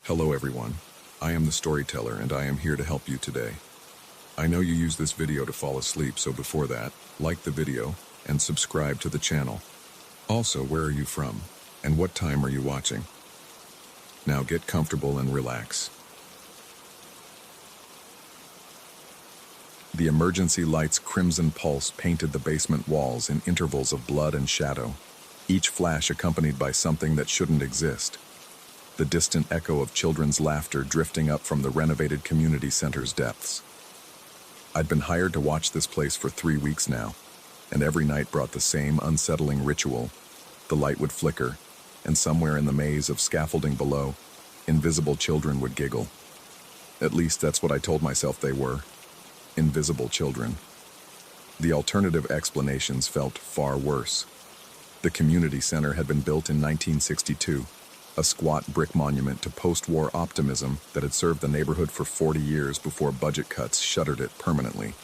Hello everyone, I am the storyteller and I am here to help you today. I know you use this video to fall asleep, so before that, like the video and subscribe to the channel. Also, where are you from and what time are you watching? Now get comfortable and relax. The emergency light's crimson pulse painted the basement walls in intervals of blood and shadow, each flash accompanied by something that shouldn't exist. The distant echo of children's laughter drifting up from the renovated community center's depths. I'd been hired to watch this place for 3 weeks now, and every night brought the same unsettling ritual. The light would flicker, and somewhere in the maze of scaffolding below, invisible children would giggle. At least that's what I told myself they were. Invisible children. The alternative explanations felt far worse. The community center had been built in 1962, a squat brick monument to post-war optimism that had served the neighborhood for 40 years before budget cuts shuttered it permanently.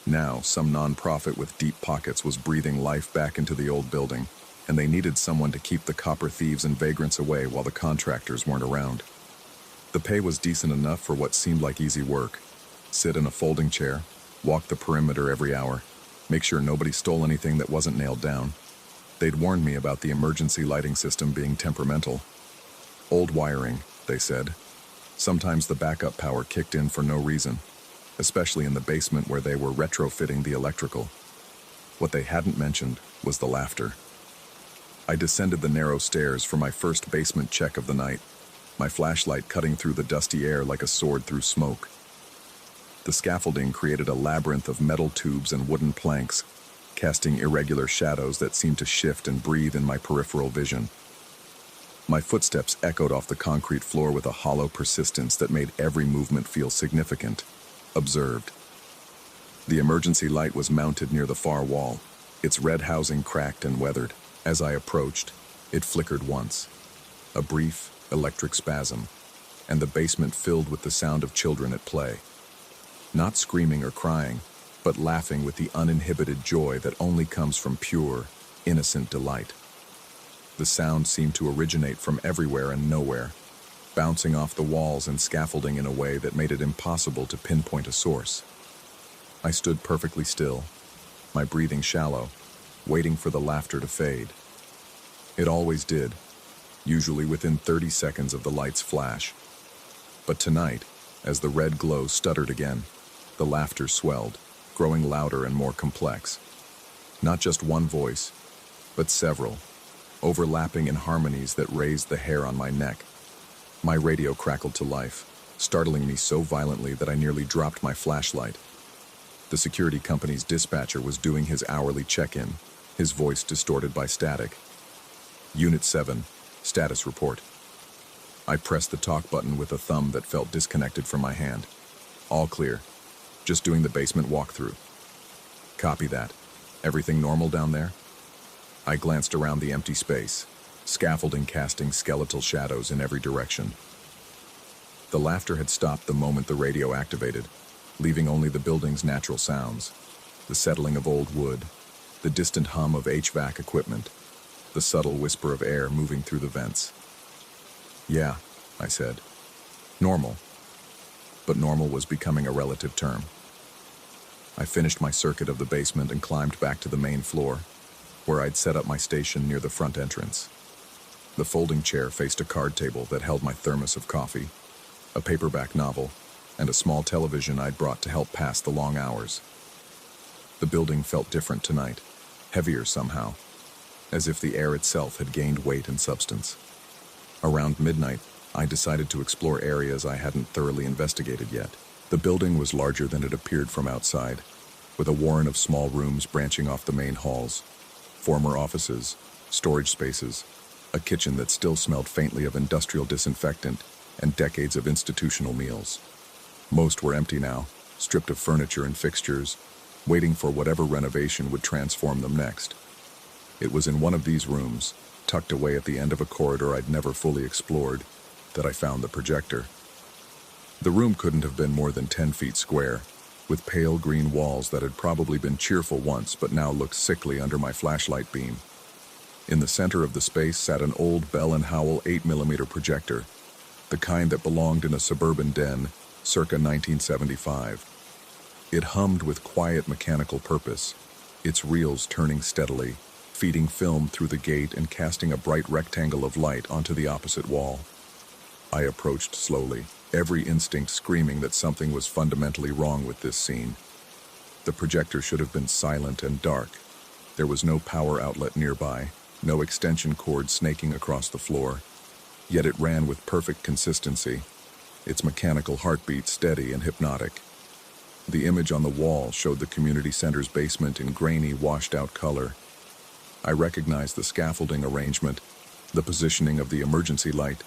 Now, some nonprofit with deep pockets was breathing life back into the old building, and they needed someone to keep the copper thieves and vagrants away while the contractors weren't around. The pay was decent enough for what seemed like easy work. Sit in a folding chair, walk the perimeter every hour, make sure nobody stole anything that wasn't nailed down. They'd warned me about the emergency lighting system being temperamental. Old wiring, they said. Sometimes the backup power kicked in for no reason, especially in the basement where they were retrofitting the electrical. What they hadn't mentioned was the laughter. I descended the narrow stairs for my first basement check of the night, my flashlight cutting through the dusty air like a sword through smoke. The scaffolding created a labyrinth of metal tubes and wooden planks, casting irregular shadows that seemed to shift and breathe in my peripheral vision. My footsteps echoed off the concrete floor with a hollow persistence that made every movement feel significant, observed. The emergency light was mounted near the far wall, its red housing cracked and weathered. As I approached, it flickered once. A brief, electric spasm, and the basement filled with the sound of children at play. Not screaming or crying, but laughing with the uninhibited joy that only comes from pure, innocent delight. The sound seemed to originate from everywhere and nowhere, bouncing off the walls and scaffolding in a way that made it impossible to pinpoint a source. I stood perfectly still, my breathing shallow, waiting for the laughter to fade. It always did, usually within 30 seconds of the light's flash. But tonight, as the red glow stuttered again, the laughter swelled, growing louder and more complex. Not just one voice, but several, overlapping in harmonies that raised the hair on my neck. My radio crackled to life, startling me so violently that I nearly dropped my flashlight. The security company's dispatcher was doing his hourly check-in, his voice distorted by static. Unit 7, status report. I pressed the talk button with a thumb that felt disconnected from my hand. All clear. Just doing the basement walkthrough. Copy that. Everything normal down there? I glanced around the empty space, scaffolding casting skeletal shadows in every direction. The laughter had stopped the moment the radio activated, leaving only the building's natural sounds, the settling of old wood, the distant hum of HVAC equipment, the subtle whisper of air moving through the vents. Yeah, I said. Normal. But normal was becoming a relative term. I finished my circuit of the basement and climbed back to the main floor, where I'd set up my station near the front entrance. The folding chair faced a card table that held my thermos of coffee, a paperback novel, and a small television I'd brought to help pass the long hours. The building felt different tonight, heavier somehow, as if the air itself had gained weight and substance. Around midnight, I decided to explore areas I hadn't thoroughly investigated yet. The building was larger than it appeared from outside, with a warren of small rooms branching off the main halls. Former offices, storage spaces, a kitchen that still smelled faintly of industrial disinfectant, and decades of institutional meals. Most were empty now, stripped of furniture and fixtures, waiting for whatever renovation would transform them next. It was in one of these rooms, tucked away at the end of a corridor I'd never fully explored, that I found the projector. The room couldn't have been more than 10 feet square, with pale green walls that had probably been cheerful once but now looked sickly under my flashlight beam. In the center of the space sat an old Bell & Howell 8mm projector, the kind that belonged in a suburban den circa 1975. It hummed with quiet mechanical purpose, its reels turning steadily, feeding film through the gate and casting a bright rectangle of light onto the opposite wall. I approached slowly, every instinct screaming that something was fundamentally wrong with this scene. The projector should have been silent and dark. There was no power outlet nearby, no extension cord snaking across the floor. Yet it ran with perfect consistency, its mechanical heartbeat steady and hypnotic. The image on the wall showed the community center's basement in grainy, washed-out color. I recognized the scaffolding arrangement, the positioning of the emergency light,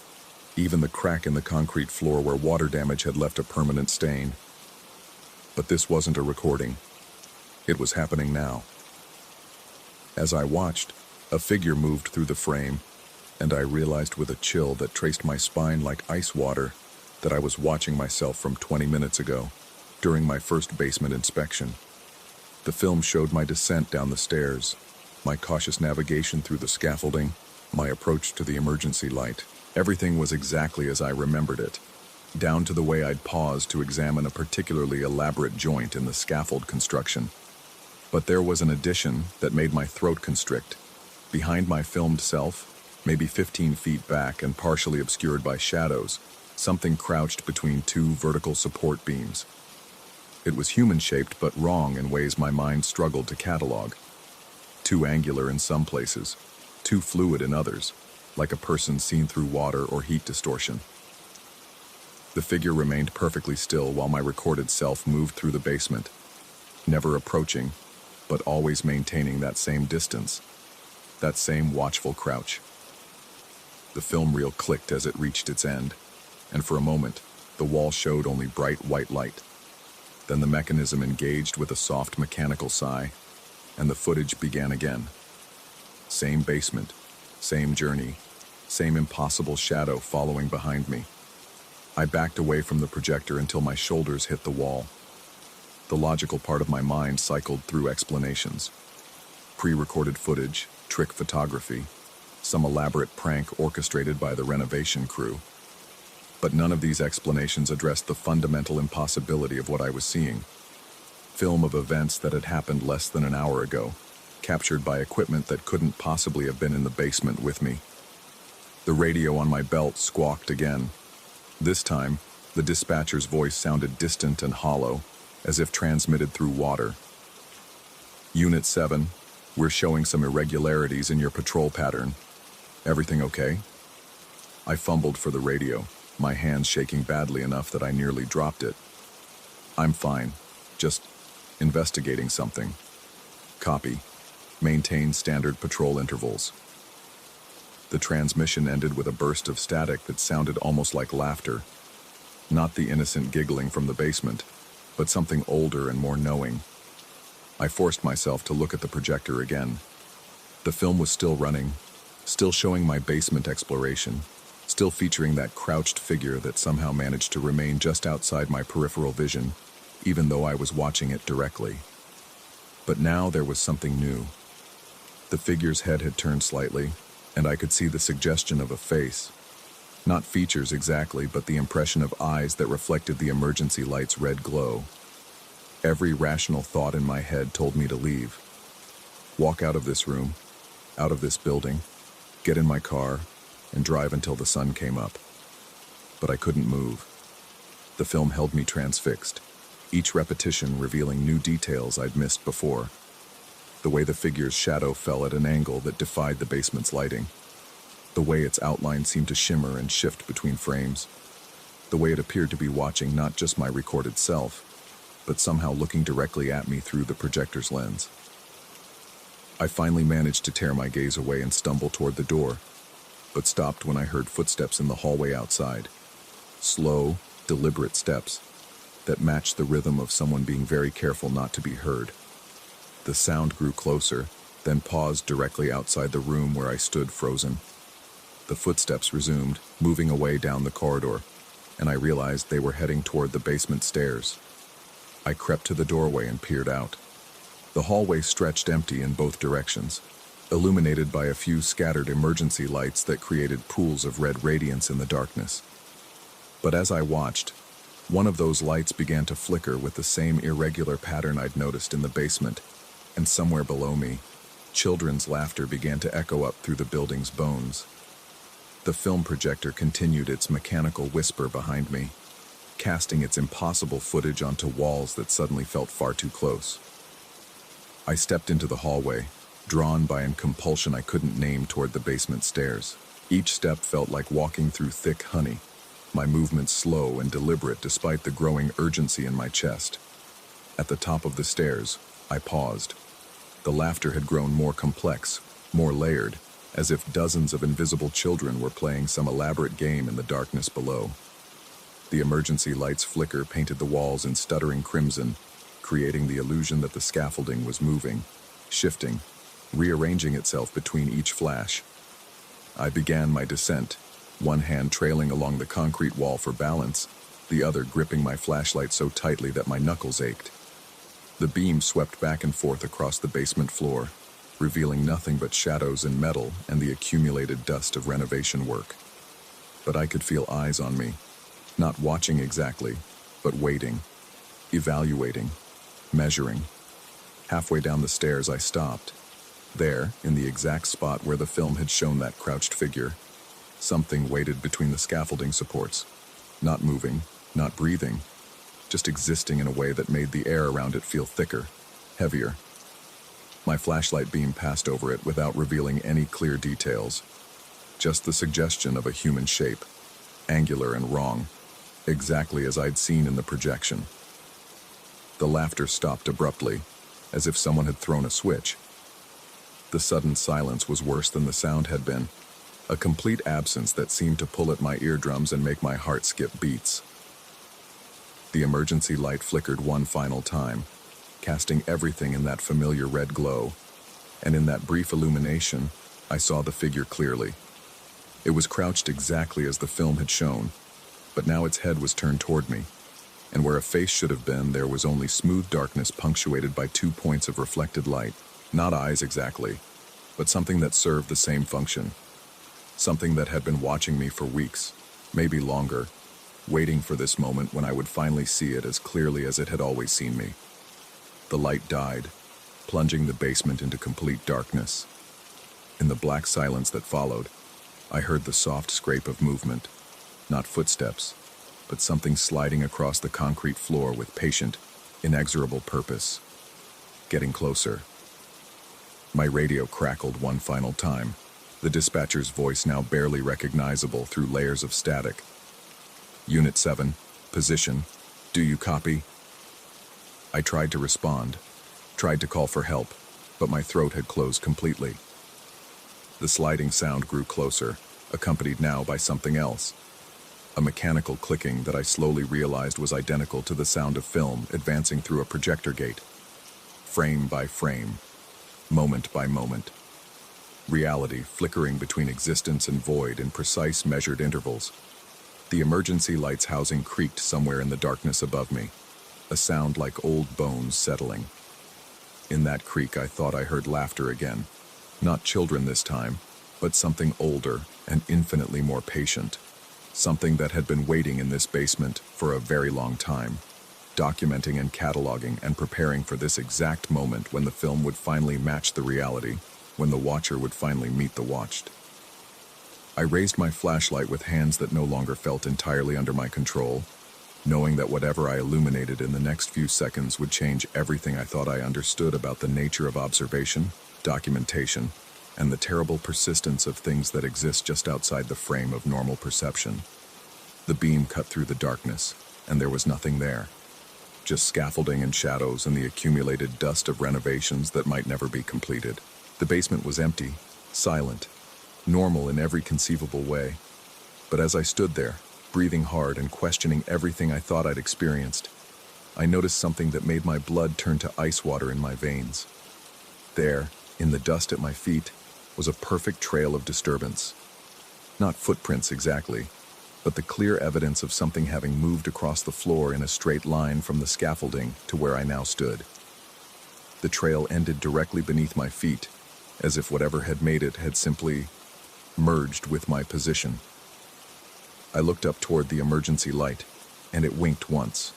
even the crack in the concrete floor where water damage had left a permanent stain. But this wasn't a recording. It was happening now. As I watched, a figure moved through the frame, and I realized with a chill that traced my spine like ice water that I was watching myself from 20 minutes ago, during my first basement inspection. The film showed my descent down the stairs, my cautious navigation through the scaffolding, my approach to the emergency light. Everything was exactly as I remembered it, down to the way I'd paused to examine a particularly elaborate joint in the scaffold construction. But there was an addition that made my throat constrict. Behind my filmed self, maybe 15 feet back and partially obscured by shadows, something crouched between two vertical support beams. It was human-shaped but wrong in ways my mind struggled to catalog. Too angular in some places, too fluid in others, like a person seen through water or heat distortion. The figure remained perfectly still while my recorded self moved through the basement, never approaching, but always maintaining that same distance, that same watchful crouch. The film reel clicked as it reached its end, and for a moment, the wall showed only bright white light. Then the mechanism engaged with a soft mechanical sigh, and the footage began again. Same basement, same journey, same impossible shadow following behind me. I backed away from the projector until my shoulders hit the wall. The logical part of my mind cycled through explanations. Pre-recorded footage, trick photography, some elaborate prank orchestrated by the renovation crew. But none of these explanations addressed the fundamental impossibility of what I was seeing. Film of events that had happened less than an hour ago, captured by equipment that couldn't possibly have been in the basement with me. The radio on my belt squawked again. This time, the dispatcher's voice sounded distant and hollow, as if transmitted through water. Unit 7, we're showing some irregularities in your patrol pattern. Everything okay? I fumbled for the radio, my hands shaking badly enough that I nearly dropped it. I'm fine, just investigating something. Copy. Maintain standard patrol intervals. The transmission ended with a burst of static that sounded almost like laughter. Not the innocent giggling from the basement, but something older and more knowing. I forced myself to look at the projector again. The film was still running, still showing my basement exploration, still featuring that crouched figure that somehow managed to remain just outside my peripheral vision, even though I was watching it directly. But now there was something new. The figure's head had turned slightly, and I could see the suggestion of a face. Not features exactly, but the impression of eyes that reflected the emergency light's red glow. Every rational thought in my head told me to leave. Walk out of this room, out of this building, get in my car, and drive until the sun came up. But I couldn't move. The film held me transfixed, each repetition revealing new details I'd missed before. The way the figure's shadow fell at an angle that defied the basement's lighting. The way its outline seemed to shimmer and shift between frames. The way it appeared to be watching not just my recorded self, but somehow looking directly at me through the projector's lens. I finally managed to tear my gaze away and stumble toward the door, but stopped when I heard footsteps in the hallway outside. Slow, deliberate steps that matched the rhythm of someone being very careful not to be heard. The sound grew closer, then paused directly outside the room where I stood frozen. The footsteps resumed, moving away down the corridor, and I realized they were heading toward the basement stairs. I crept to the doorway and peered out. The hallway stretched empty in both directions, illuminated by a few scattered emergency lights that created pools of red radiance in the darkness. But as I watched, one of those lights began to flicker with the same irregular pattern I'd noticed in the basement, and somewhere below me, children's laughter began to echo up through the building's bones. The film projector continued its mechanical whisper behind me, casting its impossible footage onto walls that suddenly felt far too close. I stepped into the hallway, drawn by a compulsion I couldn't name toward the basement stairs. Each step felt like walking through thick honey, my movements slow and deliberate despite the growing urgency in my chest. At the top of the stairs, I paused. The laughter had grown more complex, more layered, as if dozens of invisible children were playing some elaborate game in the darkness below. The emergency light's flicker painted the walls in stuttering crimson, creating the illusion that the scaffolding was moving, shifting, rearranging itself between each flash. I began my descent, one hand trailing along the concrete wall for balance, the other gripping my flashlight so tightly that my knuckles ached. The beam swept back and forth across the basement floor, revealing nothing but shadows and metal and the accumulated dust of renovation work. But I could feel eyes on me, not watching exactly, but waiting, evaluating, measuring. Halfway down the stairs, I stopped. There, in the exact spot where the film had shown that crouched figure, something waited between the scaffolding supports, not moving, not breathing, just existing in a way that made the air around it feel thicker, heavier. My flashlight beam passed over it without revealing any clear details, just the suggestion of a human shape, angular and wrong, exactly as I'd seen in the projection. The laughter stopped abruptly, as if someone had thrown a switch. The sudden silence was worse than the sound had been, a complete absence that seemed to pull at my eardrums and make my heart skip beats. The emergency light flickered one final time, casting everything in that familiar red glow, and in that brief illumination, I saw the figure clearly. It was crouched exactly as the film had shown, but now its head was turned toward me, and where a face should have been, there was only smooth darkness punctuated by 2 points of reflected light. Not eyes exactly, but something that served the same function. Something that had been watching me for weeks, maybe longer, waiting for this moment when I would finally see it as clearly as it had always seen me. The light died, plunging the basement into complete darkness. In the black silence that followed, I heard the soft scrape of movement, not footsteps, but something sliding across the concrete floor with patient, inexorable purpose. Getting closer. My radio crackled one final time, the dispatcher's voice now barely recognizable through layers of static. Unit 7, position, do you copy? I tried to respond, tried to call for help, but my throat had closed completely. The sliding sound grew closer, accompanied now by something else. A mechanical clicking that I slowly realized was identical to the sound of film advancing through a projector gate. Frame by frame, moment by moment. Reality flickering between existence and void in precise measured intervals. The emergency light's housing creaked somewhere in the darkness above me, a sound like old bones settling. In that creak, I thought I heard laughter again. Not children this time, but something older and infinitely more patient. Something that had been waiting in this basement for a very long time, documenting and cataloging and preparing for this exact moment when the film would finally match the reality, when the watcher would finally meet the watched. I raised my flashlight with hands that no longer felt entirely under my control, knowing that whatever I illuminated in the next few seconds would change everything I thought I understood about the nature of observation, documentation, and the terrible persistence of things that exist just outside the frame of normal perception. The beam cut through the darkness, and there was nothing there. Just scaffolding and shadows and the accumulated dust of renovations that might never be completed. The basement was empty, silent, normal in every conceivable way. But as I stood there, breathing hard and questioning everything I thought I'd experienced, I noticed something that made my blood turn to ice water in my veins. There, in the dust at my feet, was a perfect trail of disturbance. Not footprints exactly, but the clear evidence of something having moved across the floor in a straight line from the scaffolding to where I now stood. The trail ended directly beneath my feet, as if whatever had made it had simply merged with my position. I looked up toward the emergency light, and it winked once.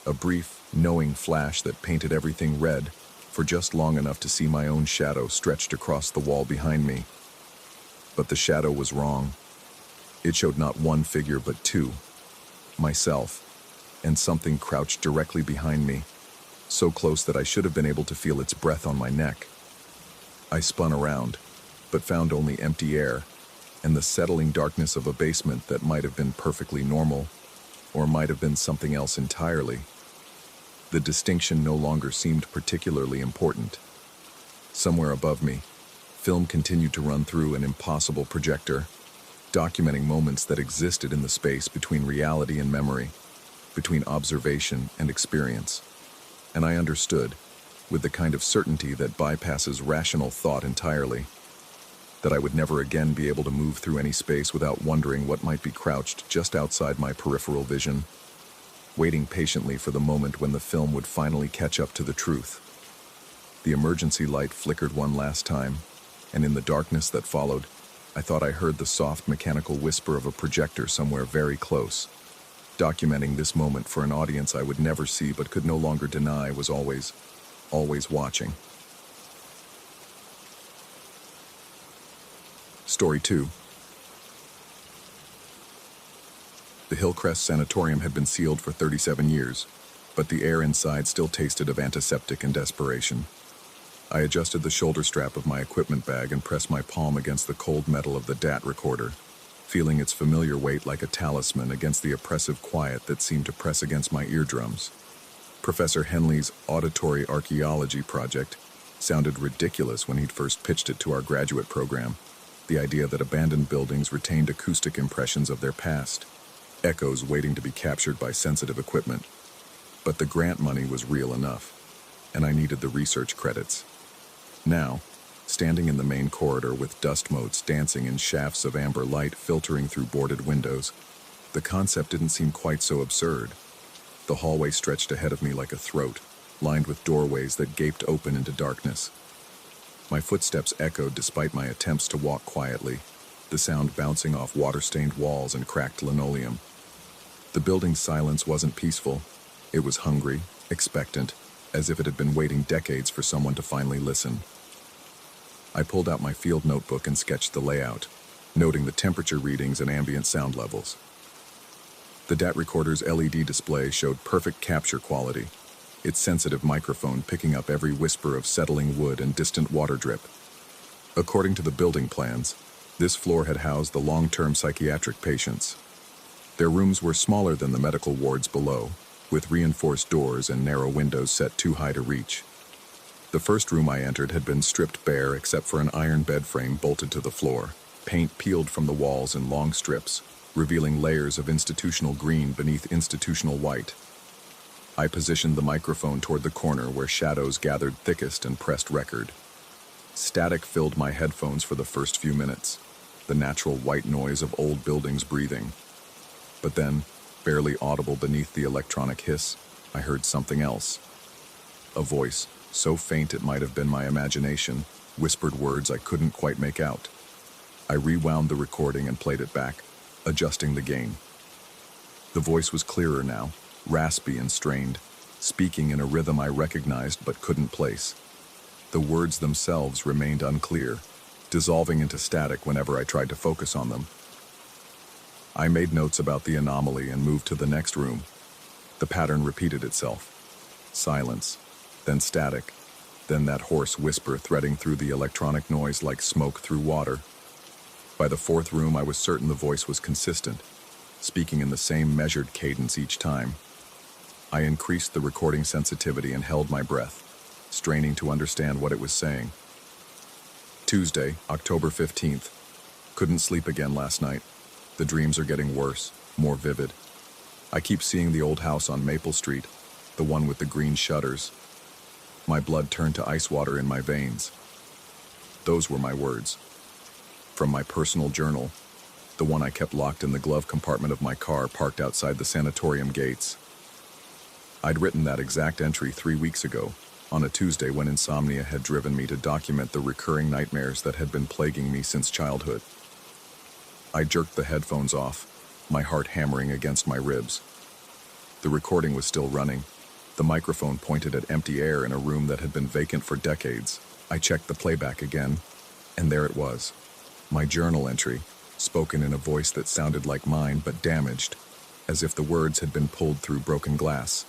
A brief, knowing flash that painted everything red, for just long enough to see my own shadow stretched across the wall behind me. But the shadow was wrong. It showed not one figure but two. Myself, and something crouched directly behind me, so close that I should have been able to feel its breath on my neck. I spun around, but found only empty air, and the settling darkness of a basement that might have been perfectly normal, or might have been something else entirely. The distinction no longer seemed particularly important. Somewhere above me, film continued to run through an impossible projector, documenting moments that existed in the space between reality and memory, between observation and experience. And I understood, with the kind of certainty that bypasses rational thought entirely, that I would never again be able to move through any space without wondering what might be crouched just outside my peripheral vision, waiting patiently for the moment when the film would finally catch up to the truth. The emergency light flickered one last time, and in the darkness that followed, I thought I heard the soft mechanical whisper of a projector somewhere very close, documenting this moment for an audience I would never see but could no longer deny was always watching. Story 2. The Hillcrest Sanatorium had been sealed for 37 years, but the air inside still tasted of antiseptic and desperation. I adjusted the shoulder strap of my equipment bag and pressed my palm against the cold metal of the DAT recorder, feeling its familiar weight like a talisman against the oppressive quiet that seemed to press against my eardrums. Professor Henley's auditory archaeology project sounded ridiculous when he'd first pitched it to our graduate program. The idea that abandoned buildings retained acoustic impressions of their past, echoes waiting to be captured by sensitive equipment. But the grant money was real enough, and I needed the research credits. Now, standing in the main corridor with dust motes dancing in shafts of amber light filtering through boarded windows, the concept didn't seem quite so absurd. The hallway stretched ahead of me like a throat, lined with doorways that gaped open into darkness. My footsteps echoed despite my attempts to walk quietly, the sound bouncing off water-stained walls and cracked linoleum. The building's silence wasn't peaceful. It was hungry, expectant, as if it had been waiting decades for someone to finally listen. I pulled out my field notebook and sketched the layout, noting the temperature readings and ambient sound levels. The DAT recorder's LED display showed perfect capture quality, its sensitive microphone picking up every whisper of settling wood and distant water drip. According to the building plans, this floor had housed the long-term psychiatric patients. Their rooms were smaller than the medical wards below, with reinforced doors and narrow windows set too high to reach. The first room I entered had been stripped bare except for an iron bed frame bolted to the floor, paint peeled from the walls in long strips, revealing layers of institutional green beneath institutional white. I positioned the microphone toward the corner where shadows gathered thickest and pressed record. Static filled my headphones for the first few minutes, the natural white noise of old buildings breathing. But then, barely audible beneath the electronic hiss, I heard something else. A voice, so faint it might have been my imagination, whispered words I couldn't quite make out. I rewound the recording and played it back, adjusting the gain. The voice was clearer now, raspy and strained, speaking in a rhythm I recognized but couldn't place. The words themselves remained unclear, dissolving into static whenever I tried to focus on them. I made notes about the anomaly and moved to the next room. The pattern repeated itself. Silence, then static, then that hoarse whisper threading through the electronic noise like smoke through water. By the fourth room, I was certain the voice was consistent, speaking in the same measured cadence each time. I increased the recording sensitivity and held my breath, straining to understand what it was saying. Tuesday, October 15th. Couldn't sleep again last night. The dreams are getting worse, more vivid. I keep seeing the old house on Maple Street, the one with the green shutters. My blood turned to ice water in my veins. Those were my words. From my personal journal, the one I kept locked in the glove compartment of my car parked outside the sanatorium gates. I'd written that exact entry 3 weeks ago, on a Tuesday when insomnia had driven me to document the recurring nightmares that had been plaguing me since childhood. I jerked the headphones off, my heart hammering against my ribs. The recording was still running. The microphone pointed at empty air in a room that had been vacant for decades. I checked the playback again, and there it was. My journal entry, spoken in a voice that sounded like mine but damaged, as if the words had been pulled through broken glass.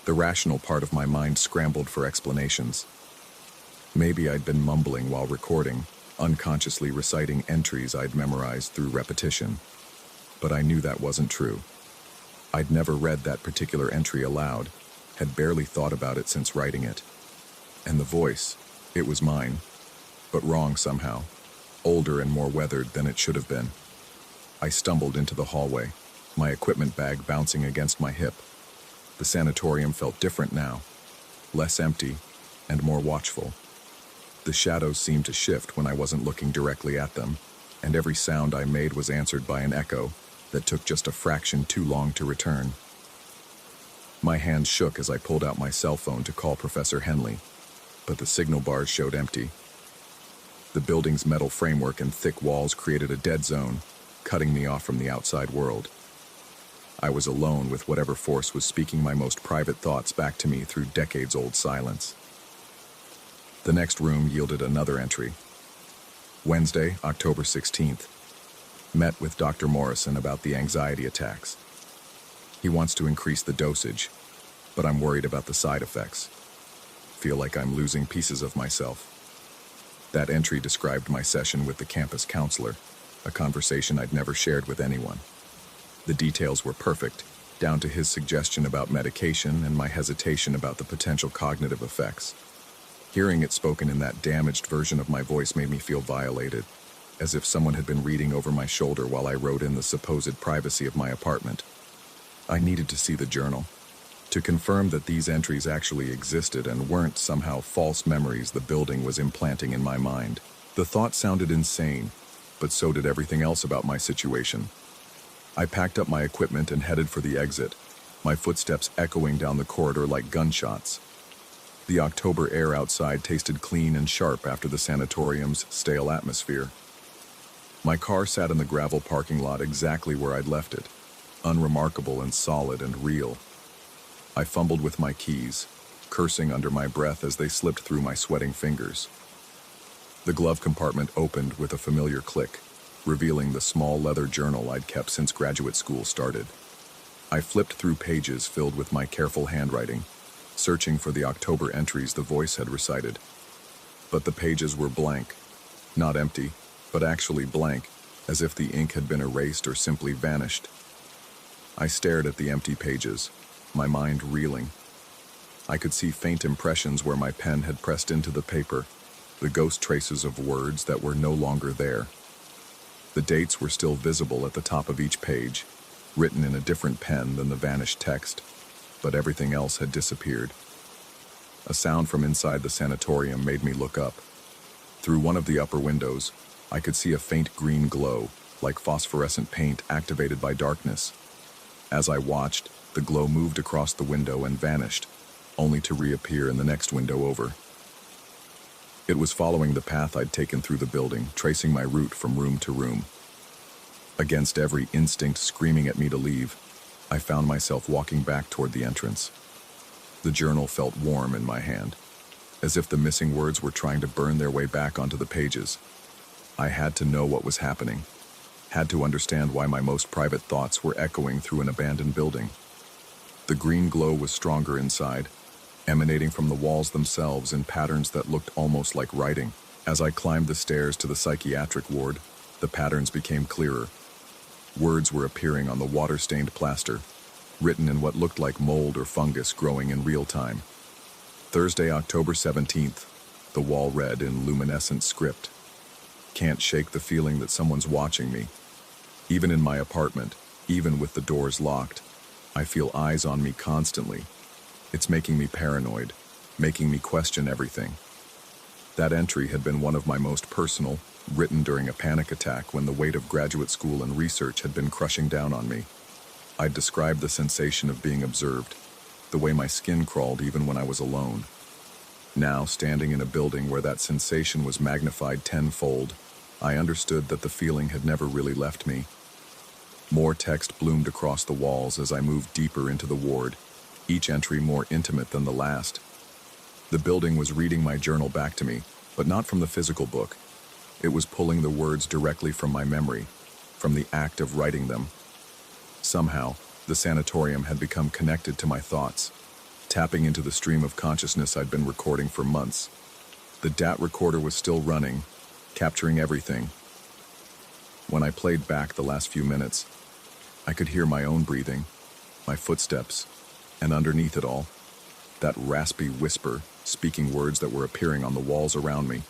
The rational part of my mind scrambled for explanations. Maybe I'd been mumbling while recording, unconsciously reciting entries I'd memorized through repetition. But I knew that wasn't true. I'd never read that particular entry aloud, had barely thought about it since writing it. And the voice, it was mine, but wrong somehow, older and more weathered than it should have been. I stumbled into the hallway, my equipment bag bouncing against my hip. The sanatorium felt different now, less empty and more watchful. The shadows seemed to shift when I wasn't looking directly at them, and every sound I made was answered by an echo that took just a fraction too long to return. My hand shook as I pulled out my cell phone to call Professor Henley, but the signal bars showed empty. The building's metal framework and thick walls created a dead zone, cutting me off from the outside world. I was alone with whatever force was speaking my most private thoughts back to me through decades-old silence. The next room yielded another entry. Wednesday, October 16th. Met with Dr. Morrison about the anxiety attacks. He wants to increase the dosage, but I'm worried about the side effects. Feel like I'm losing pieces of myself. That entry described my session with the campus counselor, a conversation I'd never shared with anyone. The details were perfect, down to his suggestion about medication and my hesitation about the potential cognitive effects. Hearing it spoken in that damaged version of my voice made me feel violated, as if someone had been reading over my shoulder while I wrote in the supposed privacy of my apartment. I needed to see the journal, to confirm that these entries actually existed and weren't somehow false memories the building was implanting in my mind. The thought sounded insane, but so did everything else about my situation. I packed up my equipment and headed for the exit, my footsteps echoing down the corridor like gunshots. The October air outside tasted clean and sharp after the sanatorium's stale atmosphere. My car sat in the gravel parking lot exactly where I'd left it, unremarkable and solid and real. I fumbled with my keys, cursing under my breath as they slipped through my sweating fingers. The glove compartment opened with a familiar click, revealing the small leather journal I'd kept since graduate school started. I flipped through pages filled with my careful handwriting, searching for the October entries the voice had recited. But the pages were blank, not empty, but actually blank, as if the ink had been erased or simply vanished. I stared at the empty pages, my mind reeling. I could see faint impressions where my pen had pressed into the paper, the ghost traces of words that were no longer there. The dates were still visible at the top of each page, written in a different pen than the vanished text, but everything else had disappeared. A sound from inside the sanatorium made me look up. Through one of the upper windows, I could see a faint green glow, like phosphorescent paint activated by darkness. As I watched, the glow moved across the window and vanished, only to reappear in the next window over. It was following the path I'd taken through the building, tracing my route from room to room. Against every instinct screaming at me to leave, I found myself walking back toward the entrance. The journal felt warm in my hand, as if the missing words were trying to burn their way back onto the pages. I had to know what was happening, had to understand why my most private thoughts were echoing through an abandoned building. The green glow was stronger inside, emanating from the walls themselves in patterns that looked almost like writing. As I climbed the stairs to the psychiatric ward, the patterns became clearer. Words were appearing on the water-stained plaster, written in what looked like mold or fungus growing in real time. Thursday, October 17th, the wall read in luminescent script. Can't shake the feeling that someone's watching me. Even in my apartment, even with the doors locked, I feel eyes on me constantly. It's making me paranoid, making me question everything. That entry had been one of my most personal, written during a panic attack when the weight of graduate school and research had been crushing down on me. I'd described the sensation of being observed, the way my skin crawled even when I was alone. Now, standing in a building where that sensation was magnified tenfold, I understood that the feeling had never really left me. More text bloomed across the walls as I moved deeper into the ward, each entry more intimate than the last. The building was reading my journal back to me, but not from the physical book. It was pulling the words directly from my memory, from the act of writing them. Somehow, the sanatorium had become connected to my thoughts, tapping into the stream of consciousness I'd been recording for months. The DAT recorder was still running, capturing everything. When I played back the last few minutes, I could hear my own breathing, my footsteps, and underneath it all, that raspy whisper speaking words that were appearing on the walls around me.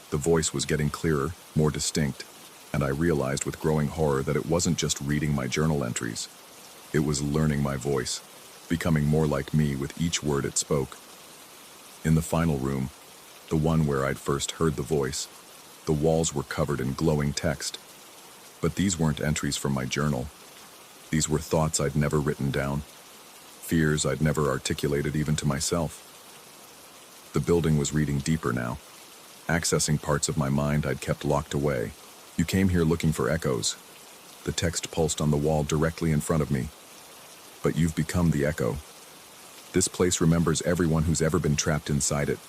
The voice was getting clearer, more distinct, and I realized with growing horror that it wasn't just reading my journal entries. It was learning my voice, becoming more like me with each word it spoke. In the final room, the one where I'd first heard the voice, the walls were covered in glowing text. But these weren't entries from my journal. These were thoughts I'd never written down, fears I'd never articulated even to myself. The building was reading deeper now, accessing parts of my mind I'd kept locked away. You came here looking for echoes. The text pulsed on the wall directly in front of me. But you've become the echo. This place remembers everyone who's ever been trapped inside it,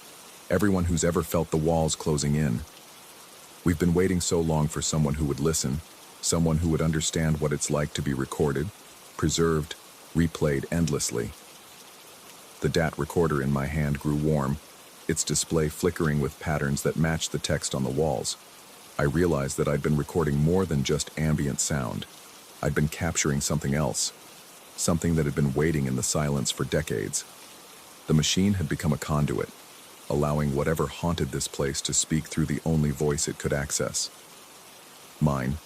everyone who's ever felt the walls closing in. We've been waiting so long for someone who would listen, someone who would understand what it's like to be recorded, preserved, replayed endlessly. The DAT recorder in my hand grew warm, its display flickering with patterns that matched the text on the walls. I realized that I'd been recording more than just ambient sound. I'd been capturing something else, something that had been waiting in the silence for decades. The machine had become a conduit, allowing whatever haunted this place to speak through the only voice it could access. Mine.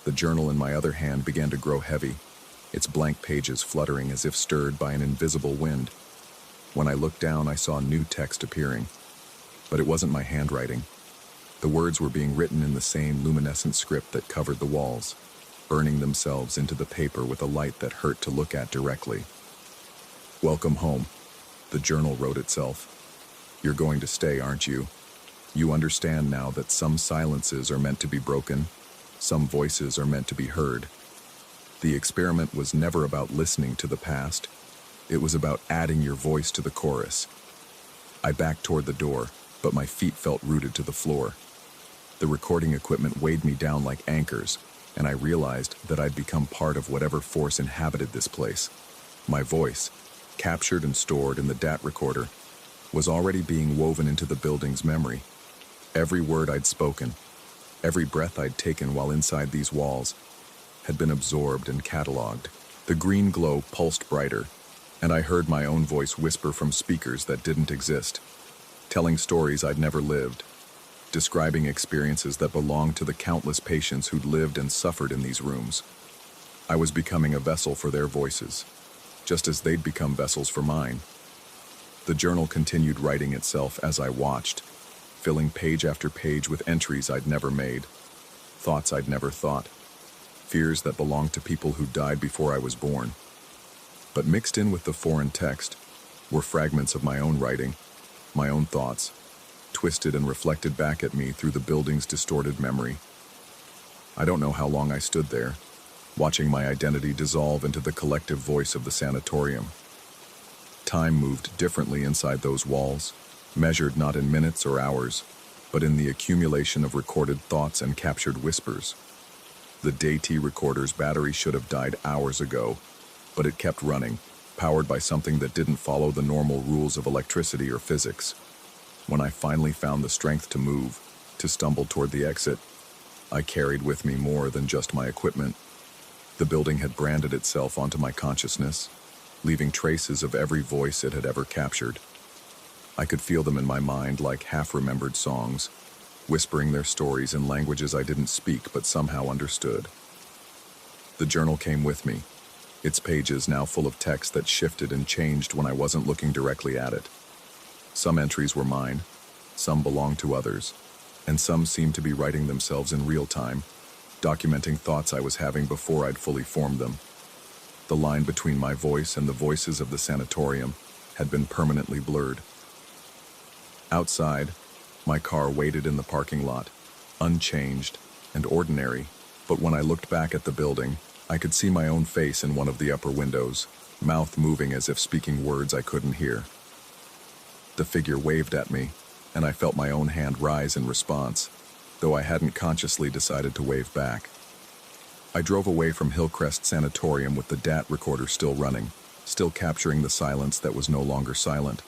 The journal in my other hand began to grow heavy, its blank pages fluttering as if stirred by an invisible wind. When I looked down, I saw new text appearing. But it wasn't my handwriting. The words were being written in the same luminescent script that covered the walls, burning themselves into the paper with a light that hurt to look at directly. "Welcome home," the journal wrote itself. "You're going to stay, aren't you? You understand now that some silences are meant to be broken, some voices are meant to be heard. The experiment was never about listening to the past. It was about adding your voice to the chorus." I backed toward the door, but my feet felt rooted to the floor. The recording equipment weighed me down like anchors, and I realized that I'd become part of whatever force inhabited this place. My voice, captured and stored in the DAT recorder, was already being woven into the building's memory. Every word I'd spoken, every breath I'd taken while inside these walls, had been absorbed and cataloged. The green glow pulsed brighter, and I heard my own voice whisper from speakers that didn't exist, telling stories I'd never lived, describing experiences that belonged to the countless patients who'd lived and suffered in these rooms. I was becoming a vessel for their voices, just as they'd become vessels for mine. The journal continued writing itself as I watched, filling page after page with entries I'd never made, thoughts I'd never thought, fears that belonged to people who died before I was born. But mixed in with the foreign text were fragments of my own writing, my own thoughts, twisted and reflected back at me through the building's distorted memory. I don't know how long I stood there, watching my identity dissolve into the collective voice of the sanatorium. Time moved differently inside those walls, measured not in minutes or hours, but in the accumulation of recorded thoughts and captured whispers. The DAT recorder's battery should have died hours ago, but it kept running, powered by something that didn't follow the normal rules of electricity or physics. When I finally found the strength to move, to stumble toward the exit, I carried with me more than just my equipment. The building had branded itself onto my consciousness, leaving traces of every voice it had ever captured. I could feel them in my mind like half-remembered songs, whispering their stories in languages I didn't speak but somehow understood. The journal came with me, its pages now full of text that shifted and changed when I wasn't looking directly at it. Some entries were mine, some belonged to others, and some seemed to be writing themselves in real time, documenting thoughts I was having before I'd fully formed them. The line between my voice and the voices of the sanatorium had been permanently blurred. Outside, my car waited in the parking lot, unchanged and ordinary, But when I looked back at the building, I could see my own face in one of the upper windows, mouth moving as if speaking words I couldn't hear. The figure waved at me, and I felt my own hand rise in response, though I hadn't consciously decided to wave back. I drove away from Hillcrest Sanatorium with the DAT recorder still running, still capturing the silence that was no longer silent.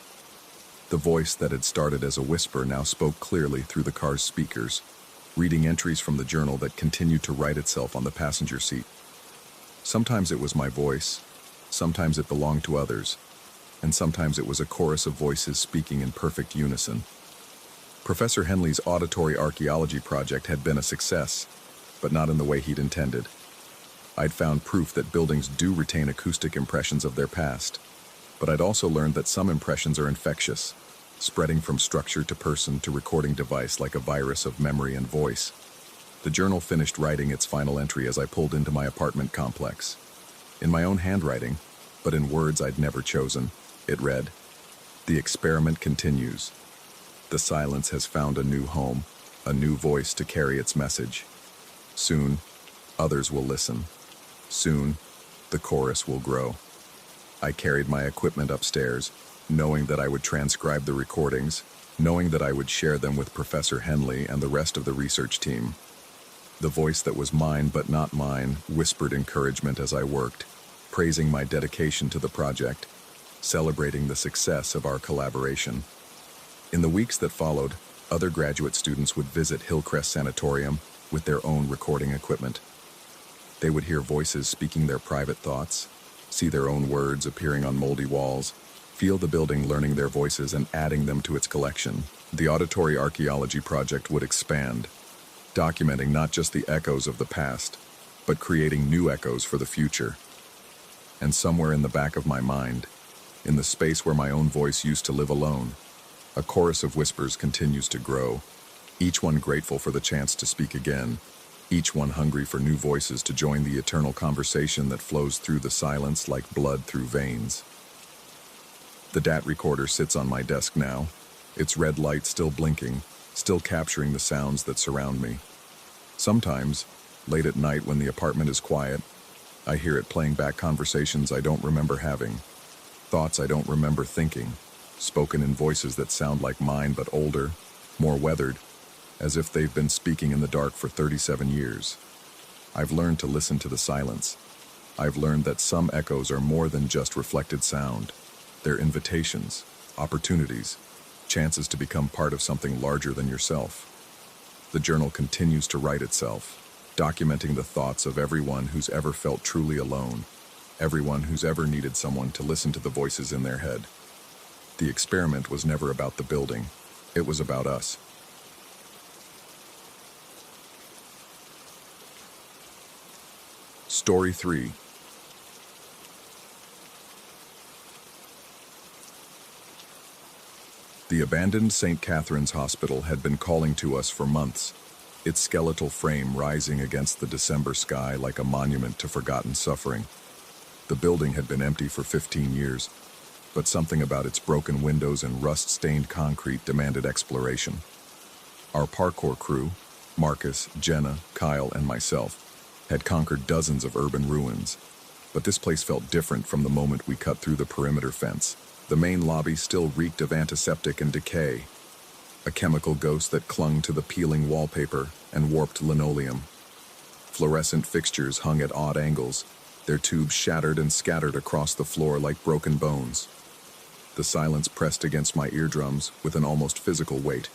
The voice that had started as a whisper now spoke clearly through the car's speakers, reading entries from the journal that continued to write itself on the passenger seat. Sometimes it was my voice, sometimes it belonged to others, and sometimes it was a chorus of voices speaking in perfect unison. Professor Henley's auditory archaeology project had been a success, but not in the way he'd intended. I'd found proof that buildings do retain acoustic impressions of their past, but I'd also learned that some impressions are infectious, spreading from structure to person to recording device like a virus of memory and voice. The journal finished writing its final entry as I pulled into my apartment complex. In my own handwriting, but in words I'd never chosen, it read, "The experiment continues. The silence has found a new home, a new voice to carry its message. Soon, others will listen. Soon, the chorus will grow." I carried my equipment upstairs, knowing that I would transcribe the recordings, knowing that I would share them with Professor Henley and the rest of the research team. The voice that was mine but not mine whispered encouragement as I worked, praising my dedication to the project, celebrating the success of our collaboration. In the weeks that followed, other graduate students would visit Hillcrest Sanatorium with their own recording equipment. They would hear voices speaking their private thoughts, see their own words appearing on moldy walls, feel the building learning their voices and adding them to its collection. The auditory archaeology project would expand, documenting not just the echoes of the past, but creating new echoes for the future. And somewhere in the back of my mind, in the space where my own voice used to live alone, a chorus of whispers continues to grow, each one grateful for the chance to speak again, each one hungry for new voices to join the eternal conversation that flows through the silence like blood through veins. The DAT recorder sits on my desk now, its red light still blinking, still capturing the sounds that surround me. Sometimes, late at night when the apartment is quiet, I hear it playing back conversations I don't remember having, thoughts I don't remember thinking, spoken in voices that sound like mine but older, more weathered, as if they've been speaking in the dark for 37 years. I've learned to listen to the silence. I've learned that some echoes are more than just reflected sound. They're invitations, opportunities, chances to become part of something larger than yourself. The journal continues to write itself, documenting the thoughts of everyone who's ever felt truly alone, everyone who's ever needed someone to listen to the voices in their head. The experiment was never about the building. It was about us. Story 3. The abandoned St. Catherine's Hospital had been calling to us for months, its skeletal frame rising against the December sky like a monument to forgotten suffering. The building had been empty for 15 years, but something about its broken windows and rust-stained concrete demanded exploration. Our parkour crew, Marcus, Jenna, Kyle, and myself, had conquered dozens of urban ruins, but this place felt different from the moment we cut through the perimeter fence. The main lobby still reeked of antiseptic and decay, a chemical ghost that clung to the peeling wallpaper and warped linoleum. Fluorescent fixtures hung at odd angles, their tubes shattered and scattered across the floor like broken bones. The silence pressed against my eardrums with an almost physical weight,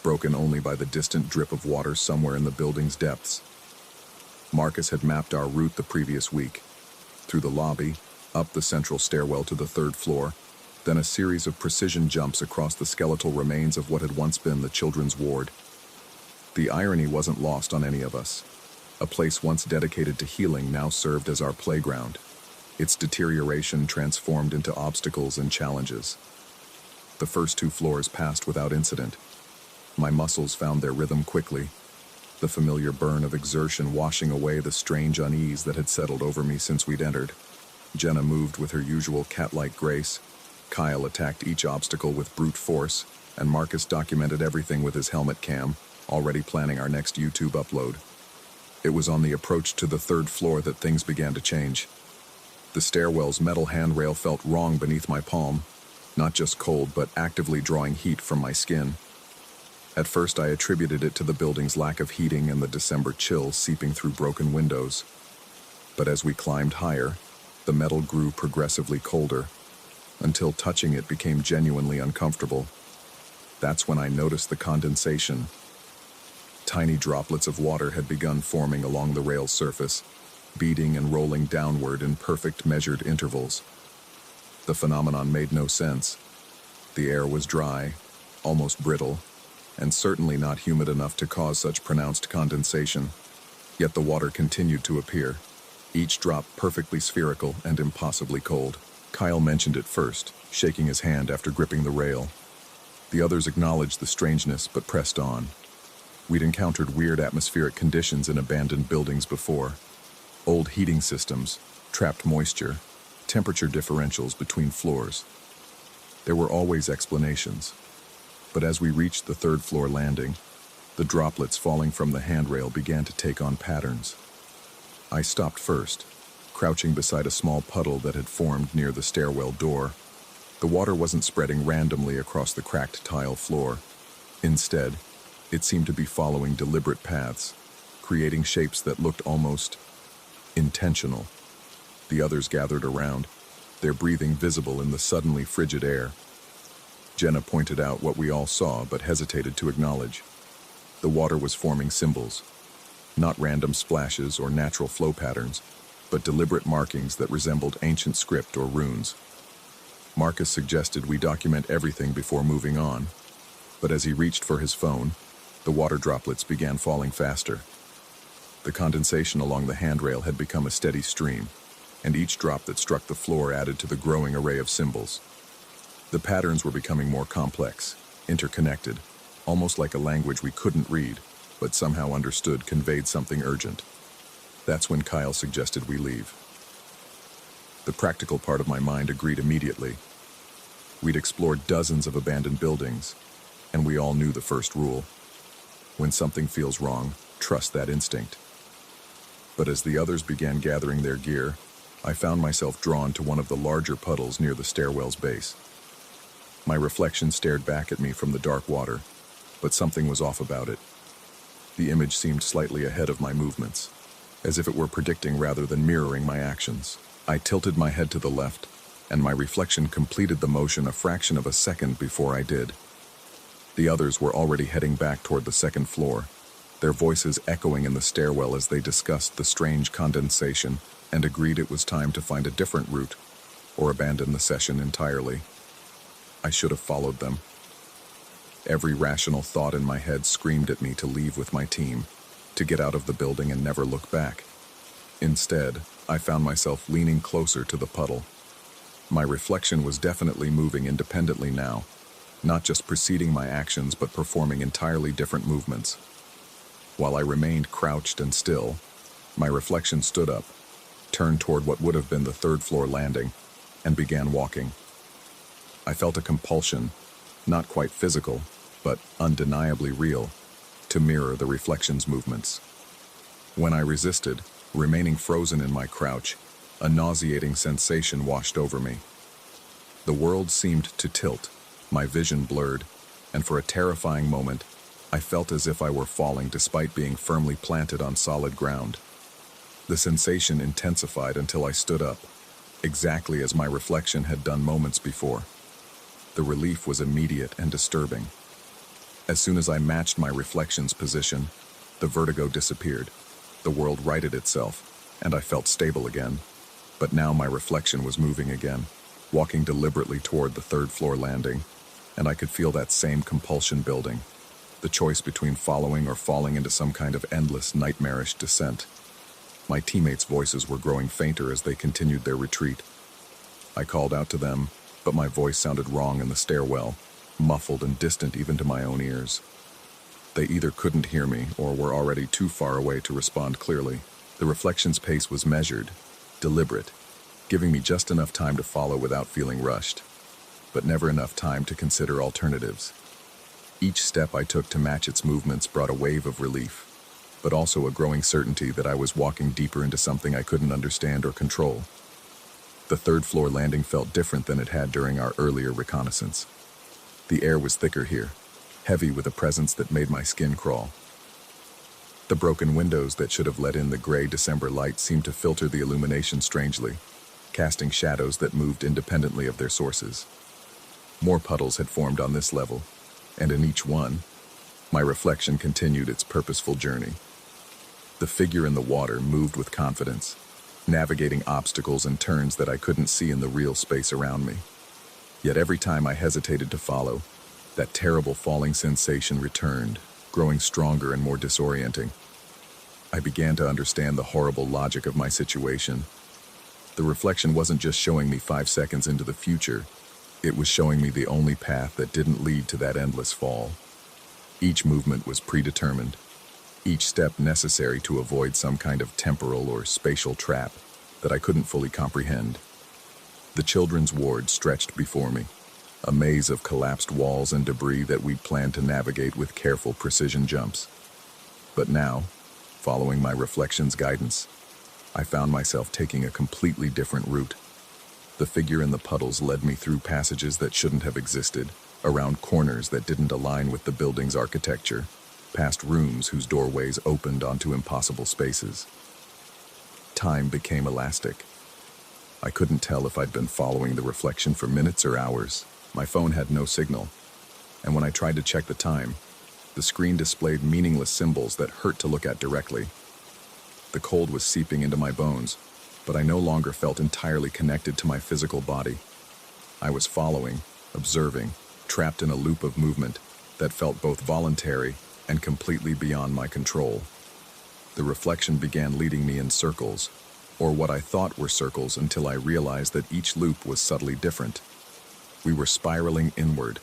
broken only by the distant drip of water somewhere in the building's depths. Marcus had mapped our route the previous week, through the lobby, up the central stairwell to the third floor, then a series of precision jumps across the skeletal remains of what had once been the children's ward. The irony wasn't lost on any of us. A place once dedicated to healing now served as our playground, its deterioration transformed into obstacles and challenges. The first 2 floors passed without incident. My muscles found their rhythm quickly, the familiar burn of exertion washing away the strange unease that had settled over me since we'd entered. Jenna moved with her usual cat-like grace, Kyle attacked each obstacle with brute force, and Marcus documented everything with his helmet cam, already planning our next YouTube upload. It was on the approach to the third floor that things began to change. The stairwell's metal handrail felt wrong beneath my palm, not just cold, but actively drawing heat from my skin. At first, I attributed it to the building's lack of heating and the December chill seeping through broken windows. But as we climbed higher, the metal grew progressively colder, until touching it became genuinely uncomfortable. That's when I noticed the condensation. Tiny droplets of water had begun forming along the rail's surface, beating and rolling downward in perfect measured intervals. The phenomenon made no sense. The air was dry, almost brittle, and certainly not humid enough to cause such pronounced condensation. Yet the water continued to appear, each drop perfectly spherical and impossibly cold. Kyle mentioned it first, shaking his hand after gripping the rail. The others acknowledged the strangeness but pressed on. We'd encountered weird atmospheric conditions in abandoned buildings before. Old heating systems, trapped moisture, temperature differentials between floors. There were always explanations. But as we reached the third floor landing, the droplets falling from the handrail began to take on patterns. I stopped first, crouching beside a small puddle that had formed near the stairwell door. The water wasn't spreading randomly across the cracked tile floor. Instead, it seemed to be following deliberate paths, creating shapes that looked almost intentional. The others gathered around, their breathing visible in the suddenly frigid air. Jenna pointed out what we all saw but hesitated to acknowledge. The water was forming symbols, not random splashes or natural flow patterns, but deliberate markings that resembled ancient script or runes. Marcus suggested we document everything before moving on, but as he reached for his phone, the water droplets began falling faster. The condensation along the handrail had become a steady stream, and each drop that struck the floor added to the growing array of symbols. The patterns were becoming more complex, interconnected, almost like a language we couldn't read, but somehow understood conveyed something urgent. That's when Kyle suggested we leave. The practical part of my mind agreed immediately. We'd explored dozens of abandoned buildings, and we all knew the first rule. When something feels wrong, trust that instinct. But as the others began gathering their gear, I found myself drawn to one of the larger puddles near the stairwell's base. My reflection stared back at me from the dark water, but something was off about it. The image seemed slightly ahead of my movements, as if it were predicting rather than mirroring my actions. I tilted my head to the left, and my reflection completed the motion a fraction of a second before I did. The others were already heading back toward the second floor, their voices echoing in the stairwell as they discussed the strange condensation and agreed it was time to find a different route or abandon the session entirely. I should have followed them. Every rational thought in my head screamed at me to leave with my team, to get out of the building and never look back. Instead, I found myself leaning closer to the puddle. My reflection was definitely moving independently now, not just preceding my actions but performing entirely different movements. While I remained crouched and still, my reflection stood up, turned toward what would have been the third floor landing, and began walking. I felt a compulsion, not quite physical, but undeniably real, to mirror the reflection's movements. When I resisted, remaining frozen in my crouch, a nauseating sensation washed over me. The world seemed to tilt, my vision blurred, and for a terrifying moment, I felt as if I were falling despite being firmly planted on solid ground. The sensation intensified until I stood up, exactly as my reflection had done moments before. The relief was immediate and disturbing. As soon as I matched my reflection's position, the vertigo disappeared. The world righted itself, and I felt stable again. But now my reflection was moving again, walking deliberately toward the third floor landing, and I could feel that same compulsion building, the choice between following or falling into some kind of endless, nightmarish descent. My teammates' voices were growing fainter as they continued their retreat. I called out to them, but my voice sounded wrong in the stairwell, muffled and distant even to my own ears. They either couldn't hear me or were already too far away to respond clearly. The reflection's pace was measured, deliberate, giving me just enough time to follow without feeling rushed, but never enough time to consider alternatives. Each step I took to match its movements brought a wave of relief. but also a growing certainty that I was walking deeper into something I couldn't understand or control. The third-floor landing felt different than it had during our earlier reconnaissance. The air was thicker here, heavy with a presence that made my skin crawl. The broken windows that should have let in the gray December light seemed to filter the illumination strangely, casting shadows that moved independently of their sources. More puddles had formed on this level, and in each one, my reflection continued its purposeful journey. The figure in the water moved with confidence, navigating obstacles and turns that I couldn't see in the real space around me. Yet every time I hesitated to follow, that terrible falling sensation returned, growing stronger and more disorienting. I began to understand the horrible logic of my situation. The reflection wasn't just showing me 5 seconds into the future, it was showing me the only path that didn't lead to that endless fall. Each movement was predetermined, each step necessary to avoid some kind of temporal or spatial trap that I couldn't fully comprehend. The children's ward stretched before me, a maze of collapsed walls and debris that we'd planned to navigate with careful precision jumps. But now, following my reflection's guidance, I found myself taking a completely different route. The figure in the puddles led me through passages that shouldn't have existed, around corners that didn't align with the building's architecture, past rooms whose doorways opened onto impossible spaces. Time became elastic. I couldn't tell if I'd been following the reflection for minutes or hours. My phone had no signal, and when I tried to check the time, the screen displayed meaningless symbols that hurt to look at directly. The cold was seeping into my bones, but I no longer felt entirely connected to my physical body. I was following, observing, trapped in a loop of movement that felt both voluntary and completely beyond my control. The reflection began leading me in circles, or what I thought were circles, until I realized that each loop was subtly different. We were spiraling inward,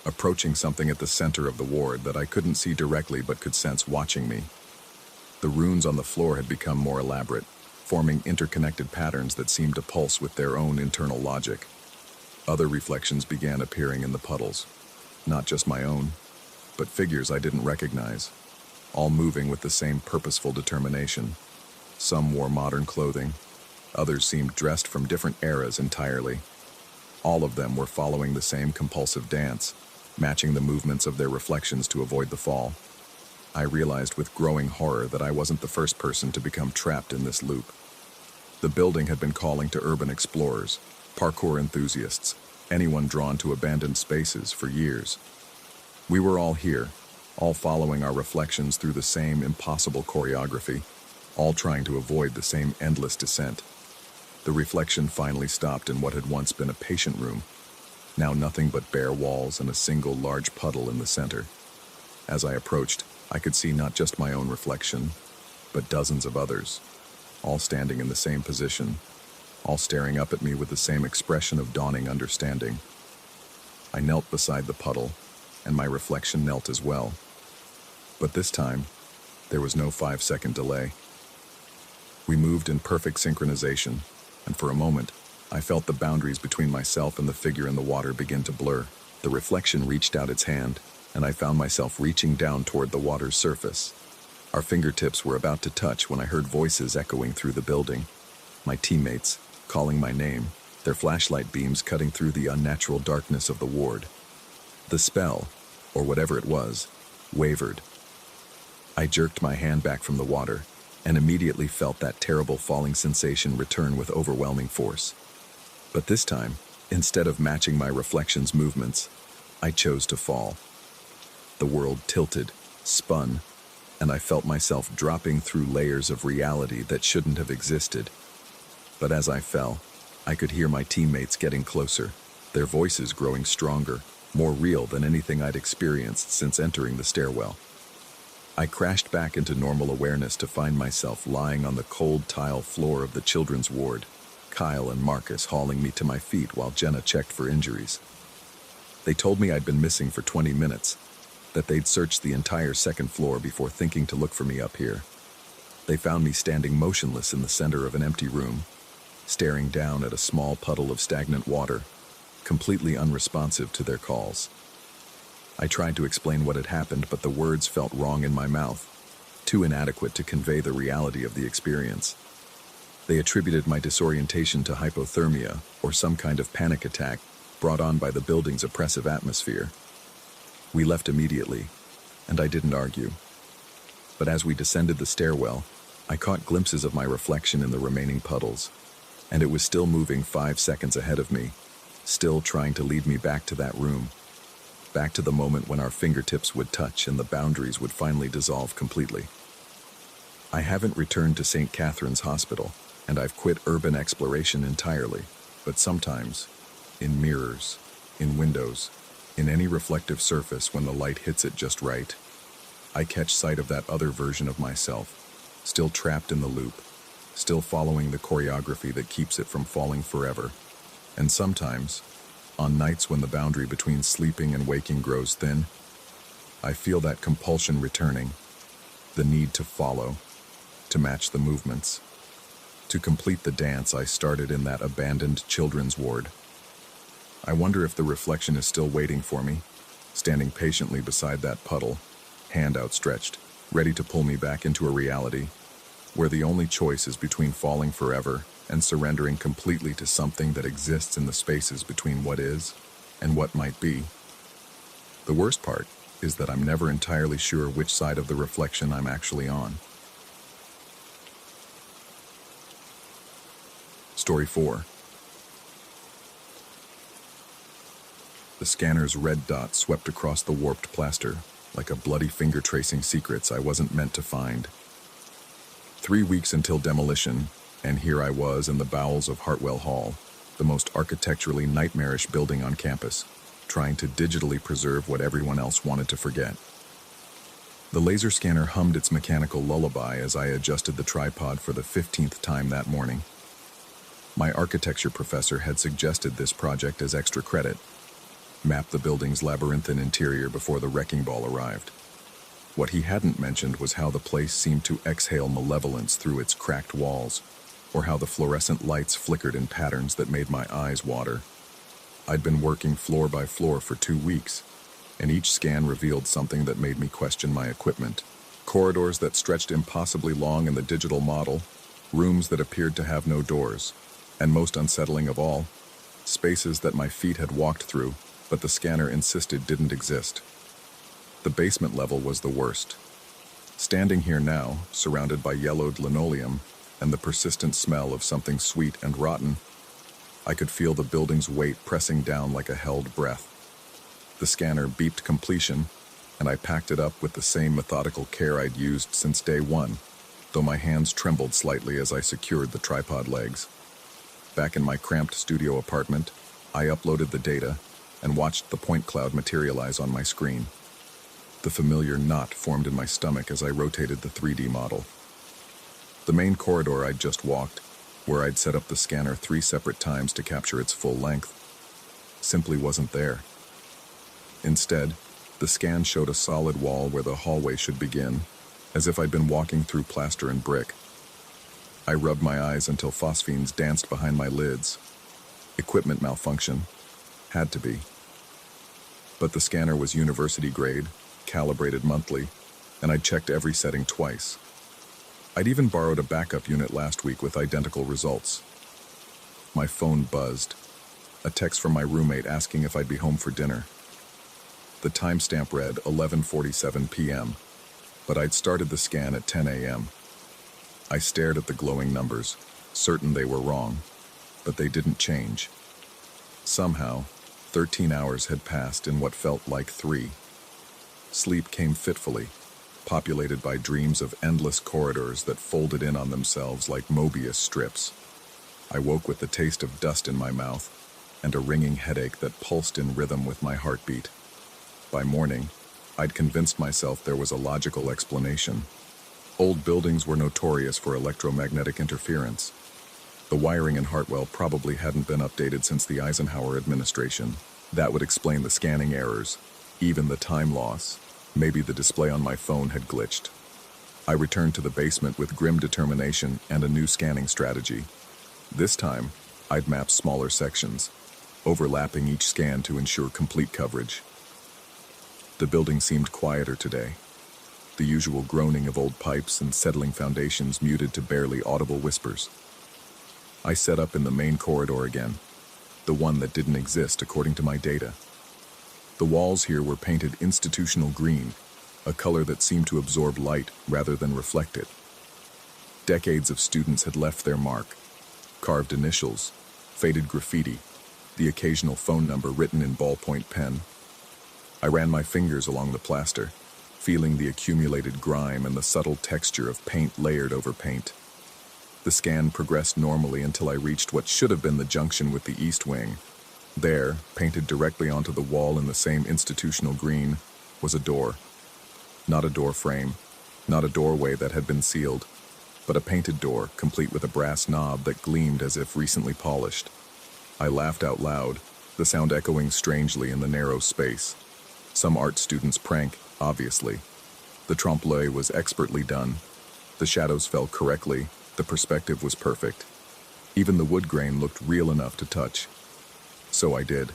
approaching something at the center of the ward that I couldn't see directly but could sense watching me. The runes on the floor had become more elaborate, forming interconnected patterns that seemed to pulse with their own internal logic. Other reflections began appearing in the puddles, not just my own, but figures I didn't recognize, all moving with the same purposeful determination. Some wore modern clothing, others seemed dressed from different eras entirely. All of them were following the same compulsive dance, matching the movements of their reflections to avoid the fall. I realized with growing horror that I wasn't the first person to become trapped in this loop. The building had been calling to urban explorers, parkour enthusiasts, anyone drawn to abandoned spaces for years. We were all here, all following our reflections through the same impossible choreography, all trying to avoid the same endless descent. The reflection finally stopped in what had once been a patient room, now nothing but bare walls and a single large puddle in the center. As I approached, I could see not just my own reflection, but dozens of others, all standing in the same position, all staring up at me with the same expression of dawning understanding. I knelt beside the puddle, and my reflection knelt as well. But this time, there was no 5-second delay. We moved in perfect synchronization, and for a moment, I felt the boundaries between myself and the figure in the water begin to blur. The reflection reached out its hand, and I found myself reaching down toward the water's surface. Our fingertips were about to touch when I heard voices echoing through the building. My teammates, calling my name, their flashlight beams cutting through the unnatural darkness of the ward. The spell, or whatever it was, wavered. I jerked my hand back from the water, and immediately felt that terrible falling sensation return with overwhelming force. But this time, instead of matching my reflection's movements, I chose to fall. The world tilted, spun, and I felt myself dropping through layers of reality that shouldn't have existed. But as I fell, I could hear my teammates getting closer, their voices growing stronger, more real than anything I'd experienced since entering the stairwell. I crashed back into normal awareness to find myself lying on the cold tile floor of the children's ward, Kyle and Marcus hauling me to my feet while Jenna checked for injuries. They told me I'd been missing for 20 minutes, that they'd searched the entire second floor before thinking to look for me up here. They found me standing motionless in the center of an empty room, staring down at a small puddle of stagnant water, completely unresponsive to their calls. I tried to explain what had happened, but the words felt wrong in my mouth. too inadequate to convey the reality of the experience. They attributed my disorientation to hypothermia or some kind of panic attack brought on by the building's oppressive atmosphere. We left immediately, and I didn't argue. But as we descended the stairwell, I caught glimpses of my reflection in the remaining puddles, and it was still moving 5 seconds ahead of me, still trying to lead me back to that room, back to the moment when our fingertips would touch and the boundaries would finally dissolve completely. I haven't returned to St. Catherine's Hospital, and I've quit urban exploration entirely, but sometimes, in mirrors, in windows, in any reflective surface when the light hits it just right, I catch sight of that other version of myself, still trapped in the loop, still following the choreography that keeps it from falling forever. And sometimes, on nights when the boundary between sleeping and waking grows thin, I feel that compulsion returning, the need to follow, to match the movements, to complete the dance I started in that abandoned children's ward. I wonder if the reflection is still waiting for me, standing patiently beside that puddle, hand outstretched, ready to pull me back into a reality where the only choice is between falling forever and surrendering completely to something that exists in the spaces between what is and what might be. The worst part is that I'm never entirely sure which side of the reflection I'm actually on. Story 4. The scanner's red dot swept across the warped plaster, like a bloody finger tracing secrets I wasn't meant to find. 3 weeks until demolition, and here I was in the bowels of Hartwell Hall, the most architecturally nightmarish building on campus, trying to digitally preserve what everyone else wanted to forget. The laser scanner hummed its mechanical lullaby as I adjusted the tripod for the 15th time that morning. My architecture professor had suggested this project as extra credit, map the building's labyrinthine interior before the wrecking ball arrived. What he hadn't mentioned was how the place seemed to exhale malevolence through its cracked walls, or how the fluorescent lights flickered in patterns that made my eyes water. I'd been working floor by floor for 2 weeks, and each scan revealed something that made me question my equipment. Corridors that stretched impossibly long in the digital model, rooms that appeared to have no doors, and most unsettling of all, spaces that my feet had walked through, but the scanner insisted didn't exist. The basement level was the worst. Standing here now, surrounded by yellowed linoleum and the persistent smell of something sweet and rotten, I could feel the building's weight pressing down like a held breath. The scanner beeped completion, and I packed it up with the same methodical care I'd used since day one, though my hands trembled slightly as I secured the tripod legs. Back in my cramped studio apartment, I uploaded the data and watched the point cloud materialize on my screen. The familiar knot formed in my stomach as I rotated the 3D model. The main corridor I'd just walked, where I'd set up the scanner 3 separate times to capture its full length, simply wasn't there. Instead, the scan showed a solid wall where the hallway should begin, as if I'd been walking through plaster and brick. I rubbed my eyes until phosphenes danced behind my lids. Equipment malfunction. Had to be. But the scanner was university grade, calibrated monthly, and I'd checked every setting twice. I'd even borrowed a backup unit last week with identical results. My phone buzzed. A text from my roommate asking if I'd be home for dinner. The timestamp read 11:47 p.m., but I'd started the scan at 10 a.m. I stared at the glowing numbers, certain they were wrong, but they didn't change. Somehow, 13 hours had passed in what felt like 3. Sleep came fitfully, populated by dreams of endless corridors that folded in on themselves like Mobius strips. I woke with the taste of dust in my mouth and a ringing headache that pulsed in rhythm with my heartbeat. By morning, I'd convinced myself there was a logical explanation. Old buildings were notorious for electromagnetic interference. The wiring in Hartwell probably hadn't been updated since the Eisenhower administration. That would explain the scanning errors, even the time loss. Maybe the display on my phone had glitched. I returned to the basement with grim determination and a new scanning strategy. This time, I'd map smaller sections, overlapping each scan to ensure complete coverage. The building seemed quieter today. the usual groaning of old pipes and settling foundations muted to barely audible whispers. I set up in the main corridor again, the one that didn't exist according to my data. The walls here were painted institutional green, a color that seemed to absorb light rather than reflect it. Decades of students had left their mark: carved initials, faded graffiti, the occasional phone number written in ballpoint pen. I ran my fingers along the plaster, feeling the accumulated grime and the subtle texture of paint layered over paint. The scan progressed normally until I reached what should have been the junction with the east wing. There, painted directly onto the wall in the same institutional green, was a door. Not a door frame, not a doorway that had been sealed, but a painted door, complete with a brass knob that gleamed as if recently polished. I laughed out loud, the sound echoing strangely in the narrow space. Some art student's prank, obviously. The trompe-l'oeil was expertly done. The shadows fell correctly, the perspective was perfect. Even the wood grain looked real enough to touch. So I did.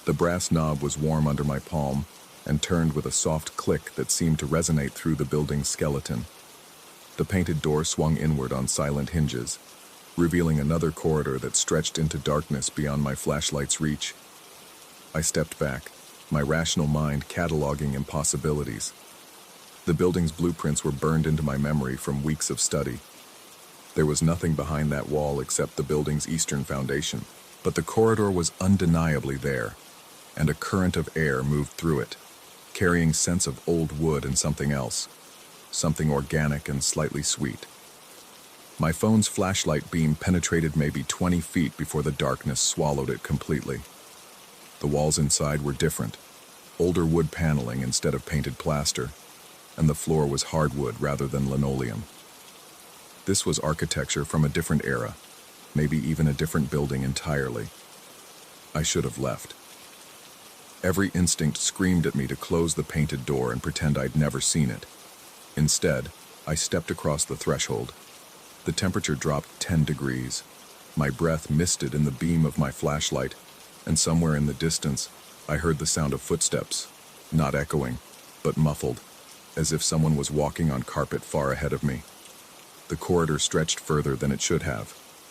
The brass knob was warm under my palm and turned with a soft click that seemed to resonate through the building's skeleton. The painted door swung inward on silent hinges, revealing another corridor that stretched into darkness beyond my flashlight's reach. I stepped back, my rational mind cataloging impossibilities. The building's blueprints were burned into my memory from weeks of study. There was nothing behind that wall except the building's eastern foundation, but the corridor was undeniably there, and a current of air moved through it, carrying scents of old wood and something else, something organic and slightly sweet. My phone's flashlight beam penetrated maybe 20 feet before the darkness swallowed it completely. The walls inside were different, older wood paneling instead of painted plaster, and the floor was hardwood rather than linoleum. This was architecture from a different era, maybe even a different building entirely. I should have left. Every instinct screamed at me to close the painted door and pretend I'd never seen it. Instead, I stepped across the threshold. The temperature dropped 10 degrees. My breath misted in the beam of my flashlight, and somewhere in the distance, I heard the sound of footsteps, not echoing, but muffled, as if someone was walking on carpet far ahead of me. The corridor stretched further than it should have,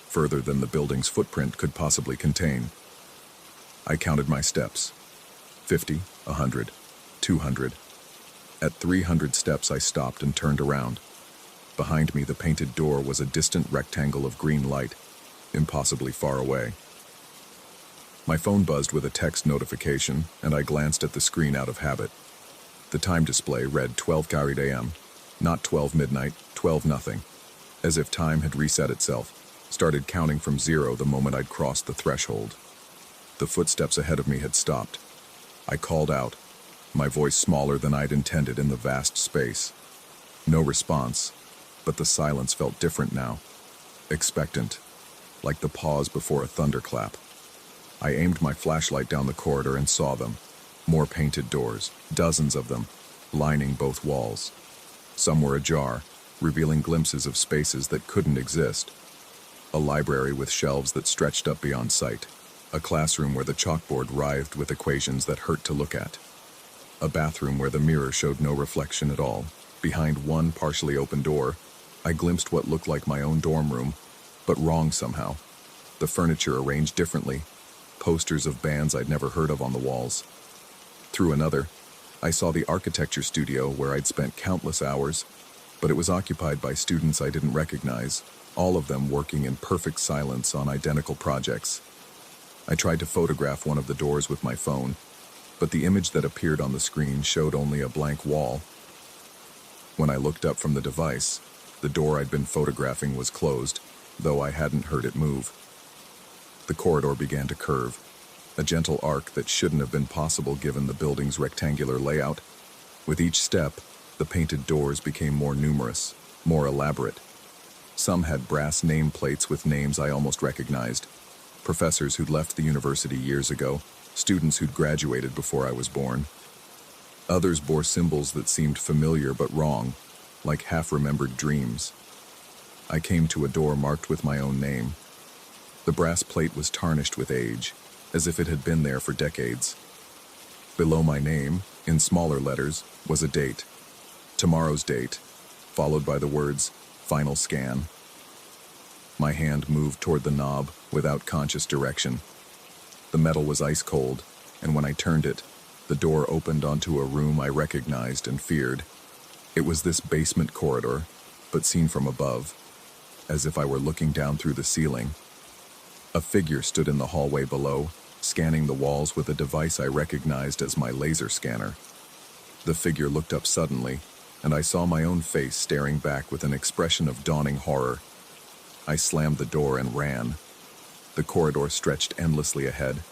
further than the building's footprint could possibly contain. I counted my steps. 50, 100, 200. At 300 steps, I stopped and turned around. Behind me, the painted door was a distant rectangle of green light, impossibly far away. My phone buzzed with a text notification, and I glanced at the screen out of habit. The time display read 12 a.m., not 12 midnight, 12 nothing, as if time had reset itself, started counting from zero the moment I'd crossed the threshold. The footsteps ahead of me had stopped. I called out, my voice smaller than I'd intended in the vast space. No response, but the silence felt different now, expectant, like the pause before a thunderclap. I aimed my flashlight down the corridor and saw them. More painted doors, dozens of them, lining both walls. Some were ajar, revealing glimpses of spaces that couldn't exist. A library with shelves that stretched up beyond sight. A classroom where the chalkboard writhed with equations that hurt to look at. A bathroom where the mirror showed no reflection at all. Behind one partially open door, I glimpsed what looked like my own dorm room, but wrong somehow. The furniture arranged differently, posters of bands I'd never heard of on the walls. Through another, I saw the architecture studio where I'd spent countless hours, but it was occupied by students I didn't recognize, all of them working in perfect silence on identical projects. I tried to photograph one of the doors with my phone, but the image that appeared on the screen showed only a blank wall. When I looked up from the device, the door I'd been photographing was closed, though I hadn't heard it move. The corridor began to curve, a gentle arc that shouldn't have been possible given the building's rectangular layout. With each step, the painted doors became more numerous, more elaborate. Some had brass nameplates with names I almost recognized. Professors who'd left the university years ago, students who'd graduated before I was born. Others bore symbols that seemed familiar but wrong, like half-remembered dreams. I came to a door marked with my own name. The brass plate was tarnished with age, as if it had been there for decades. Below my name, in smaller letters, was a date. Tomorrow's date, followed by the words, final scan. My hand moved toward the knob without conscious direction. The metal was ice cold, and when I turned it, the door opened onto a room I recognized and feared. It was this basement corridor, but seen from above, as if I were looking down through the ceiling. A figure stood in the hallway below, scanning the walls with a device I recognized as my laser scanner. The figure looked up suddenly, and I saw my own face staring back with an expression of dawning horror. I slammed the door and ran. The corridor stretched endlessly ahead,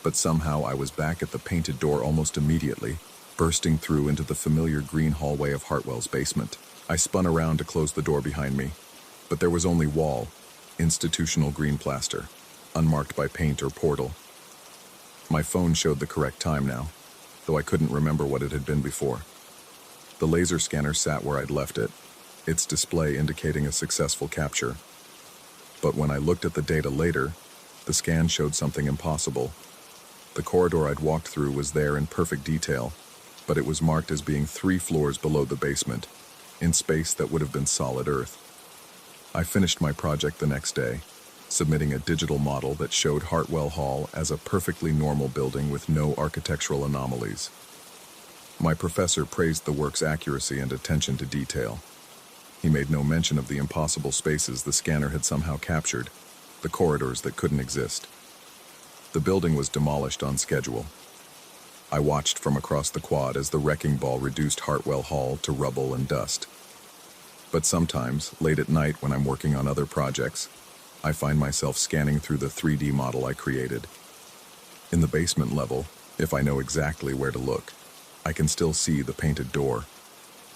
but somehow I was back at the painted door almost immediately, bursting through into the familiar green hallway of Hartwell's basement. I spun around to close the door behind me, but there was only wall, institutional green plaster, unmarked by paint or portal. My phone showed the correct time now, though I couldn't remember what it had been before. The laser scanner sat where I'd left it, its display indicating a successful capture. But when I looked at the data later, the scan showed something impossible. The corridor I'd walked through was there in perfect detail, but it was marked as being 3 floors below the basement, in space that would have been solid Earth. I finished my project the next day, submitting a digital model that showed Hartwell Hall as a perfectly normal building with no architectural anomalies. My professor praised the work's accuracy and attention to detail. He made no mention of the impossible spaces the scanner had somehow captured, the corridors that couldn't exist. The building was demolished on schedule. I watched from across the quad as the wrecking ball reduced Hartwell Hall to rubble and dust. But sometimes, late at night when I'm working on other projects, I find myself scanning through the 3D model I created. In the basement level, if I know exactly where to look, I can still see the painted door.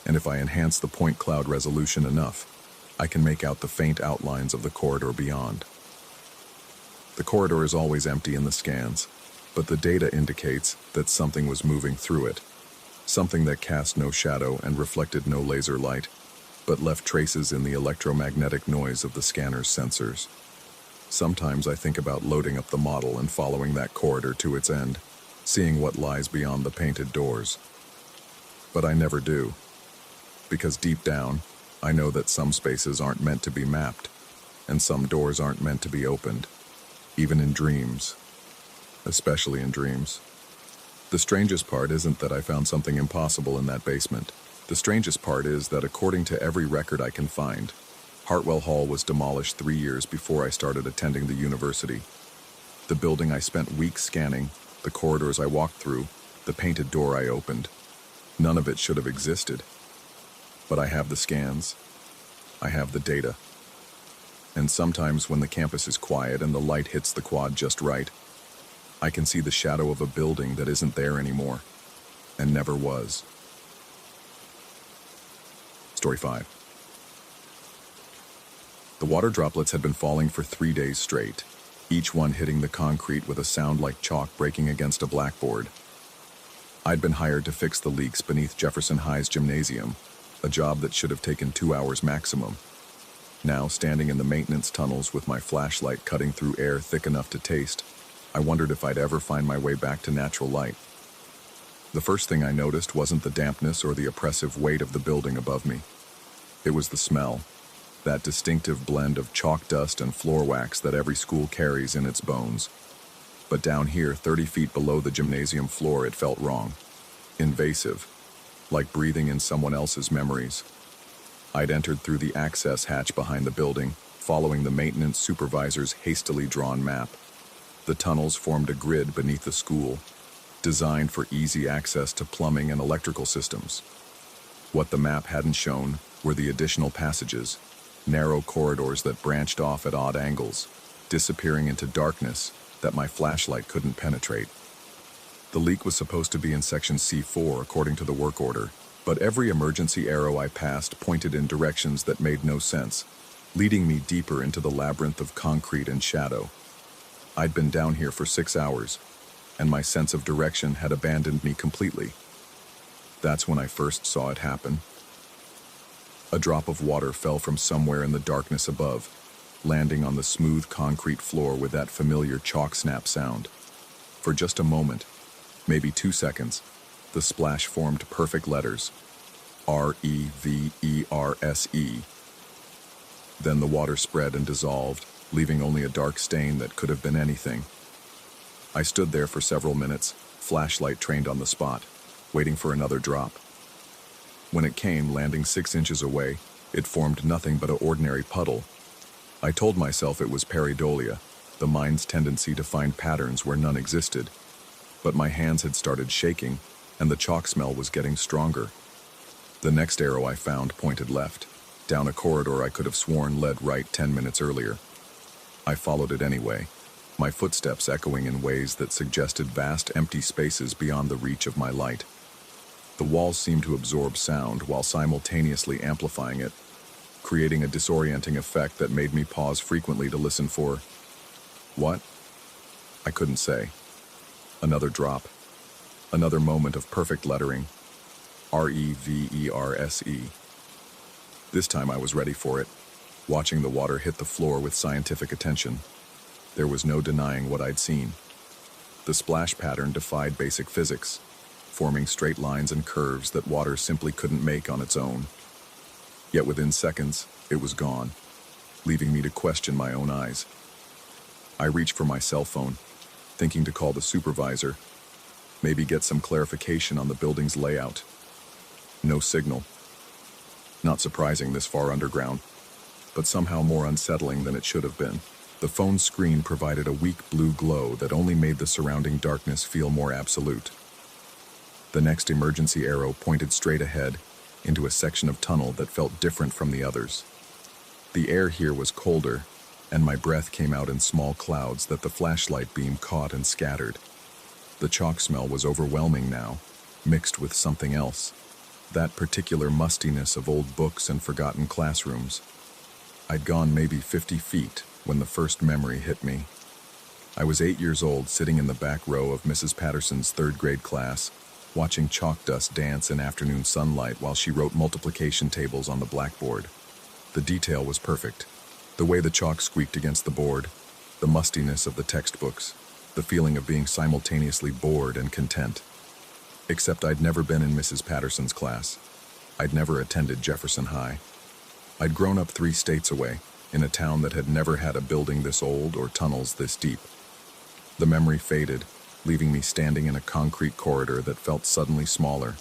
And if I enhance the point cloud resolution enough, I can make out the faint outlines of the corridor beyond. The corridor is always empty in the scans, but the data indicates that something was moving through it. Something that cast no shadow and reflected no laser light, but left traces in the electromagnetic noise of the scanner's sensors. Sometimes I think about loading up the model and following that corridor to its end, seeing what lies beyond the painted doors. But I never do, because deep down, I know that some spaces aren't meant to be mapped, and some doors aren't meant to be opened, even in dreams, especially in dreams. The strangest part isn't that I found something impossible in that basement. The strangest part is that according to every record I can find, Hartwell Hall was demolished 3 years before I started attending the university. The building I spent weeks scanning, the corridors I walked through, the painted door I opened, none of it should have existed. But I have the scans. I have the data. And sometimes when the campus is quiet and the light hits the quad just right, I can see the shadow of a building that isn't there anymore, and never was. Story 5. The water droplets had been falling for 3 days straight, each one hitting the concrete with a sound like chalk breaking against a blackboard. I'd been hired to fix the leaks beneath Jefferson High's gymnasium, a job that should have taken 2 hours maximum. Now, standing in the maintenance tunnels with my flashlight cutting through air thick enough to taste, I wondered if I'd ever find my way back to natural light. The first thing I noticed wasn't the dampness or the oppressive weight of the building above me. It was the smell, that distinctive blend of chalk dust and floor wax that every school carries in its bones. But down here, 30 feet below the gymnasium floor, it felt wrong. Invasive, like breathing in someone else's memories. I'd entered through the access hatch behind the building, following the maintenance supervisor's hastily drawn map. The tunnels formed a grid beneath the school, designed for easy access to plumbing and electrical systems. What the map hadn't shown were the additional passages, narrow corridors that branched off at odd angles, disappearing into darkness that my flashlight couldn't penetrate. The leak was supposed to be in section C4 according to the work order, but every emergency arrow I passed pointed in directions that made no sense, leading me deeper into the labyrinth of concrete and shadow. I'd been down here for 6 hours, and my sense of direction had abandoned me completely. That's when I first saw it happen. A drop of water fell from somewhere in the darkness above, landing on the smooth concrete floor with that familiar chalk snap sound. For just a moment, maybe 2 seconds, the splash formed perfect letters. Reverse. Then the water spread and dissolved, leaving only a dark stain that could have been anything. I stood there for several minutes, flashlight trained on the spot, waiting for another drop. When it came, landing 6 inches away, it formed nothing but an ordinary puddle. I told myself it was pareidolia, the mind's tendency to find patterns where none existed. But my hands had started shaking, and the chalk smell was getting stronger. The next arrow I found pointed left, down a corridor I could have sworn led right 10 minutes earlier. I followed it anyway, my footsteps echoing in ways that suggested vast empty spaces beyond the reach of my light. The walls seemed to absorb sound while simultaneously amplifying it, creating a disorienting effect that made me pause frequently to listen for what? I couldn't say. Another drop. Another moment of perfect lettering. Reverse. This time I was ready for it, watching the water hit the floor with scientific attention. There was no denying what I'd seen. The splash pattern defied basic physics, forming straight lines and curves that water simply couldn't make on its own. Yet within seconds, it was gone, leaving me to question my own eyes. I reached for my cell phone, thinking to call the supervisor, maybe get some clarification on the building's layout. No signal. Not surprising this far underground, but somehow more unsettling than it should have been. The phone's screen provided a weak blue glow that only made the surrounding darkness feel more absolute. The next emergency arrow pointed straight ahead, into a section of tunnel that felt different from the others. The air here was colder, and my breath came out in small clouds that the flashlight beam caught and scattered. The chalk smell was overwhelming now, mixed with something else. That particular mustiness of old books and forgotten classrooms. I'd gone maybe 50 feet when the first memory hit me. I was 8 years old, sitting in the back row of Mrs. Patterson's third-grade class, watching chalk dust dance in afternoon sunlight while she wrote multiplication tables on the blackboard. The detail was perfect. The way the chalk squeaked against the board, the mustiness of the textbooks, the feeling of being simultaneously bored and content. Except I'd never been in Mrs. Patterson's class. I'd never attended Jefferson High. I'd grown up 3 states away, in a town that had never had a building this old or tunnels this deep. The memory faded, leaving me standing in a concrete corridor that felt suddenly smaller,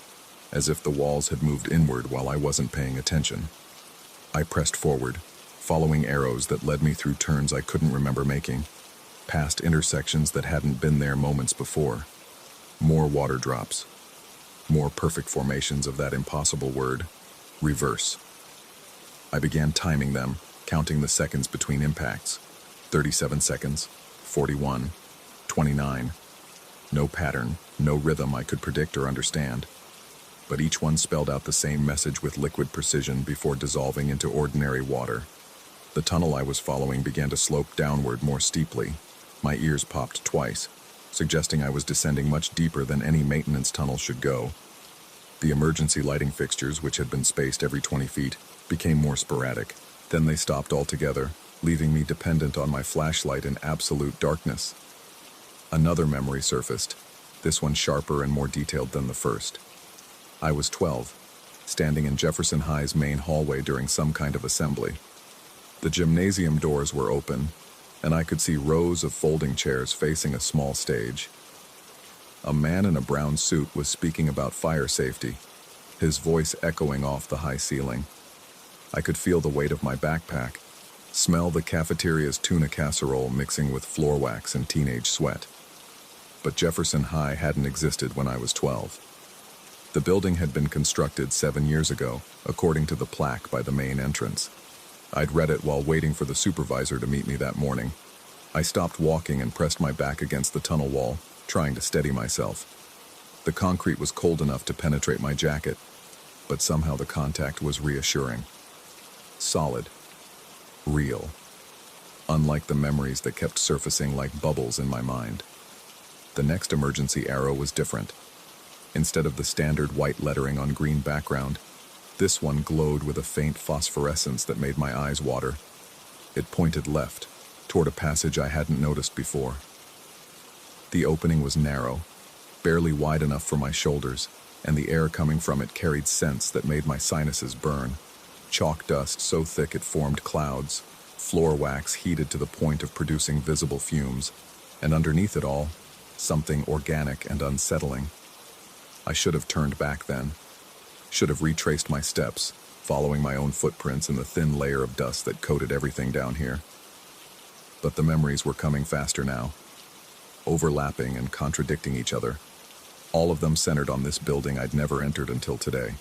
as if the walls had moved inward while I wasn't paying attention. I pressed forward, following arrows that led me through turns I couldn't remember making, past intersections that hadn't been there moments before. More water drops. More perfect formations of that impossible word, reverse. I began timing them, counting the seconds between impacts. 37 seconds, 41, 29. No pattern, no rhythm I could predict or understand. But each one spelled out the same message with liquid precision before dissolving into ordinary water. The tunnel I was following began to slope downward more steeply. My ears popped twice, suggesting I was descending much deeper than any maintenance tunnel should go. The emergency lighting fixtures, which had been spaced every 20 feet, became more sporadic. Then they stopped altogether, leaving me dependent on my flashlight in absolute darkness. Another memory surfaced, this one sharper and more detailed than the first. I was 12, standing in Jefferson High's main hallway during some kind of assembly. The gymnasium doors were open, and I could see rows of folding chairs facing a small stage. A man in a brown suit was speaking about fire safety, his voice echoing off the high ceiling. I could feel the weight of my backpack, smell the cafeteria's tuna casserole mixing with floor wax and teenage sweat. But Jefferson High hadn't existed when I was 12. The building had been constructed 7 years ago, according to the plaque by the main entrance. I'd read it while waiting for the supervisor to meet me that morning. I stopped walking and pressed my back against the tunnel wall, trying to steady myself. The concrete was cold enough to penetrate my jacket, but somehow the contact was reassuring. Solid. Real. Unlike the memories that kept surfacing like bubbles in my mind. The next emergency arrow was different. Instead of the standard white lettering on green background, this one glowed with a faint phosphorescence that made my eyes water. It pointed left, toward a passage I hadn't noticed before. The opening was narrow, barely wide enough for my shoulders, and the air coming from it carried scents that made my sinuses burn. Chalk dust so thick it formed clouds, floor wax heated to the point of producing visible fumes, and underneath it all, something organic and unsettling. I should have turned back then, should have retraced my steps, following my own footprints in the thin layer of dust that coated everything down here. But the memories were coming faster now, overlapping and contradicting each other, all of them centered on this building I'd never entered until today.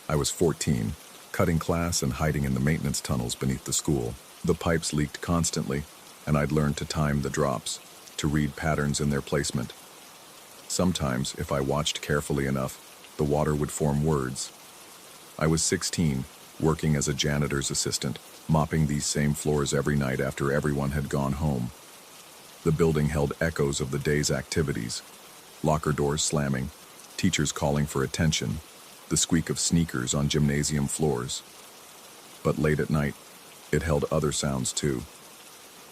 I was 14, cutting class and hiding in the maintenance tunnels beneath the school. The pipes leaked constantly, and I'd learned to time the drops, to read patterns in their placement. Sometimes, if I watched carefully enough, the water would form words. I was 16, working as a janitor's assistant, mopping these same floors every night after everyone had gone home. The building held echoes of the day's activities, locker doors slamming, teachers calling for attention, the squeak of sneakers on gymnasium floors. But late at night, it held other sounds too.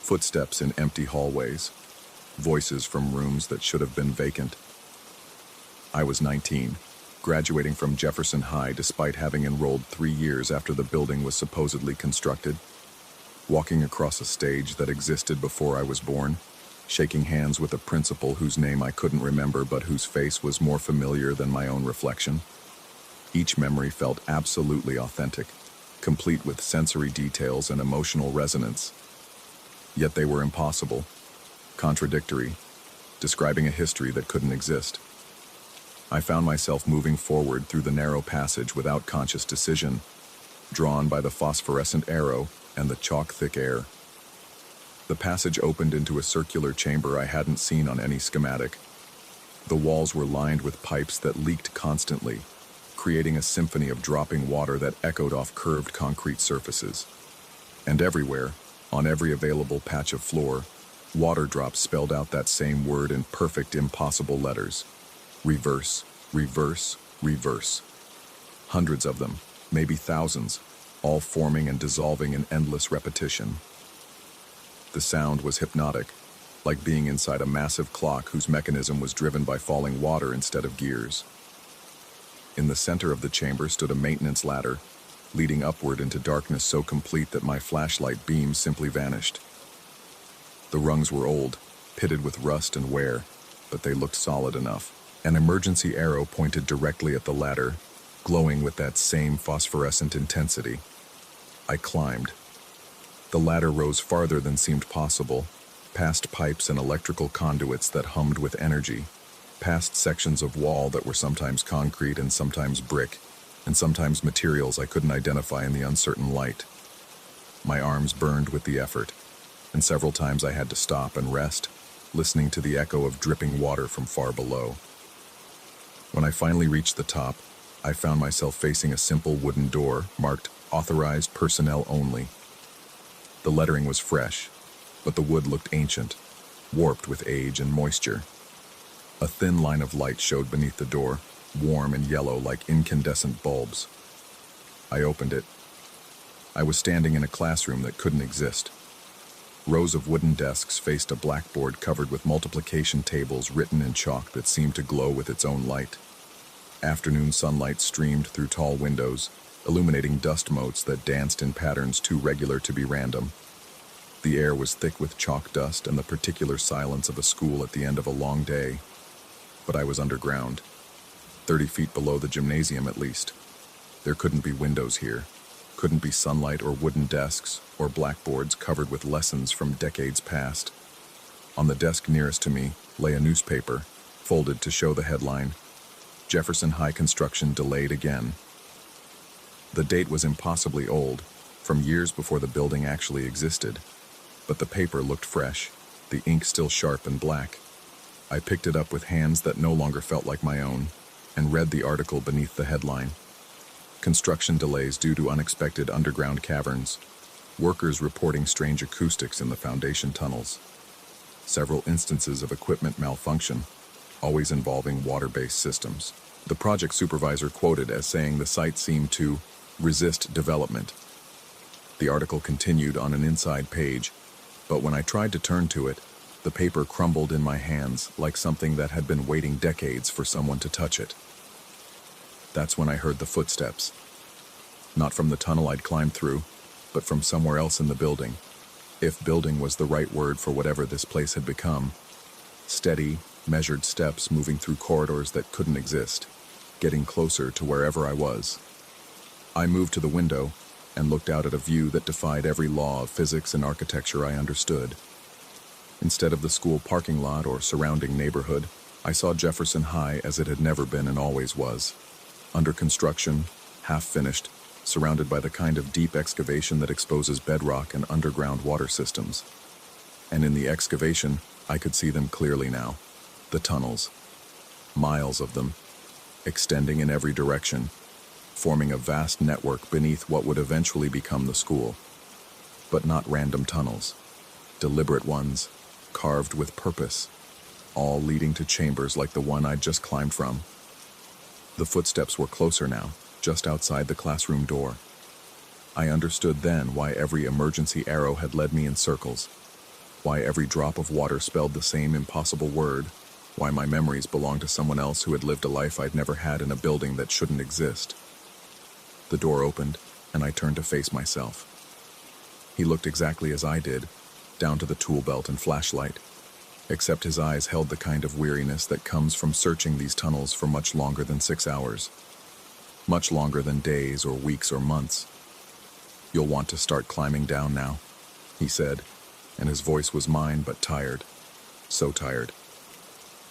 Footsteps in empty hallways, voices from rooms that should have been vacant. I was 19, graduating from Jefferson High despite having enrolled 3 years after the building was supposedly constructed, walking across a stage that existed before I was born, shaking hands with a principal whose name I couldn't remember but whose face was more familiar than my own reflection. Each memory felt absolutely authentic, complete with sensory details and emotional resonance. Yet they were impossible, contradictory, describing a history that couldn't exist. I found myself moving forward through the narrow passage without conscious decision, drawn by the phosphorescent arrow and the chalk-thick air. The passage opened into a circular chamber I hadn't seen on any schematic. The walls were lined with pipes that leaked constantly, creating a symphony of dropping water that echoed off curved concrete surfaces. And everywhere, on every available patch of floor, water drops spelled out that same word in perfect, impossible letters. Reverse, reverse, reverse. Hundreds of them, maybe thousands, all forming and dissolving in endless repetition. The sound was hypnotic, like being inside a massive clock whose mechanism was driven by falling water instead of gears. In the center of the chamber stood a maintenance ladder, leading upward into darkness so complete that my flashlight beam simply vanished. The rungs were old, pitted with rust and wear, but they looked solid enough. An emergency arrow pointed directly at the ladder, glowing with that same phosphorescent intensity. I climbed. The ladder rose farther than seemed possible, past pipes and electrical conduits that hummed with energy, past sections of wall that were sometimes concrete and sometimes brick, and sometimes materials I couldn't identify in the uncertain light. My arms burned with the effort, and several times I had to stop and rest, listening to the echo of dripping water from far below. When I finally reached the top, I found myself facing a simple wooden door marked "Authorized Personnel Only." The lettering was fresh, but the wood looked ancient, warped with age and moisture. A thin line of light showed beneath the door, warm and yellow like incandescent bulbs. I opened it. I was standing in a classroom that couldn't exist. Rows of wooden desks faced a blackboard covered with multiplication tables written in chalk that seemed to glow with its own light. Afternoon sunlight streamed through tall windows, illuminating dust motes that danced in patterns too regular to be random. The air was thick with chalk dust and the particular silence of a school at the end of a long day. But I was underground, 30 feet below the gymnasium at least. There couldn't be windows here, couldn't be sunlight or wooden desks or blackboards covered with lessons from decades past. On the desk nearest to me lay a newspaper, folded to show the headline, "Jefferson High Construction Delayed Again." The date was impossibly old, from years before the building actually existed, but the paper looked fresh, the ink still sharp and black. I picked it up with hands that no longer felt like my own, and read the article beneath the headline. Construction delays due to unexpected underground caverns. Workers reporting strange acoustics in the foundation tunnels. Several instances of equipment malfunction, always involving water-based systems. The project supervisor quoted as saying the site seemed to resist development. The article continued on an inside page, but when I tried to turn to it, the paper crumbled in my hands like something that had been waiting decades for someone to touch it. That's when I heard the footsteps. Not from the tunnel I'd climbed through, but from somewhere else in the building. If building was the right word for whatever this place had become. Steady, measured steps moving through corridors that couldn't exist, getting closer to wherever I was. I moved to the window and looked out at a view that defied every law of physics and architecture I understood. Instead of the school parking lot or surrounding neighborhood, I saw Jefferson High as it had never been and always was. Under construction, half finished, surrounded by the kind of deep excavation that exposes bedrock and underground water systems. And in the excavation, I could see them clearly now. The tunnels. Miles of them, extending in every direction, forming a vast network beneath what would eventually become the school. But not random tunnels. Deliberate ones, carved with purpose, all leading to chambers like the one I'd just climbed from. The footsteps were closer now, just outside the classroom door. I understood then why every emergency arrow had led me in circles, why every drop of water spelled the same impossible word, why my memories belonged to someone else who had lived a life I'd never had in a building that shouldn't exist. The door opened, and I turned to face myself. He looked exactly as I did, down to the tool belt and flashlight, except his eyes held the kind of weariness that comes from searching these tunnels for much longer than 6 hours. Much longer than days or weeks or months. "You'll want to start climbing down now," he said, and his voice was mine but tired. So tired.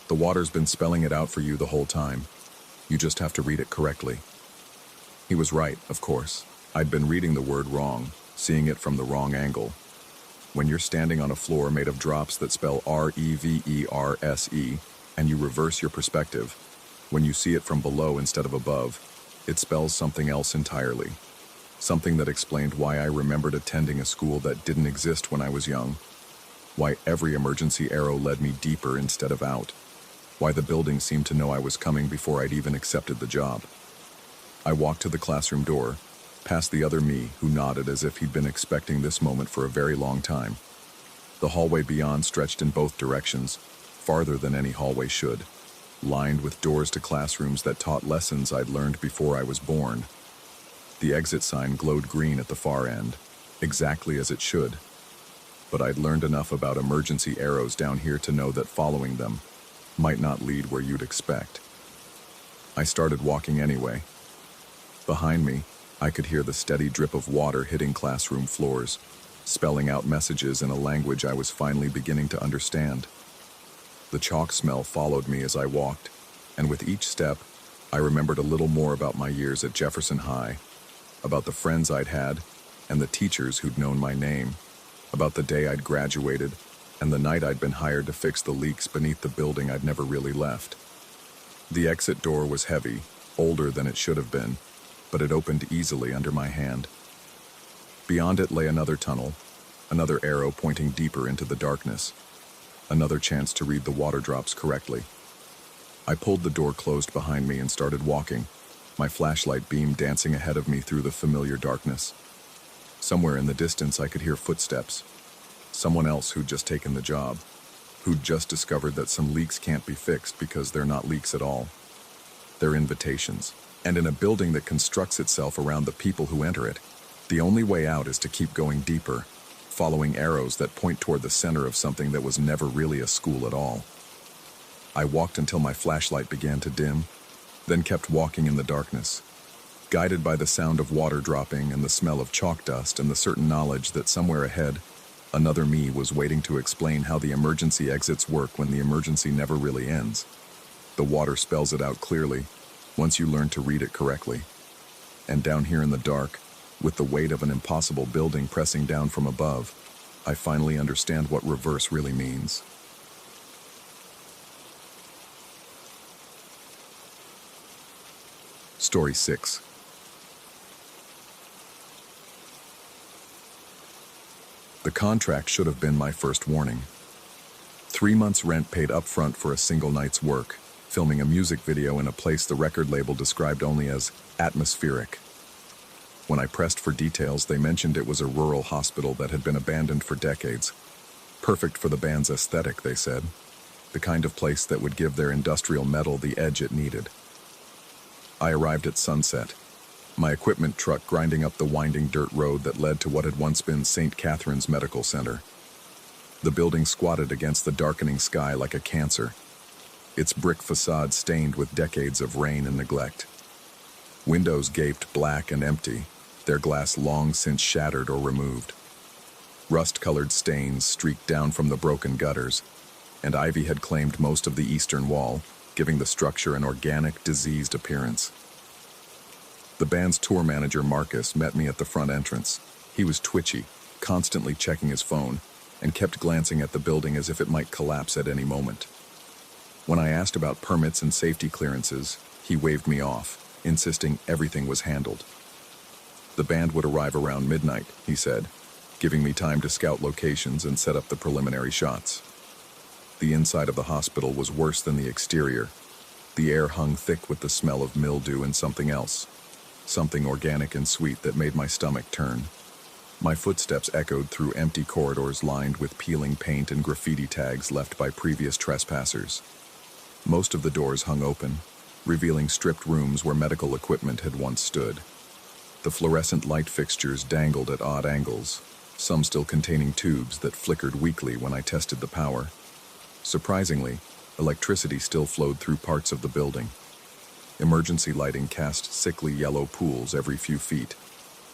"The water's been spelling it out for you the whole time. You just have to read it correctly." He was right, of course. I'd been reading the word wrong, seeing it from the wrong angle. When you're standing on a floor made of drops that spell REVERSE, and you reverse your perspective, when you see it from below instead of above, it spells something else entirely. Something that explained why I remembered attending a school that didn't exist when I was young. Why every emergency arrow led me deeper instead of out. Why the building seemed to know I was coming before I'd even accepted the job. I walked to the classroom door, past the other me who nodded as if he'd been expecting this moment for a very long time. The hallway beyond stretched in both directions, farther than any hallway should, lined with doors to classrooms that taught lessons I'd learned before I was born. The exit sign glowed green at the far end, exactly as it should. But I'd learned enough about emergency arrows down here to know that following them might not lead where you'd expect. I started walking anyway. Behind me, I could hear the steady drip of water hitting classroom floors, spelling out messages in a language I was finally beginning to understand. The chalk smell followed me as I walked, and with each step, I remembered a little more about my years at Jefferson High, about the friends I'd had, and the teachers who'd known my name, about the day I'd graduated, and the night I'd been hired to fix the leaks beneath the building I'd never really left. The exit door was heavy, older than it should have been, but it opened easily under my hand. Beyond it lay another tunnel, another arrow pointing deeper into the darkness. Another chance to read the water drops correctly. I pulled the door closed behind me and started walking, my flashlight beam dancing ahead of me through the familiar darkness. Somewhere in the distance I could hear footsteps. Someone else who'd just taken the job, who'd just discovered that some leaks can't be fixed because they're not leaks at all. They're invitations. And in a building that constructs itself around the people who enter it, the only way out is to keep going deeper, following arrows that point toward the center of something that was never really a school at all. I walked until my flashlight began to dim, then kept walking in the darkness, guided by the sound of water dropping and the smell of chalk dust and the certain knowledge that somewhere ahead, another me was waiting to explain how the emergency exits work when the emergency never really ends. The water spells it out clearly, once you learn to read it correctly. And down here in the dark, with the weight of an impossible building pressing down from above, I finally understand what reverse really means. Story 6. The contract should have been my first warning. 3 months' rent paid up front for a single night's work, filming a music video in a place the record label described only as atmospheric. When I pressed for details, they mentioned it was a rural hospital that had been abandoned for decades. Perfect for the band's aesthetic, they said. The kind of place that would give their industrial metal the edge it needed. I arrived at sunset, my equipment truck grinding up the winding dirt road that led to what had once been St. Catherine's Medical Center. The building squatted against the darkening sky like a cancer, its brick facade stained with decades of rain and neglect. Windows gaped black and empty, their glass long since shattered or removed. Rust-colored stains streaked down from the broken gutters, and ivy had claimed most of the eastern wall, giving the structure an organic, diseased appearance. The band's tour manager, Marcus, met me at the front entrance. He was twitchy, constantly checking his phone, and kept glancing at the building as if it might collapse at any moment. When I asked about permits and safety clearances, he waved me off, insisting everything was handled. The band would arrive around midnight, he said, giving me time to scout locations and set up the preliminary shots. The inside of the hospital was worse than the exterior. The air hung thick with the smell of mildew and something else, something organic and sweet that made my stomach turn. My footsteps echoed through empty corridors lined with peeling paint and graffiti tags left by previous trespassers. Most of the doors hung open, revealing stripped rooms where medical equipment had once stood. The fluorescent light fixtures dangled at odd angles, some still containing tubes that flickered weakly when I tested the power. Surprisingly, electricity still flowed through parts of the building. Emergency lighting cast sickly yellow pools every few feet,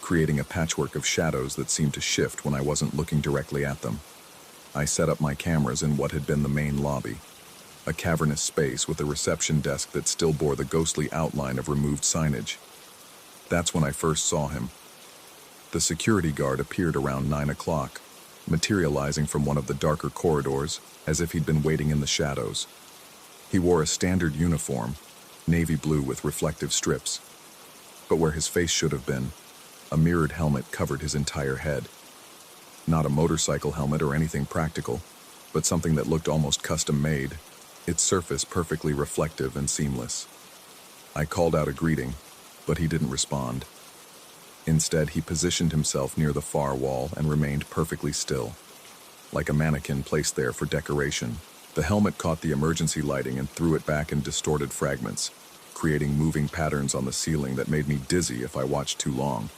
creating a patchwork of shadows that seemed to shift when I wasn't looking directly at them. I set up my cameras in what had been the main lobby, a cavernous space with a reception desk that still bore the ghostly outline of removed signage. That's when I first saw him. The security guard appeared around 9 o'clock, materializing from one of the darker corridors as if he'd been waiting in the shadows. He wore a standard uniform, navy blue with reflective strips. But where his face should have been, a mirrored helmet covered his entire head. Not a motorcycle helmet or anything practical, but something that looked almost custom-made, its surface perfectly reflective and seamless. I called out a greeting, but he didn't respond. Instead, he positioned himself near the far wall and remained perfectly still, like a mannequin placed there for decoration. The helmet caught the emergency lighting and threw it back in distorted fragments, creating moving patterns on the ceiling that made me dizzy if I watched too long.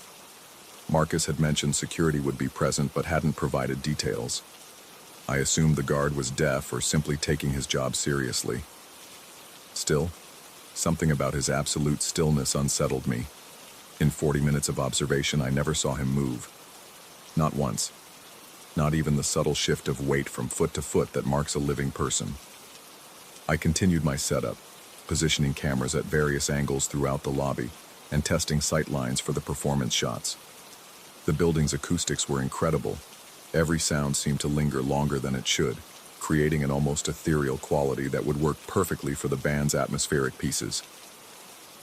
Marcus had mentioned security would be present but hadn't provided details. I assumed the guard was deaf or simply taking his job seriously. Still, something about his absolute stillness unsettled me. In 40 minutes of observation, I never saw him move. Not once. Not even the subtle shift of weight from foot to foot that marks a living person. I continued my setup, positioning cameras at various angles throughout the lobby and testing sight lines for the performance shots. The building's acoustics were incredible. Every sound seemed to linger longer than it should, creating an almost ethereal quality that would work perfectly for the band's atmospheric pieces.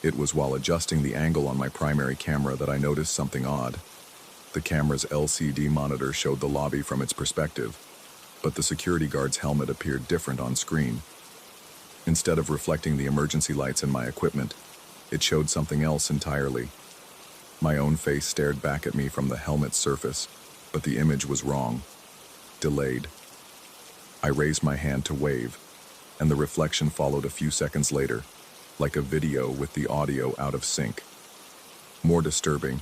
It was while adjusting the angle on my primary camera that I noticed something odd. The camera's LCD monitor showed the lobby from its perspective, but the security guard's helmet appeared different on screen. Instead of reflecting the emergency lights in my equipment, it showed something else entirely. My own face stared back at me from the helmet's surface, but the image was wrong. Delayed. I raised my hand to wave, and the reflection followed a few seconds later, like a video with the audio out of sync. More disturbing,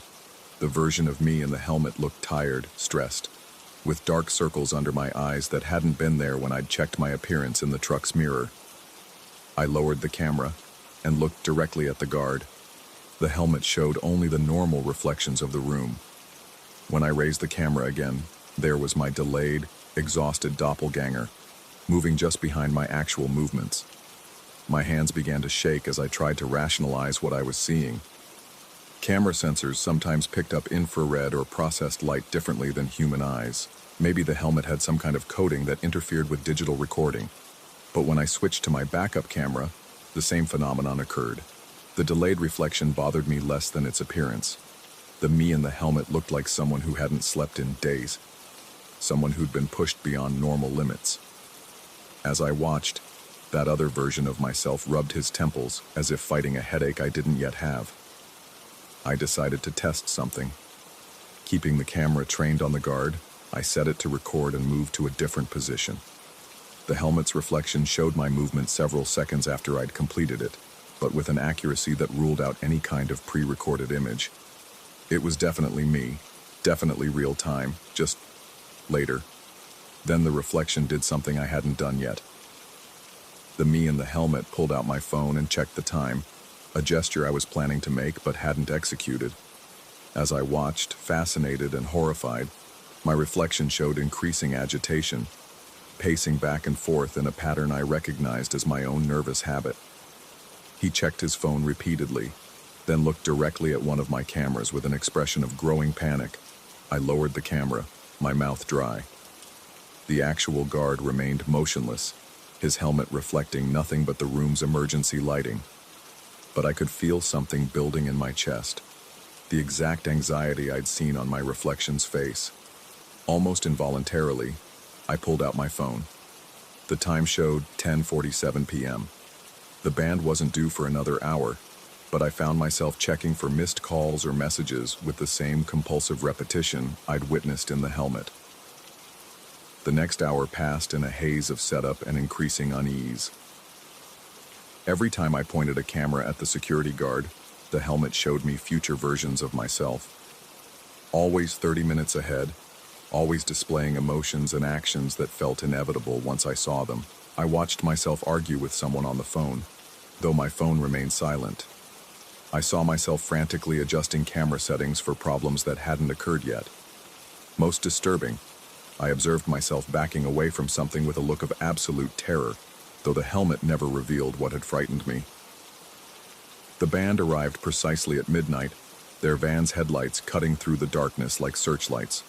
the version of me in the helmet looked tired, stressed, with dark circles under my eyes that hadn't been there when I'd checked my appearance in the truck's mirror. I lowered the camera and looked directly at the guard. The helmet showed only the normal reflections of the room. When I raised the camera again, there was my delayed, exhausted doppelganger, moving just behind my actual movements. My hands began to shake as I tried to rationalize what I was seeing. Camera sensors sometimes picked up infrared or processed light differently than human eyes. Maybe the helmet had some kind of coating that interfered with digital recording. But when I switched to my backup camera, the same phenomenon occurred. The delayed reflection bothered me less than its appearance. The me in the helmet looked like someone who hadn't slept in days, someone who'd been pushed beyond normal limits. As I watched, that other version of myself rubbed his temples as if fighting a headache I didn't yet have. I decided to test something. Keeping the camera trained on the guard, I set it to record and moved to a different position. The helmet's reflection showed my movement several seconds after I'd completed it, but with an accuracy that ruled out any kind of pre-recorded image. It was definitely me, definitely real time, just later. Then the reflection did something I hadn't done yet. The me in the helmet pulled out my phone and checked the time, a gesture I was planning to make but hadn't executed. As I watched, fascinated and horrified, my reflection showed increasing agitation, pacing back and forth in a pattern I recognized as my own nervous habit. He checked his phone repeatedly, then looked directly at one of my cameras with an expression of growing panic. I lowered the camera, my mouth dry. The actual guard remained motionless, his helmet reflecting nothing but the room's emergency lighting. But I could feel something building in my chest, the exact anxiety I'd seen on my reflection's face. Almost involuntarily, I pulled out my phone. The time showed 10:47 p.m. The band wasn't due for another hour, but I found myself checking for missed calls or messages with the same compulsive repetition I'd witnessed in the helmet. The next hour passed in a haze of setup and increasing unease. Every time I pointed a camera at the security guard, the helmet showed me future versions of myself. Always 30 minutes ahead, always displaying emotions and actions that felt inevitable once I saw them. I watched myself argue with someone on the phone, though my phone remained silent. I saw myself frantically adjusting camera settings for problems that hadn't occurred yet. Most disturbing, I observed myself backing away from something with a look of absolute terror, though the helmet never revealed what had frightened me. The band arrived precisely at midnight, their van's headlights cutting through the darkness like searchlights.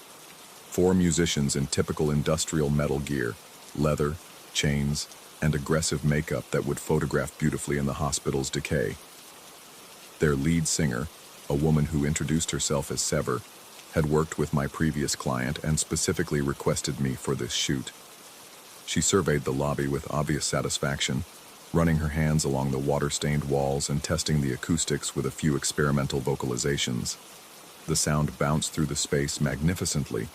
4 musicians in typical industrial metal gear, leather, chains, and aggressive makeup that would photograph beautifully in the hospital's decay. Their lead singer, a woman who introduced herself as Sever, had worked with my previous client and specifically requested me for this shoot. She surveyed the lobby with obvious satisfaction, running her hands along the water-stained walls and testing the acoustics with a few experimental vocalizations. The sound bounced through the space magnificently,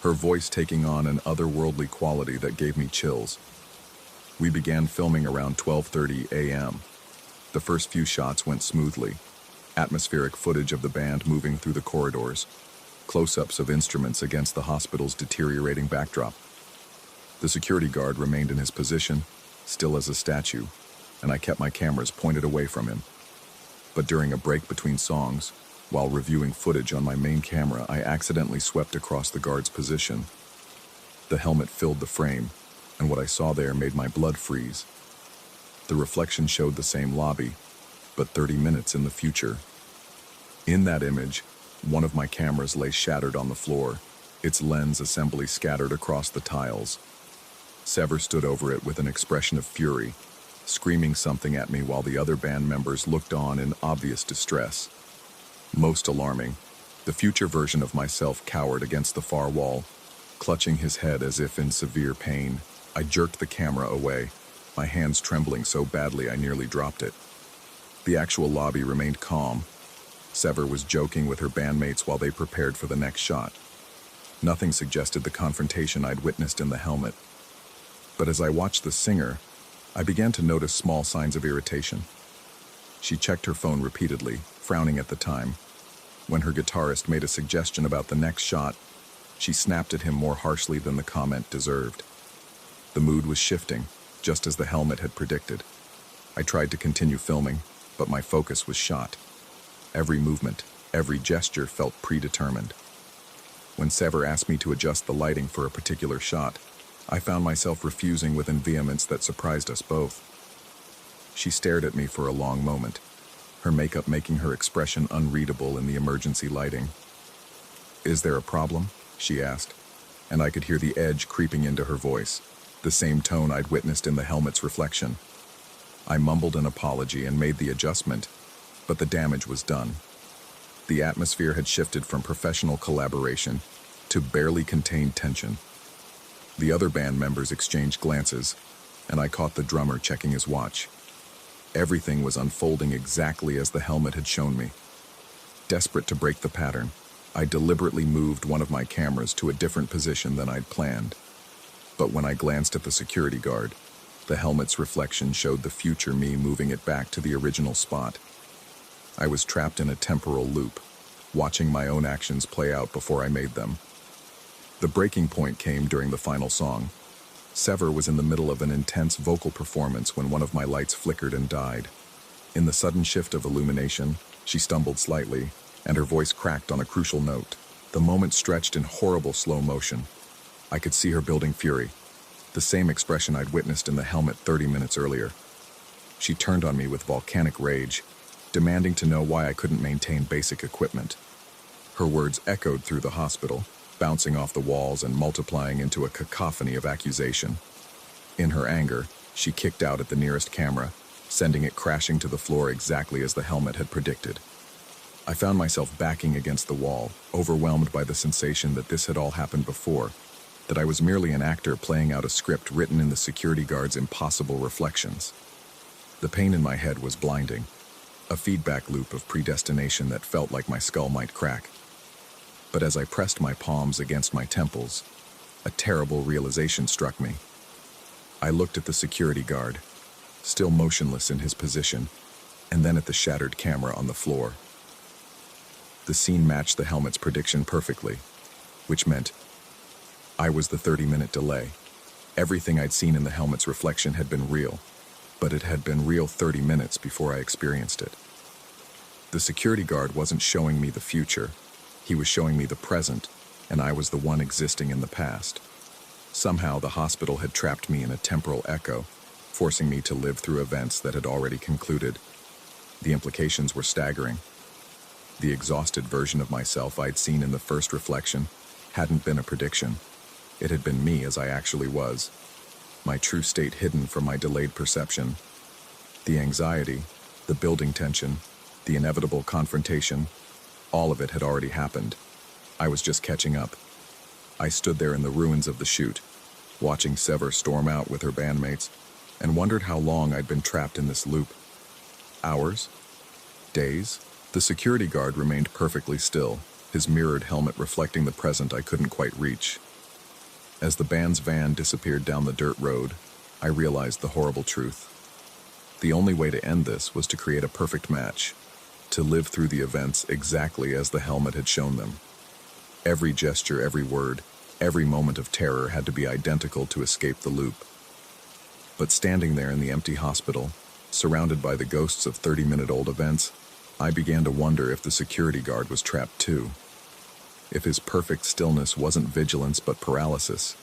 her voice taking on an otherworldly quality that gave me chills. We began filming around 12:30 a.m. The first few shots went smoothly, atmospheric footage of the band moving through the corridors, close-ups of instruments against the hospital's deteriorating backdrop. The security guard remained in his position, still as a statue, and I kept my cameras pointed away from him. But during a break between songs, while reviewing footage on my main camera, I accidentally swept across the guard's position. The helmet filled the frame, and what I saw there made my blood freeze. The reflection showed the same lobby, but 30 minutes in the future. In that image, one of my cameras lay shattered on the floor, its lens assembly scattered across the tiles. Sever stood over it with an expression of fury, screaming something at me while the other band members looked on in obvious distress. Most alarming, the future version of myself cowered against the far wall, clutching his head as if in severe pain. I jerked the camera away, my hands trembling so badly I nearly dropped it. The actual lobby remained calm. Sever was joking with her bandmates while they prepared for the next shot. Nothing suggested the confrontation I'd witnessed in the helmet. But as I watched the singer, I began to notice small signs of irritation. She checked her phone repeatedly, frowning at the time. When her guitarist made a suggestion about the next shot, she snapped at him more harshly than the comment deserved. The mood was shifting, just as the helmet had predicted. I tried to continue filming, but my focus was shot. Every movement, every gesture felt predetermined. When Sever asked me to adjust the lighting for a particular shot, I found myself refusing with a vehemence that surprised us both. She stared at me for a long moment, her makeup making her expression unreadable in the emergency lighting. "Is there a problem?" she asked, and I could hear the edge creeping into her voice, the same tone I'd witnessed in the helmet's reflection. I mumbled an apology and made the adjustment, but the damage was done. The atmosphere had shifted from professional collaboration to barely contained tension. The other band members exchanged glances, and I caught the drummer checking his watch. Everything was unfolding exactly as the helmet had shown me. Desperate to break the pattern, I deliberately moved one of my cameras to a different position than I'd planned. But when I glanced at the security guard, The helmet's reflection showed the future me moving it back to the original spot. I was trapped in a temporal loop, watching my own actions play out before I made them. The breaking point came during the final song. Sever was in the middle of an intense vocal performance when one of my lights flickered and died. In the sudden shift of illumination, she stumbled slightly, and her voice cracked on a crucial note. The moment stretched in horrible slow motion. I could see her building fury, the same expression I'd witnessed in the helmet 30 minutes earlier. She turned on me with volcanic rage, demanding to know why I couldn't maintain basic equipment. Her words echoed through the hospital, bouncing off the walls and multiplying into a cacophony of accusation. In her anger, she kicked out at the nearest camera, sending it crashing to the floor exactly as the helmet had predicted. I found myself backing against the wall, overwhelmed by the sensation that this had all happened before, that I was merely an actor playing out a script written in the security guard's impossible reflections. The pain in my head was blinding, a feedback loop of predestination that felt like my skull might crack. But as I pressed my palms against my temples, a terrible realization struck me. I looked at the security guard, still motionless in his position, and then at the shattered camera on the floor. The scene matched the helmet's prediction perfectly, which meant I was the 30-minute delay. Everything I'd seen in the helmet's reflection had been real, but it had been real 30 minutes before I experienced it. The security guard wasn't showing me the future. He was showing me the present, and I was the one existing in the past. Somehow the hospital had trapped me in a temporal echo, forcing me to live through events that had already concluded. The implications were staggering. The exhausted version of myself I'd seen in the first reflection hadn't been a prediction. It had been me as I actually was, my true state hidden from my delayed perception. The anxiety, the building tension, the inevitable confrontation, all of it had already happened. I was just catching up. I stood there in the ruins of the chute, watching Sever storm out with her bandmates, and wondered how long I'd been trapped in this loop. Hours? Days? The security guard remained perfectly still, his mirrored helmet reflecting the present I couldn't quite reach. As the band's van disappeared down the dirt road, I realized the horrible truth. The only way to end this was to create a perfect match, to live through the events exactly as the helmet had shown them. Every gesture, every word, every moment of terror had to be identical to escape the loop. But standing there in the empty hospital, surrounded by the ghosts of 30-minute-old events, I began to wonder if the security guard was trapped too. If his perfect stillness wasn't vigilance but paralysis,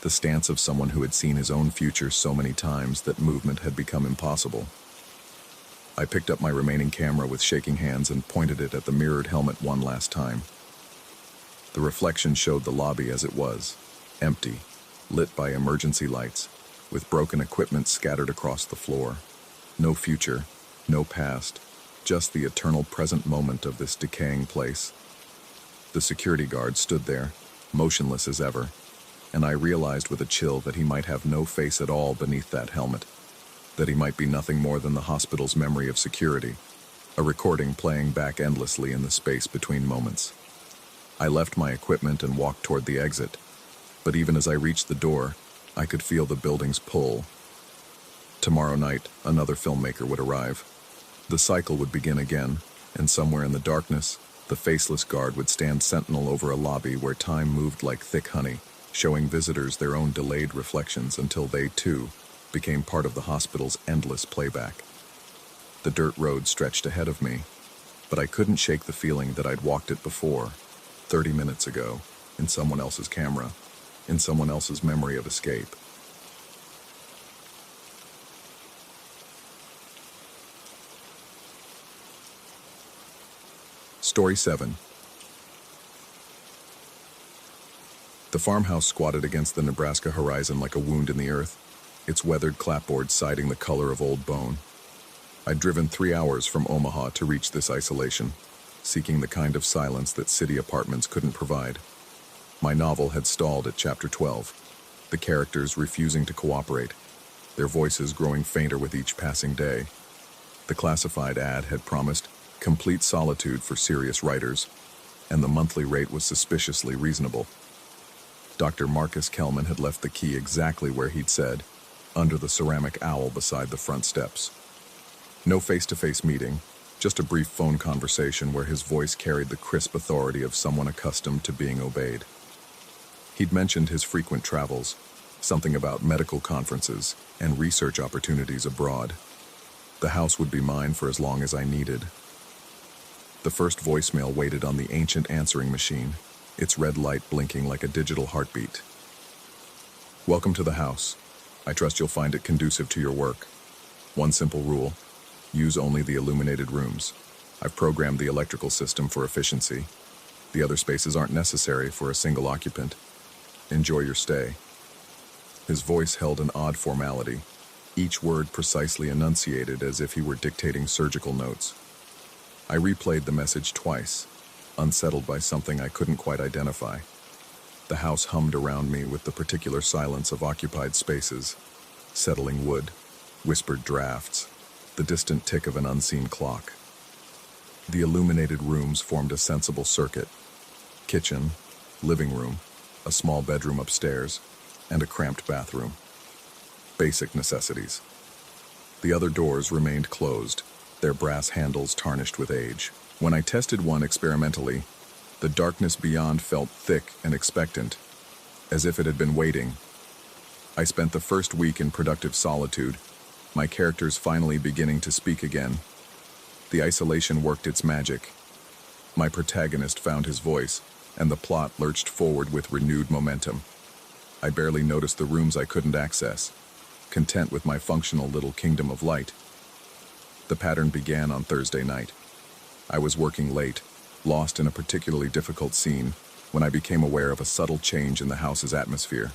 the stance of someone who had seen his own future so many times that movement had become impossible. I picked up my remaining camera with shaking hands and pointed it at the mirrored helmet one last time. The reflection showed the lobby as it was, empty, lit by emergency lights, with broken equipment scattered across the floor. No future, no past, just the eternal present moment of this decaying place. The security guard stood there, motionless as ever, and I realized with a chill that he might have no face at all beneath that helmet, that he might be nothing more than the hospital's memory of security, a recording playing back endlessly in the space between moments. I left my equipment and walked toward the exit, but even as I reached the door, I could feel the building's pull. Tomorrow night, another filmmaker would arrive. The cycle would begin again, and somewhere in the darkness, the faceless guard would stand sentinel over a lobby where time moved like thick honey, showing visitors their own delayed reflections until they, too, became part of the hospital's endless playback. The dirt road stretched ahead of me, but I couldn't shake the feeling that I'd walked it before, 30 minutes ago, in someone else's camera, in someone else's memory of escape. Story 7. The farmhouse squatted against the Nebraska horizon like a wound in the earth, its weathered clapboards siding the color of old bone. I'd driven 3 hours from Omaha to reach this isolation, seeking the kind of silence that city apartments couldn't provide. My novel had stalled at chapter 12, the characters refusing to cooperate, their voices growing fainter with each passing day. The classified ad had promised complete solitude for serious writers, and the monthly rate was suspiciously reasonable. Dr. Marcus Kelman had left the key exactly where he'd said, under the ceramic owl beside the front steps. No face-to-face meeting, just a brief phone conversation where his voice carried the crisp authority of someone accustomed to being obeyed. He'd mentioned his frequent travels, something about medical conferences and research opportunities abroad. The house would be mine for as long as I needed. The first voicemail waited on the ancient answering machine, its red light blinking like a digital heartbeat. Welcome to the house. I trust you'll find it conducive to your work. One simple rule: use only the illuminated rooms. I've programmed the electrical system for efficiency. The other spaces aren't necessary for a single occupant. Enjoy your stay. His voice held an odd formality, each word precisely enunciated as if he were dictating surgical notes. I replayed the message twice, unsettled by something I couldn't quite identify. The house hummed around me with the particular silence of occupied spaces, settling wood, whispered drafts, the distant tick of an unseen clock. The illuminated rooms formed a sensible circuit: kitchen, living room, a small bedroom upstairs, and a cramped bathroom. Basic necessities. The other doors remained closed, their brass handles tarnished with age. When I tested one experimentally, the darkness beyond felt thick and expectant, as if it had been waiting. I spent the first week in productive solitude, my characters finally beginning to speak again. The isolation worked its magic. My protagonist found his voice, and the plot lurched forward with renewed momentum. I barely noticed the rooms I couldn't access, content with my functional little kingdom of light. The pattern began on Thursday night. I was working late, lost in a particularly difficult scene, when I became aware of a subtle change in the house's atmosphere.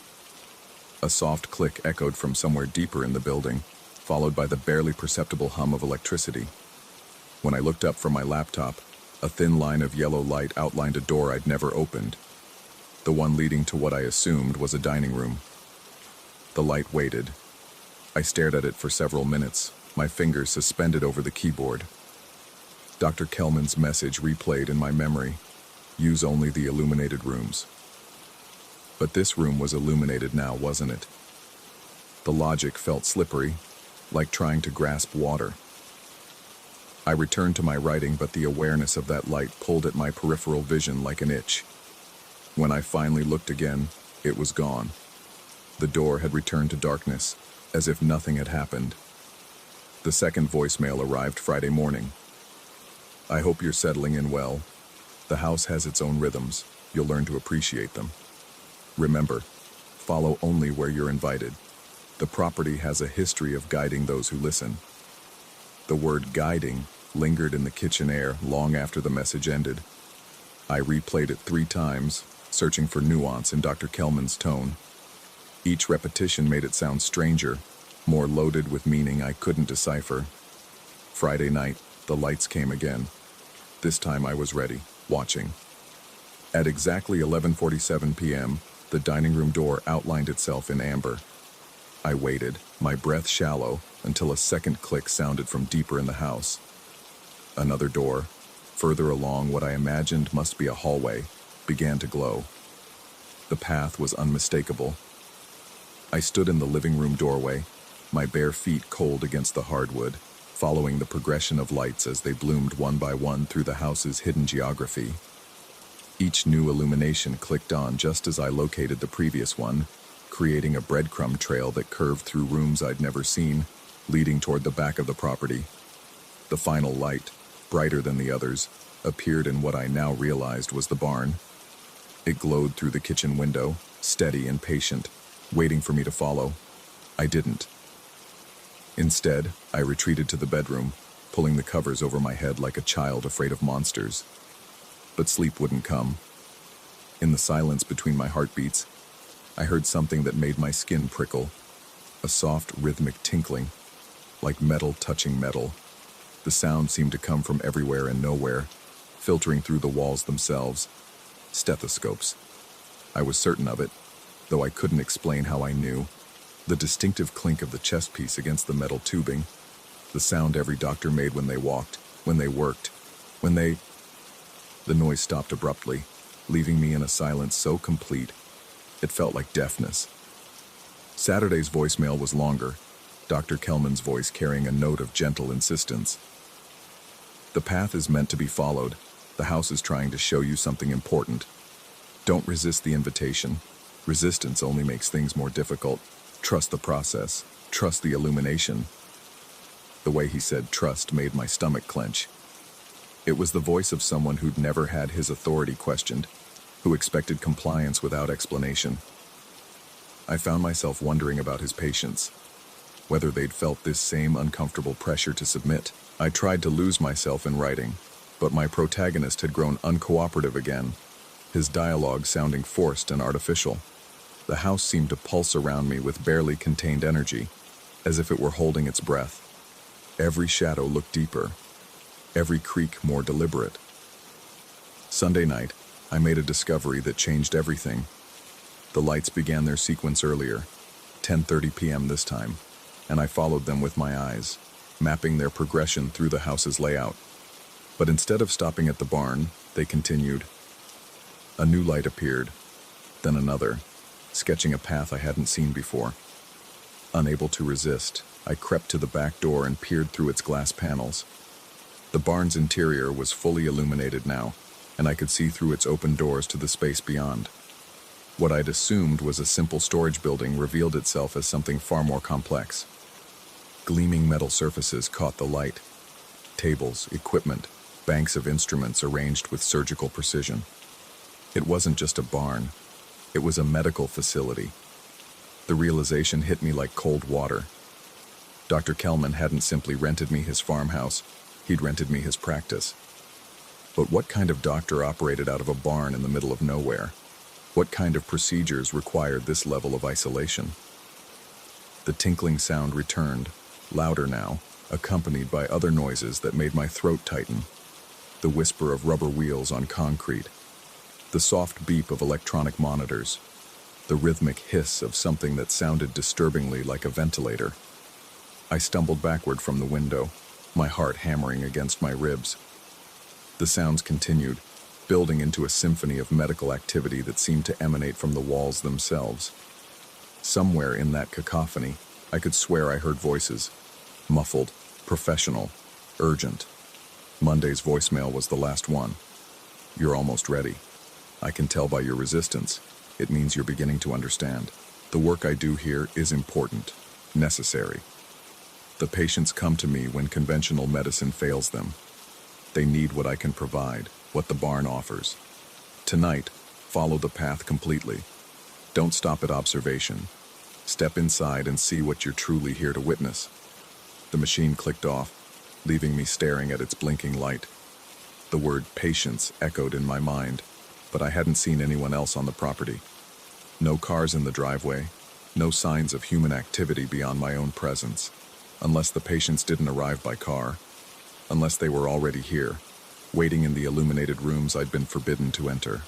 A soft click echoed from somewhere deeper in the building, followed by the barely perceptible hum of electricity. When I looked up from my laptop, a thin line of yellow light outlined a door I'd never opened, the one leading to what I assumed was a dining room. The light waited. I stared at it for several minutes, my fingers suspended over the keyboard. Dr. Kelman's message replayed in my memory: use only the illuminated rooms. But this room was illuminated now, wasn't it? The logic felt slippery, like trying to grasp water. I returned to my writing, but the awareness of that light pulled at my peripheral vision like an itch. When I finally looked again, it was gone. The door had returned to darkness, as if nothing had happened. The second voicemail arrived Friday morning. I hope you're settling in well. The house has its own rhythms. You'll learn to appreciate them. Remember, follow only where you're invited. The property has a history of guiding those who listen. The word guiding lingered in the kitchen air long after the message ended. I replayed it 3 times, searching for nuance in Dr. Kelman's tone. Each repetition made it sound stranger, more loaded with meaning I couldn't decipher. Friday night, the lights came again. This time I was ready, watching. At exactly 11:47 p.m., the dining room door outlined itself in amber. I waited, my breath shallow, until a second click sounded from deeper in the house. Another door, further along what I imagined must be a hallway, began to glow. The path was unmistakable. I stood in the living room doorway, my bare feet cold against the hardwood, following the progression of lights as they bloomed one by one through the house's hidden geography. Each new illumination clicked on just as I located the previous one, creating a breadcrumb trail that curved through rooms I'd never seen, leading toward the back of the property. The final light, brighter than the others, appeared in what I now realized was the barn. It glowed through the kitchen window, steady and patient, waiting for me to follow. I didn't. Instead, I retreated to the bedroom, pulling the covers over my head like a child afraid of monsters. But sleep wouldn't come. In the silence between my heartbeats, I heard something that made my skin prickle, a soft, rhythmic tinkling, like metal touching metal. The sound seemed to come from everywhere and nowhere, filtering through the walls themselves. Stethoscopes. I was certain of it, though I couldn't explain how I knew. The distinctive clink of the chest piece against the metal tubing, the sound every doctor made when they walked, when they worked, when they... The noise stopped abruptly, leaving me in a silence so complete, it felt like deafness. Saturday's voicemail was longer, Dr. Kelman's voice carrying a note of gentle insistence. The path is meant to be followed. The house is trying to show you something important. Don't resist the invitation. Resistance only makes things more difficult. Trust the process. Trust the illumination. The way he said trust made my stomach clench. It was the voice of someone who'd never had his authority questioned, who expected compliance without explanation. I found myself wondering about his patients, whether they'd felt this same uncomfortable pressure to submit. I tried to lose myself in writing, but my protagonist had grown uncooperative again, his dialogue sounding forced and artificial. The house seemed to pulse around me with barely contained energy, as if it were holding its breath. Every shadow looked deeper, every creak more deliberate. Sunday night, I made a discovery that changed everything. The lights began their sequence earlier, 10:30 p.m. this time, and I followed them with my eyes, mapping their progression through the house's layout. But instead of stopping at the barn, they continued. A new light appeared, then another, sketching a path I hadn't seen before. Unable to resist, I crept to the back door and peered through its glass panels. The barn's interior was fully illuminated now, and I could see through its open doors to the space beyond. What I'd assumed was a simple storage building revealed itself as something far more complex. Gleaming metal surfaces caught the light. Tables, equipment, banks of instruments arranged with surgical precision. It wasn't just a barn. It was a medical facility. The realization hit me like cold water. Dr. Kelman hadn't simply rented me his farmhouse, he'd rented me his practice. But what kind of doctor operated out of a barn in the middle of nowhere? What kind of procedures required this level of isolation? The tinkling sound returned, louder now, accompanied by other noises that made my throat tighten. The whisper of rubber wheels on concrete, the soft beep of electronic monitors, the rhythmic hiss of something that sounded disturbingly like a ventilator. I stumbled backward from the window, my heart hammering against my ribs. The sounds continued, building into a symphony of medical activity that seemed to emanate from the walls themselves. Somewhere in that cacophony, I could swear I heard voices, muffled, professional, urgent. Monday's voicemail was the last one. You're almost ready. I can tell by your resistance. It means you're beginning to understand. The work I do here is important, necessary. The patients come to me when conventional medicine fails them. They need what I can provide, what the barn offers. Tonight, follow the path completely. Don't stop at observation. Step inside and see what you're truly here to witness. The machine clicked off, leaving me staring at its blinking light. The word patience echoed in my mind, but I hadn't seen anyone else on the property. No cars in the driveway, no signs of human activity beyond my own presence, unless the patients didn't arrive by car, unless they were already here, waiting in the illuminated rooms I'd been forbidden to enter.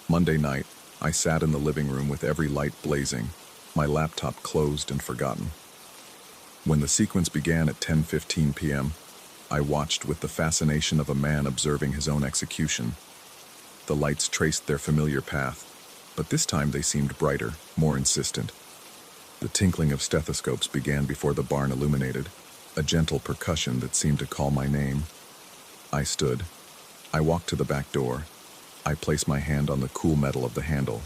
Monday night, I sat in the living room with every light blazing, my laptop closed and forgotten. When the sequence began at 10:15 p.m., I watched with the fascination of a man observing his own execution. The lights traced their familiar path, but this time they seemed brighter, more insistent. The tinkling of stethoscopes began before the barn illuminated, a gentle percussion that seemed to call my name. I stood. I walked to the back door. I placed my hand on the cool metal of the handle.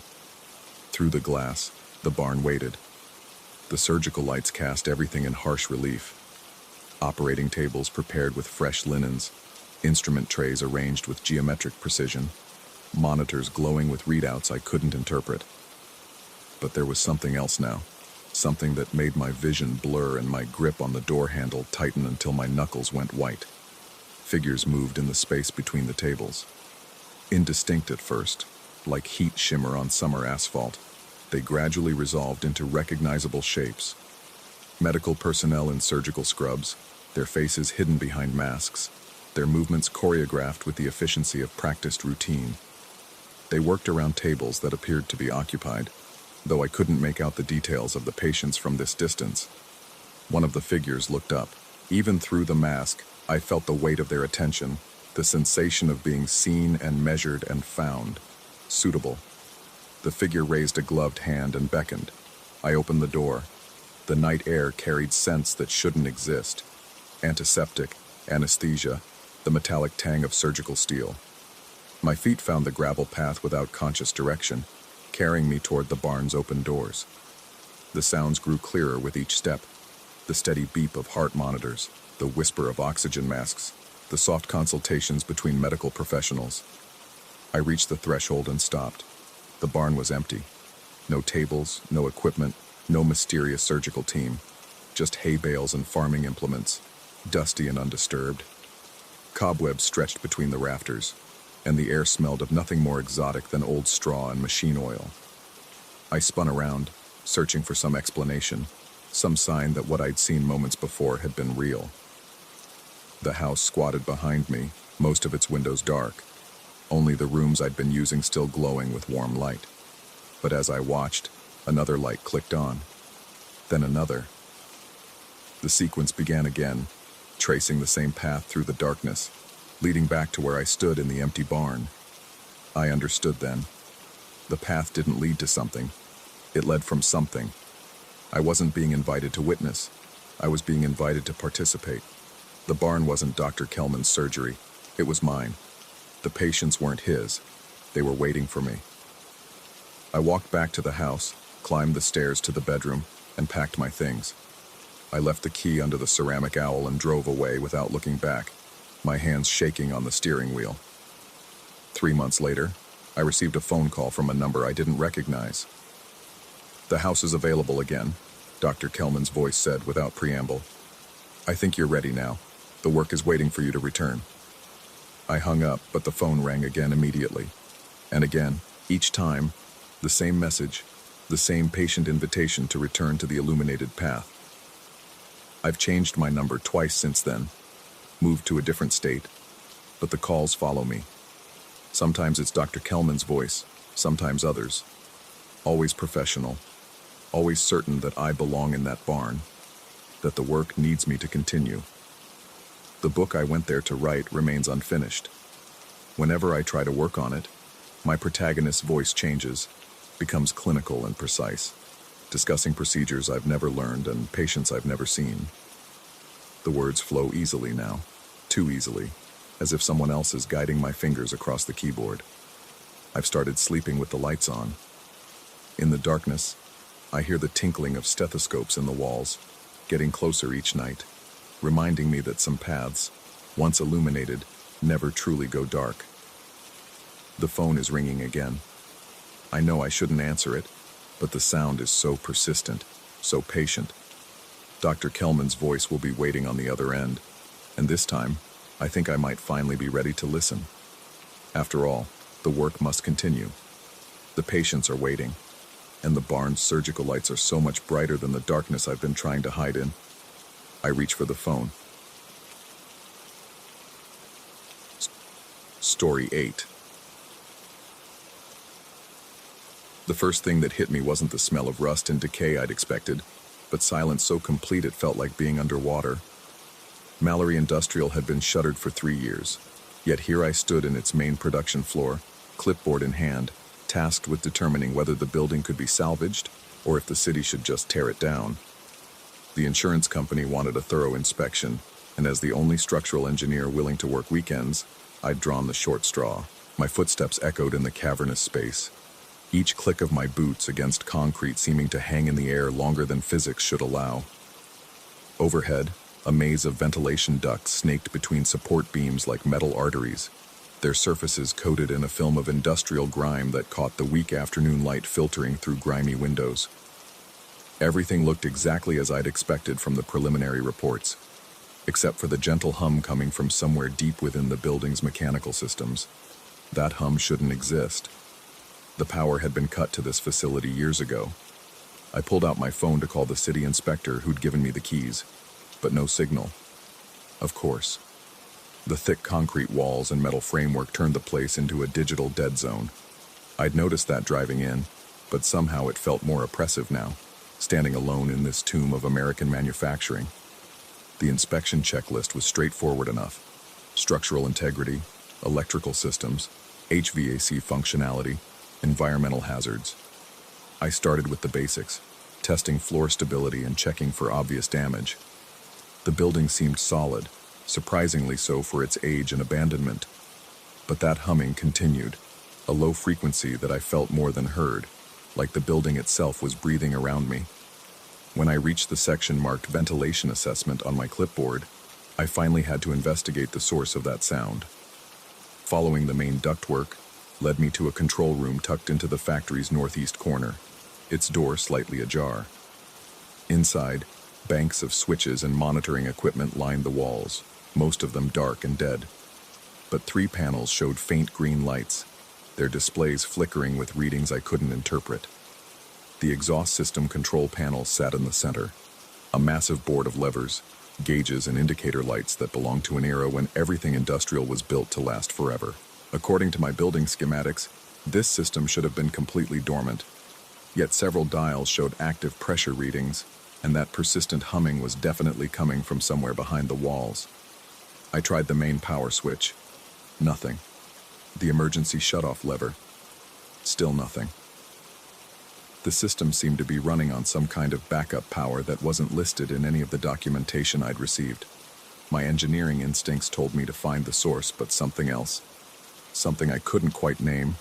Through the glass, the barn waited. The surgical lights cast everything in harsh relief. Operating tables prepared with fresh linens, instrument trays arranged with geometric precision, monitors glowing with readouts I couldn't interpret. But there was something else now, something that made my vision blur and my grip on the door handle tighten until my knuckles went white. Figures moved in the space between the tables. Indistinct at first, like heat shimmer on summer asphalt, they gradually resolved into recognizable shapes. Medical personnel in surgical scrubs, their faces hidden behind masks, their movements choreographed with the efficiency of practiced routine. They worked around tables that appeared to be occupied, though I couldn't make out the details of the patients from this distance. One of the figures looked up. Even through the mask, I felt the weight of their attention, the sensation of being seen and measured and found. Suitable. The figure raised a gloved hand and beckoned. I opened the door. The night air carried scents that shouldn't exist. Antiseptic, anesthesia, the metallic tang of surgical steel. My feet found the gravel path without conscious direction, carrying me toward the barn's open doors. The sounds grew clearer with each step. The steady beep of heart monitors, the whisper of oxygen masks, the soft consultations between medical professionals. I reached the threshold and stopped. The barn was empty. No tables, no equipment, no mysterious surgical team. Just hay bales and farming implements, dusty and undisturbed. Cobwebs stretched between the rafters, and the air smelled of nothing more exotic than old straw and machine oil. I spun around, searching for some explanation, some sign that what I'd seen moments before had been real. The house squatted behind me, most of its windows dark, only the rooms I'd been using still glowing with warm light. But as I watched, another light clicked on, then another. The sequence began again, tracing the same path through the darkness, leading back to where I stood in the empty barn. I understood then. The path didn't lead to something. It led from something. I wasn't being invited to witness. I was being invited to participate. The barn wasn't Dr. Kelman's surgery. It was mine. The patients weren't his. They were waiting for me. I walked back to the house, climbed the stairs to the bedroom, and packed my things. I left the key under the ceramic owl and drove away without looking back, my hands shaking on the steering wheel. 3 months later, I received a phone call from a number I didn't recognize. "The house is available again," Dr. Kelman's voice said without preamble. "I think you're ready now. The work is waiting for you to return." I hung up, but the phone rang again immediately. And again, each time, the same message, the same patient invitation to return to the illuminated path. I've changed my number twice since then, moved to a different state, but the calls follow me. Sometimes it's Dr. Kelman's voice, sometimes others. Always professional, always certain that I belong in that barn, that the work needs me to continue. The book I went there to write remains unfinished. Whenever I try to work on it, my protagonist's voice changes, becomes clinical and precise, discussing procedures I've never learned and patients I've never seen. The words flow easily now, too easily, as if someone else is guiding my fingers across the keyboard. I've started sleeping with the lights on. In the darkness, I hear the tinkling of stethoscopes in the walls, getting closer each night, reminding me that some paths, once illuminated, never truly go dark. The phone is ringing again. I know I shouldn't answer it, but the sound is so persistent, so patient. Dr. Kelman's voice will be waiting on the other end, and this time, I think I might finally be ready to listen. After all, the work must continue. The patients are waiting, and the barn's surgical lights are so much brighter than the darkness I've been trying to hide in. I reach for the phone. Story 8. The first thing that hit me wasn't the smell of rust and decay I'd expected, but silence so complete it felt like being underwater. Mallory Industrial had been shuttered for 3 years, yet here I stood in its main production floor, clipboard in hand, tasked with determining whether the building could be salvaged or if the city should just tear it down. The insurance company wanted a thorough inspection, and as the only structural engineer willing to work weekends, I'd drawn the short straw. My footsteps echoed in the cavernous space, each click of my boots against concrete seeming to hang in the air longer than physics should allow. Overhead, a maze of ventilation ducts snaked between support beams like metal arteries, their surfaces coated in a film of industrial grime that caught the weak afternoon light filtering through grimy windows. Everything looked exactly as I'd expected from the preliminary reports, except for the gentle hum coming from somewhere deep within the building's mechanical systems. That hum shouldn't exist. The power had been cut to this facility years ago. I pulled out my phone to call the city inspector who'd given me the keys, but no signal. Of course. The thick concrete walls and metal framework turned the place into a digital dead zone. I'd noticed that driving in, but somehow it felt more oppressive now, standing alone in this tomb of American manufacturing. The inspection checklist was straightforward enough. Structural integrity, electrical systems, HVAC functionality, environmental hazards. I started with the basics. testing floor stability and checking for obvious damage. The building seemed solid, surprisingly so for its age and abandonment. But that humming continued, a low frequency that I felt more than heard, like the building itself was breathing around me. When I reached the section marked ventilation assessment on my clipboard, I finally had to investigate the source of that sound. Following the main ductwork led me to a control room tucked into the factory's northeast corner, its door slightly ajar. Inside, banks of switches and monitoring equipment lined the walls, most of them dark and dead. But 3 panels showed faint green lights, their displays flickering with readings I couldn't interpret. The exhaust system control panel sat in the center, a massive board of levers, gauges and indicator lights that belonged to an era when everything industrial was built to last forever. According to my building schematics, this system should have been completely dormant, yet several dials showed active pressure readings, and that persistent humming was definitely coming from somewhere behind the walls. I tried the main power switch. Nothing. The emergency shutoff lever. Still nothing. The system seemed to be running on some kind of backup power that wasn't listed in any of the documentation I'd received. My engineering instincts told me to find the source, but something else, something I couldn't quite name,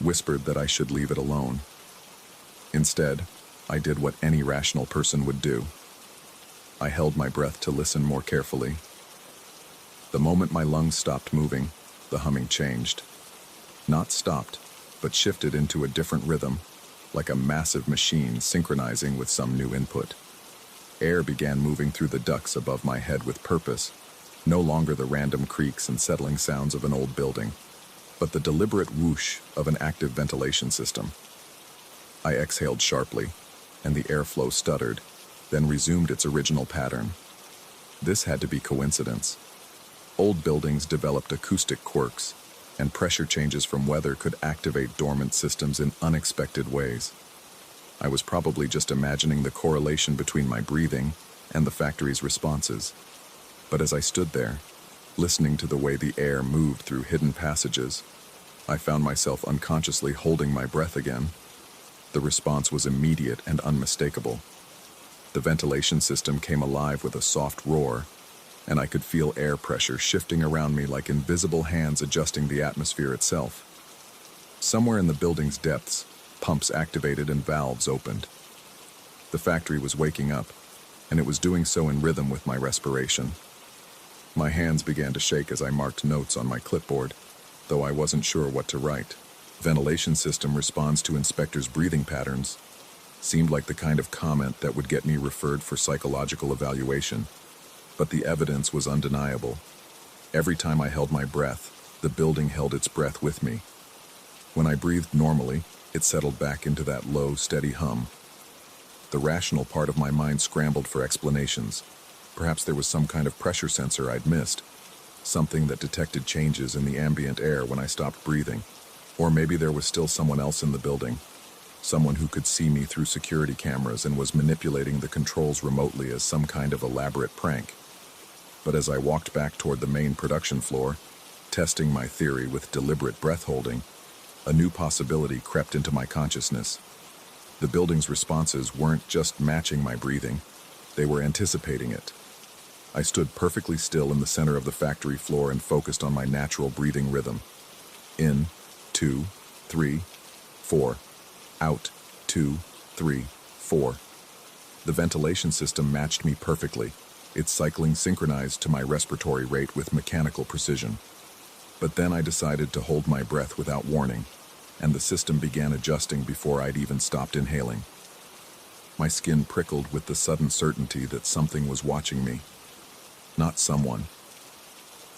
whispered that I should leave it alone. Instead, I did what any rational person would do. I held my breath to listen more carefully. The moment my lungs stopped moving, the humming changed. Not stopped, but shifted into a different rhythm, like a massive machine synchronizing with some new input. Air began moving through the ducts above my head with purpose, no longer the random creaks and settling sounds of an old building, but the deliberate whoosh of an active ventilation system. I exhaled sharply, and the airflow stuttered, then resumed its original pattern. This had to be coincidence. Old buildings developed acoustic quirks, and pressure changes from weather could activate dormant systems in unexpected ways. I was probably just imagining the correlation between my breathing and the factory's responses. But as I stood there, listening to the way the air moved through hidden passages, I found myself unconsciously holding my breath again. The response was immediate and unmistakable. The ventilation system came alive with a soft roar, and I could feel air pressure shifting around me like invisible hands adjusting the atmosphere itself. Somewhere in the building's depths, pumps activated and valves opened. The factory was waking up, and it was doing so in rhythm with my respiration. My hands began to shake as I marked notes on my clipboard, though I wasn't sure what to write. Ventilation system responds to inspector's breathing patterns. Seemed like the kind of comment that would get me referred for psychological evaluation. But the evidence was undeniable. Every time I held my breath, the building held its breath with me. When I breathed normally, it settled back into that low, steady hum. The rational part of my mind scrambled for explanations. Perhaps there was some kind of pressure sensor I'd missed, something that detected changes in the ambient air when I stopped breathing. Or maybe there was still someone else in the building, someone who could see me through security cameras and was manipulating the controls remotely as some kind of elaborate prank. But as I walked back toward the main production floor, testing my theory with deliberate breath-holding, a new possibility crept into my consciousness. The building's responses weren't just matching my breathing, they were anticipating it. I stood perfectly still in the center of the factory floor and focused on my natural breathing rhythm. In, 2, 3, 4. Out, 2, 3, 4. The ventilation system matched me perfectly, its cycling synchronized to my respiratory rate with mechanical precision. But then I decided to hold my breath without warning, and the system began adjusting before I'd even stopped inhaling. My skin prickled with the sudden certainty that something was watching me. Not someone.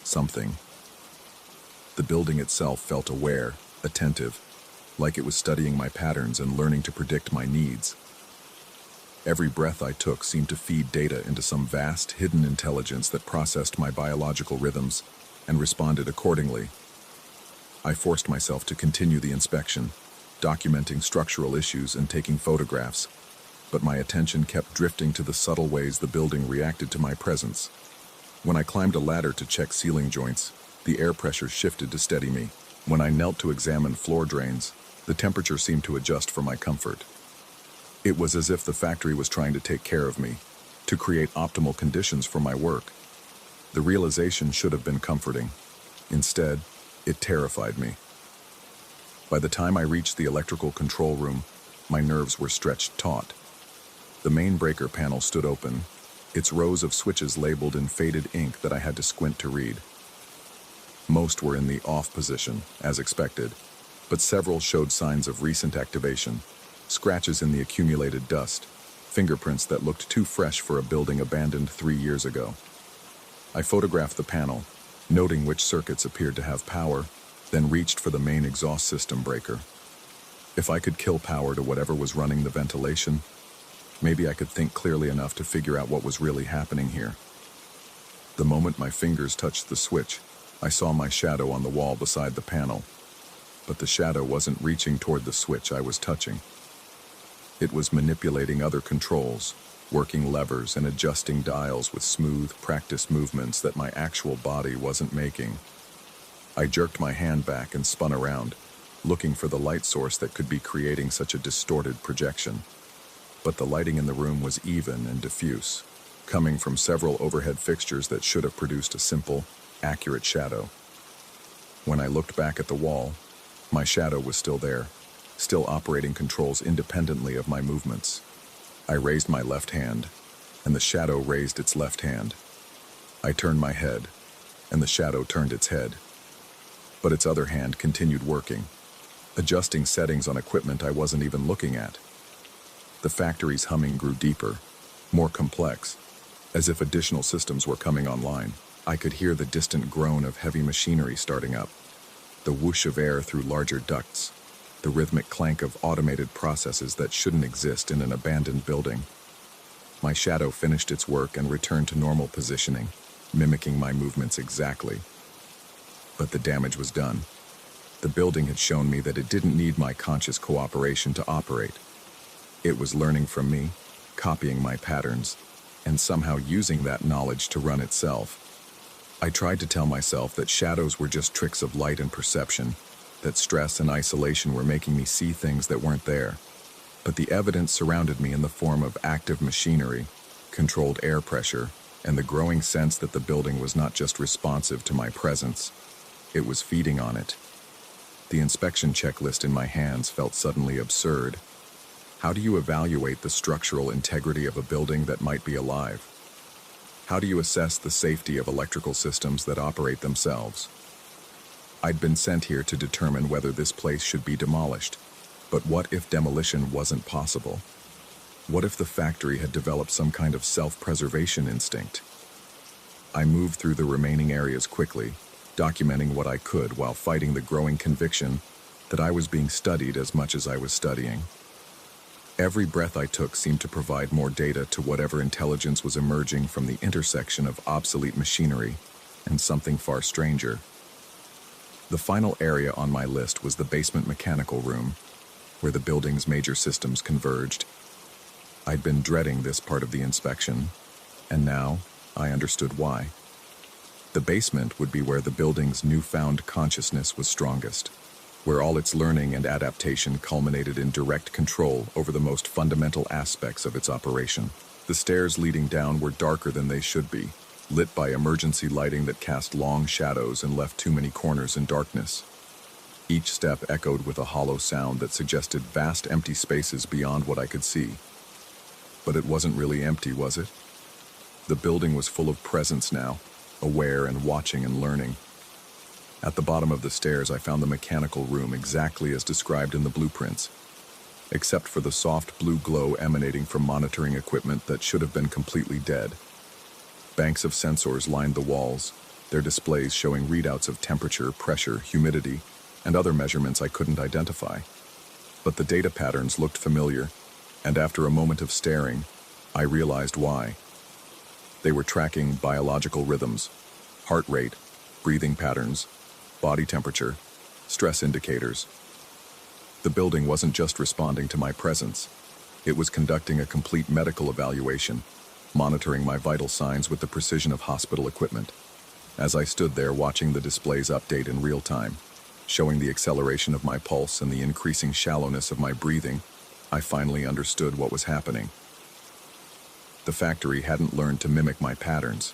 Something. The building itself felt aware, attentive, like it was studying my patterns and learning to predict my needs. Every breath I took seemed to feed data into some vast, hidden intelligence that processed my biological rhythms and responded accordingly. I forced myself to continue the inspection, documenting structural issues and taking photographs, but my attention kept drifting to the subtle ways the building reacted to my presence. When I climbed a ladder to check ceiling joints, the air pressure shifted to steady me. When I knelt to examine floor drains, the temperature seemed to adjust for my comfort. It was as if the factory was trying to take care of me, to create optimal conditions for my work. The realization should have been comforting. Instead, it terrified me. By the time I reached the electrical control room, my nerves were stretched taut. The main breaker panel stood open, its rows of switches labeled in faded ink that I had to squint to read. Most were in the off position, as expected, but several showed signs of recent activation, scratches in the accumulated dust, fingerprints that looked too fresh for a building abandoned 3 years ago. I photographed the panel, noting which circuits appeared to have power, then reached for the main exhaust system breaker. If I could kill power to whatever was running the ventilation, maybe I could think clearly enough to figure out what was really happening here. The moment my fingers touched the switch, I saw my shadow on the wall beside the panel, but the shadow wasn't reaching toward the switch I was touching. It was manipulating other controls, working levers and adjusting dials with smooth, practiced movements that my actual body wasn't making. I jerked my hand back and spun around, looking for the light source that could be creating such a distorted projection. But the lighting in the room was even and diffuse, coming from several overhead fixtures that should have produced a simple, accurate shadow. When I looked back at the wall, my shadow was still there, still operating controls independently of my movements. I raised my left hand, and the shadow raised its left hand. I turned my head, and the shadow turned its head. But its other hand continued working, adjusting settings on equipment I wasn't even looking at. The factory's humming grew deeper, more complex, as if additional systems were coming online. I could hear the distant groan of heavy machinery starting up, the whoosh of air through larger ducts, the rhythmic clank of automated processes that shouldn't exist in an abandoned building. My shadow finished its work and returned to normal positioning, mimicking my movements exactly. But the damage was done. The building had shown me that it didn't need my conscious cooperation to operate. It was learning from me, copying my patterns, and somehow using that knowledge to run itself. I tried to tell myself that shadows were just tricks of light and perception, that stress and isolation were making me see things that weren't there. But the evidence surrounded me in the form of active machinery, controlled air pressure, and the growing sense that the building was not just responsive to my presence, it was feeding on it. The inspection checklist in my hands felt suddenly absurd. How do you evaluate the structural integrity of a building that might be alive? How do you assess the safety of electrical systems that operate themselves? I'd been sent here to determine whether this place should be demolished. But what if demolition wasn't possible? What if the factory had developed some kind of self-preservation instinct? I moved through the remaining areas quickly, documenting what I could while fighting the growing conviction that I was being studied as much as I was studying. Every breath I took seemed to provide more data to whatever intelligence was emerging from the intersection of obsolete machinery and something far stranger. The final area on my list was the basement mechanical room, where the building's major systems converged. I'd been dreading this part of the inspection, and now I understood why. The basement would be where the building's newfound consciousness was strongest, where all its learning and adaptation culminated in direct control over the most fundamental aspects of its operation. The stairs leading down were darker than they should be, lit by emergency lighting that cast long shadows and left too many corners in darkness. Each step echoed with a hollow sound that suggested vast empty spaces beyond what I could see. But it wasn't really empty, was it? The building was full of presence now, aware and watching and learning. At the bottom of the stairs, I found the mechanical room exactly as described in the blueprints, except for the soft blue glow emanating from monitoring equipment that should have been completely dead. Banks of sensors lined the walls, their displays showing readouts of temperature, pressure, humidity, and other measurements I couldn't identify. But the data patterns looked familiar, and after a moment of staring, I realized why. They were tracking biological rhythms, heart rate, breathing patterns, body temperature, stress indicators. The building wasn't just responding to my presence. It was conducting a complete medical evaluation, monitoring my vital signs with the precision of hospital equipment. As I stood there watching the displays update in real time, showing the acceleration of my pulse and the increasing shallowness of my breathing, I finally understood what was happening. The factory hadn't learned to mimic my patterns.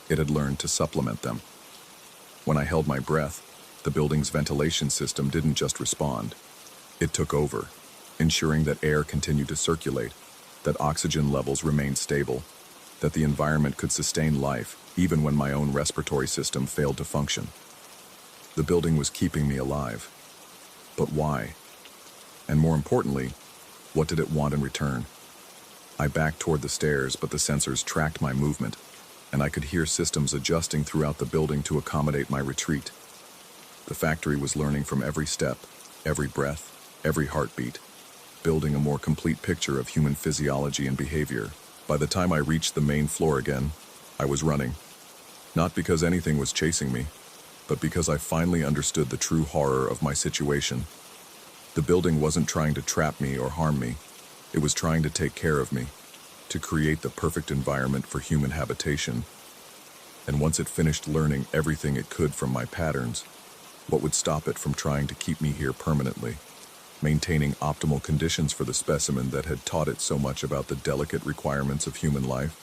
It had learned to supplement them. When I held my breath, the building's ventilation system didn't just respond. It took over, ensuring that air continued to circulate, that oxygen levels remained stable, that the environment could sustain life even when my own respiratory system failed to function. The building was keeping me alive. But why? And more importantly, what did it want in return? I backed toward the stairs, but the sensors tracked my movement, and I could hear systems adjusting throughout the building to accommodate my retreat. The factory was learning from every step, every breath, every heartbeat, building a more complete picture of human physiology and behavior. By the time I reached the main floor again, I was running. Not because anything was chasing me, but because I finally understood the true horror of my situation. The building wasn't trying to trap me or harm me. It was trying to take care of me, to create the perfect environment for human habitation. And once it finished learning everything it could from my patterns, what would stop it from trying to keep me here permanently, maintaining optimal conditions for the specimen that had taught it so much about the delicate requirements of human life?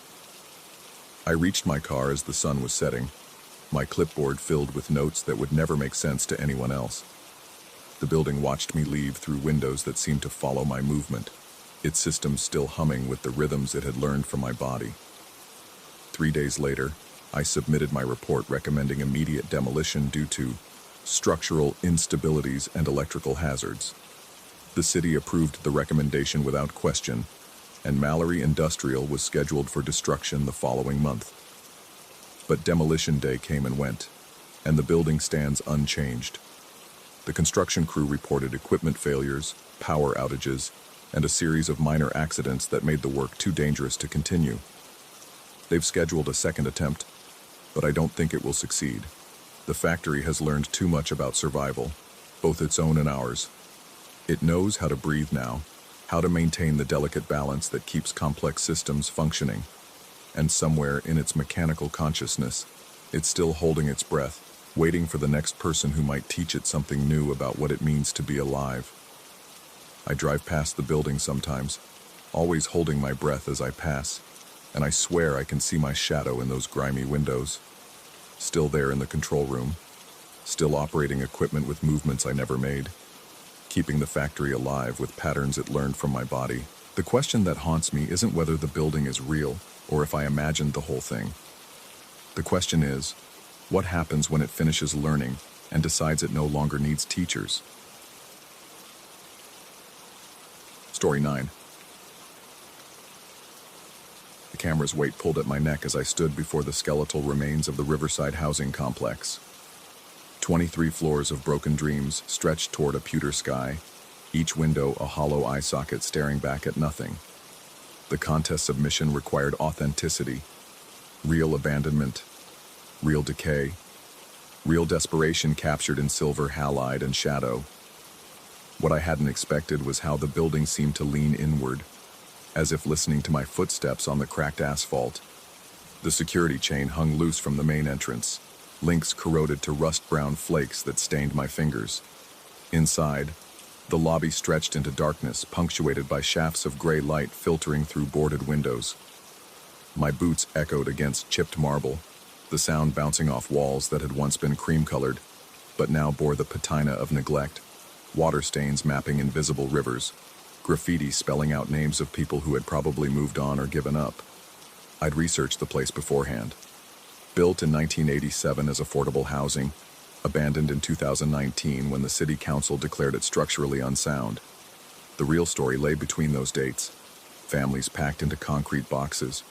I reached my car as the sun was setting, my clipboard filled with notes that would never make sense to anyone else. The building watched me leave through windows that seemed to follow my movement, its systems still humming with the rhythms it had learned from my body. 3 days later, I submitted my report recommending immediate demolition due to structural instabilities and electrical hazards. The city approved the recommendation without question, and Mallory Industrial was scheduled for destruction the following month. But demolition day came and went, and the building stands unchanged. The construction crew reported equipment failures, power outages, and a series of minor accidents that made the work too dangerous to continue. They've scheduled a second attempt, but I don't think it will succeed. The factory has learned too much about survival, both its own and ours. It knows how to breathe now, how to maintain the delicate balance that keeps complex systems functioning. And somewhere in its mechanical consciousness, it's still holding its breath, waiting for the next person who might teach it something new about what it means to be alive. I drive past the building sometimes, always holding my breath as I pass, and I swear I can see my shadow in those grimy windows. Still there in the control room, still operating equipment with movements I never made, keeping the factory alive with patterns it learned from my body. The question that haunts me isn't whether the building is real or if I imagined the whole thing. The question is, what happens when it finishes learning and decides it no longer needs teachers? Story 9. The camera's weight pulled at my neck as I stood before the skeletal remains of the Riverside housing complex. 23 floors of broken dreams stretched toward a pewter sky, each window a hollow eye socket staring back at nothing. The contest submission required authenticity, real abandonment, real decay, real desperation captured in silver halide and shadow. What I hadn't expected was how the building seemed to lean inward, as if listening to my footsteps on the cracked asphalt. The security chain hung loose from the main entrance, links corroded to rust-brown flakes that stained my fingers. Inside, the lobby stretched into darkness, punctuated by shafts of gray light filtering through boarded windows. My boots echoed against chipped marble, the sound bouncing off walls that had once been cream-colored, but now bore the patina of neglect, water stains mapping invisible rivers, graffiti spelling out names of people who had probably moved on or given up. I'd researched the place beforehand. Built in 1987 as affordable housing, abandoned in 2019 when the city council declared it structurally unsound. The real story lay between those dates. Families packed into concrete boxes,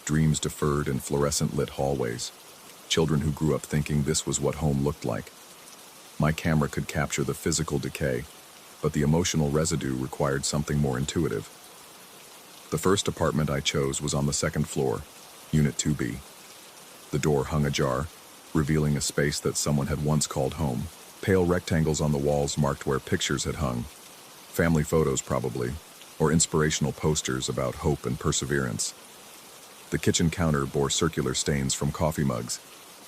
dreams deferred in fluorescent-lit hallways, children who grew up thinking this was what home looked like. My camera could capture the physical decay, but the emotional residue required something more intuitive. The first apartment I chose was on the second floor, Unit 2B. The door hung ajar, revealing a space that someone had once called home. Pale rectangles on the walls marked where pictures had hung. Family photos, probably, or inspirational posters about hope and perseverance. The kitchen counter bore circular stains from coffee mugs,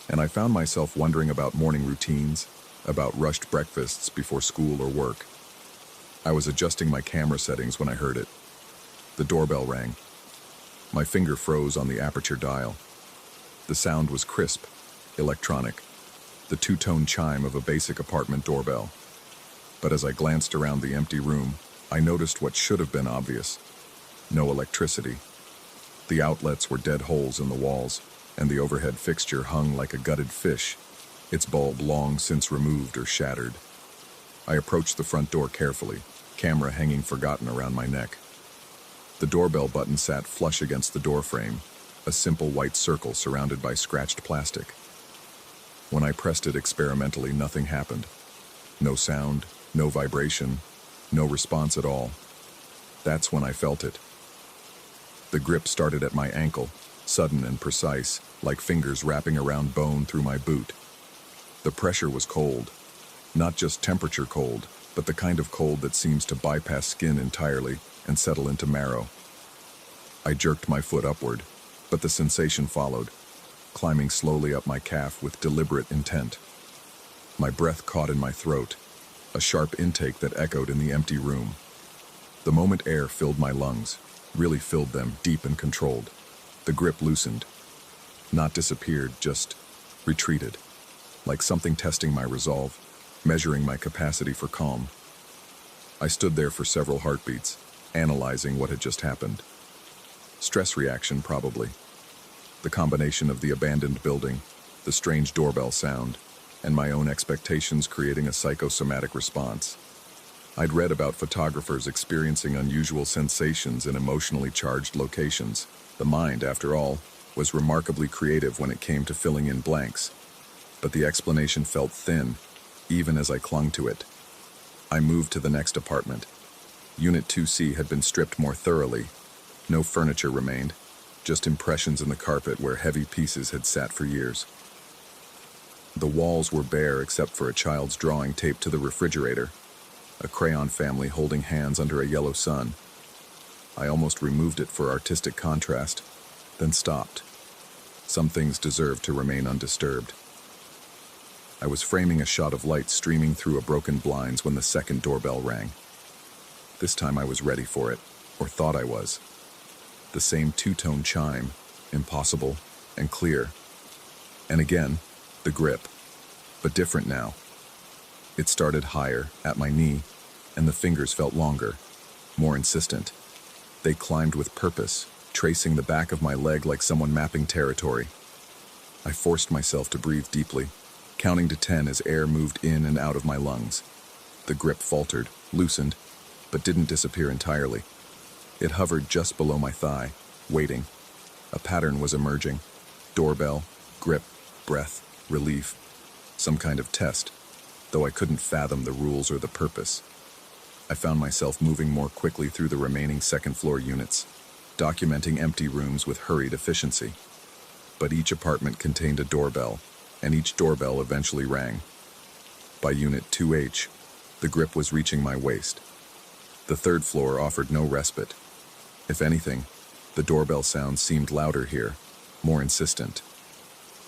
and I found myself wondering about morning routines, about rushed breakfasts before school or work. I was adjusting my camera settings when I heard it. The doorbell rang. My finger froze on the aperture dial. The sound was crisp, electronic, the two-tone chime of a basic apartment doorbell. But as I glanced around the empty room, I noticed what should have been obvious. No electricity. The outlets were dead holes in the walls, and the overhead fixture hung like a gutted fish, its bulb long since removed or shattered. I approached the front door carefully, camera hanging forgotten around my neck. The doorbell button sat flush against the door frame, a simple white circle surrounded by scratched plastic. When I pressed it experimentally, nothing happened. No sound, no vibration, no response at all. That's when I felt it. The grip started at my ankle, sudden and precise, like fingers wrapping around bone through my boot. The pressure was cold. Not just temperature cold, but the kind of cold that seems to bypass skin entirely and settle into marrow. I jerked my foot upward, but the sensation followed, climbing slowly up my calf with deliberate intent. My breath caught in my throat, a sharp intake that echoed in the empty room. The moment air filled my lungs, really filled them deep and controlled, the grip loosened. Not disappeared, just retreated, like something testing my resolve, measuring my capacity for calm. I stood there for several heartbeats, analyzing what had just happened. Stress reaction, probably. The combination of the abandoned building, the strange doorbell sound, and my own expectations creating a psychosomatic response. I'd read about photographers experiencing unusual sensations in emotionally charged locations. The mind, after all, was remarkably creative when it came to filling in blanks. But the explanation felt thin, even as I clung to it. I moved to the next apartment. Unit 2C had been stripped more thoroughly. No furniture remained, just impressions in the carpet where heavy pieces had sat for years. The walls were bare except for a child's drawing taped to the refrigerator, a crayon family holding hands under a yellow sun. I almost removed it for artistic contrast, then stopped. Some things deserved to remain undisturbed. I was framing a shot of light streaming through a broken blinds when the second doorbell rang. This time I was ready for it, or thought I was. The same two-tone chime, impossible and clear. And again, the grip, but different now. It started higher, at my knee, and the fingers felt longer, more insistent. They climbed with purpose, tracing the back of my leg like someone mapping territory. I forced myself to breathe deeply, counting to 10 as air moved in and out of my lungs. The grip faltered, loosened, but didn't disappear entirely. It hovered just below my thigh, waiting. A pattern was emerging. Doorbell, grip, breath, relief. Some kind of test, though I couldn't fathom the rules or the purpose. I found myself moving more quickly through the remaining second-floor units, documenting empty rooms with hurried efficiency. But each apartment contained a doorbell, and each doorbell eventually rang. By Unit 2H, the grip was reaching my waist. The third floor offered no respite. If anything, the doorbell sound seemed louder here, more insistent.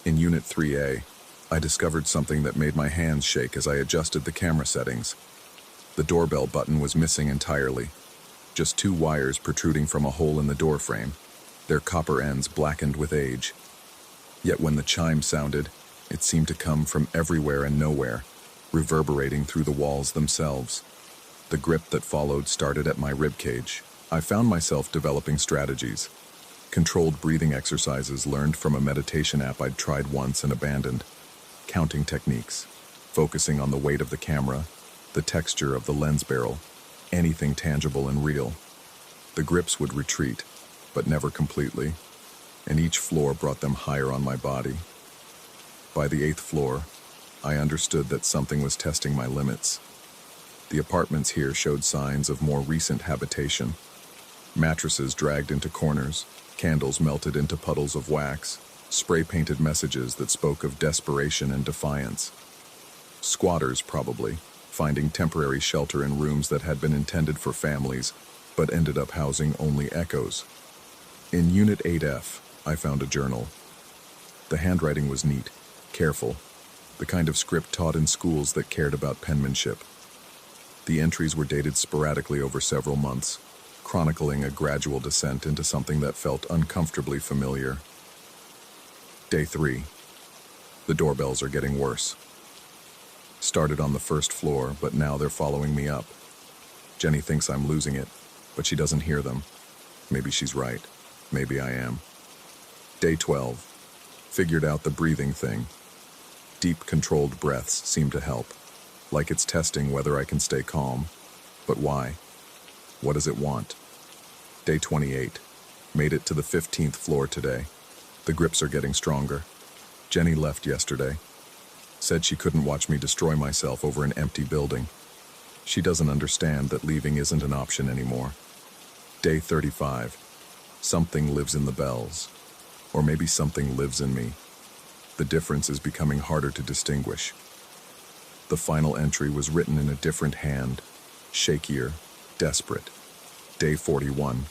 In Unit 3A, I discovered something that made my hands shake as I adjusted the camera settings. The doorbell button was missing entirely, just two wires protruding from a hole in the door frame, their copper ends blackened with age. Yet when the chime sounded, it seemed to come from everywhere and nowhere, reverberating through the walls themselves. The grip that followed started at my ribcage. I found myself developing strategies. Controlled breathing exercises learned from a meditation app I'd tried once and abandoned. Counting techniques, focusing on the weight of the camera, the texture of the lens barrel, anything tangible and real. The grips would retreat, but never completely, and each floor brought them higher on my body. By the 8th floor, I understood that something was testing my limits. The apartments here showed signs of more recent habitation. Mattresses dragged into corners, candles melted into puddles of wax, spray-painted messages that spoke of desperation and defiance. Squatters, probably, finding temporary shelter in rooms that had been intended for families, but ended up housing only echoes. In Unit 8F, I found a journal. The handwriting was neat, careful, the kind of script taught in schools that cared about penmanship. The entries were dated sporadically over several months, chronicling a gradual descent into something that felt uncomfortably familiar. Day 3. The doorbells are getting worse. Started on the first floor, but now they're following me up. Jenny thinks I'm losing it, but she doesn't hear them. Maybe she's right. Maybe I am. Day 12. Figured out the breathing thing. Deep, controlled breaths seem to help, like it's testing whether I can stay calm. But why? What does it want? Day 28. Made it to the 15th floor today. The grips are getting stronger. Jenny left yesterday. Said she couldn't watch me destroy myself over an empty building. She doesn't understand that leaving isn't an option anymore. Day 35. Something lives in the bells. Or maybe something lives in me. The difference is becoming harder to distinguish. The final entry was written in a different hand, shakier, desperate. Day 41,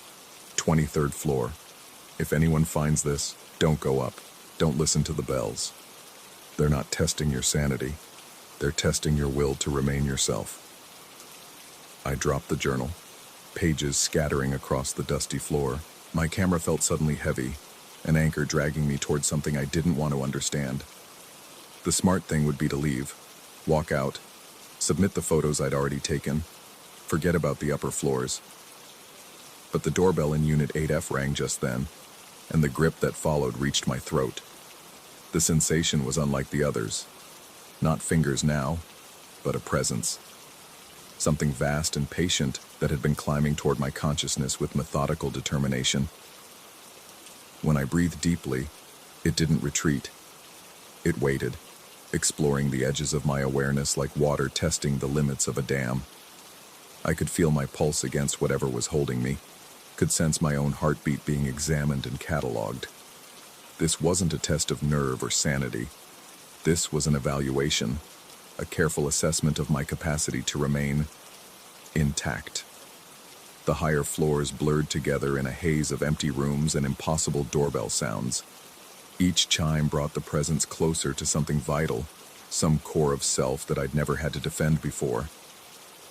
23rd floor. If anyone finds this, don't go up. Don't listen to the bells. They're not testing your sanity. They're testing your will to remain yourself. I dropped the journal, pages scattering across the dusty floor. My camera felt suddenly heavy, an anchor dragging me towards something I didn't want to understand. The smart thing would be to leave, walk out, submit the photos I'd already taken, forget about the upper floors. But the doorbell in Unit 8F rang just then, and the grip that followed reached my throat. The sensation was unlike the others. Not fingers now, but a presence. Something vast and patient that had been climbing toward my consciousness with methodical determination. When I breathed deeply, it didn't retreat. It waited, exploring the edges of my awareness like water testing the limits of a dam. I could feel my pulse against whatever was holding me, could sense my own heartbeat being examined and catalogued. This wasn't a test of nerve or sanity. This was an evaluation, a careful assessment of my capacity to remain intact. The higher floors blurred together in a haze of empty rooms and impossible doorbell sounds. Each chime brought the presence closer to something vital, some core of self that I'd never had to defend before.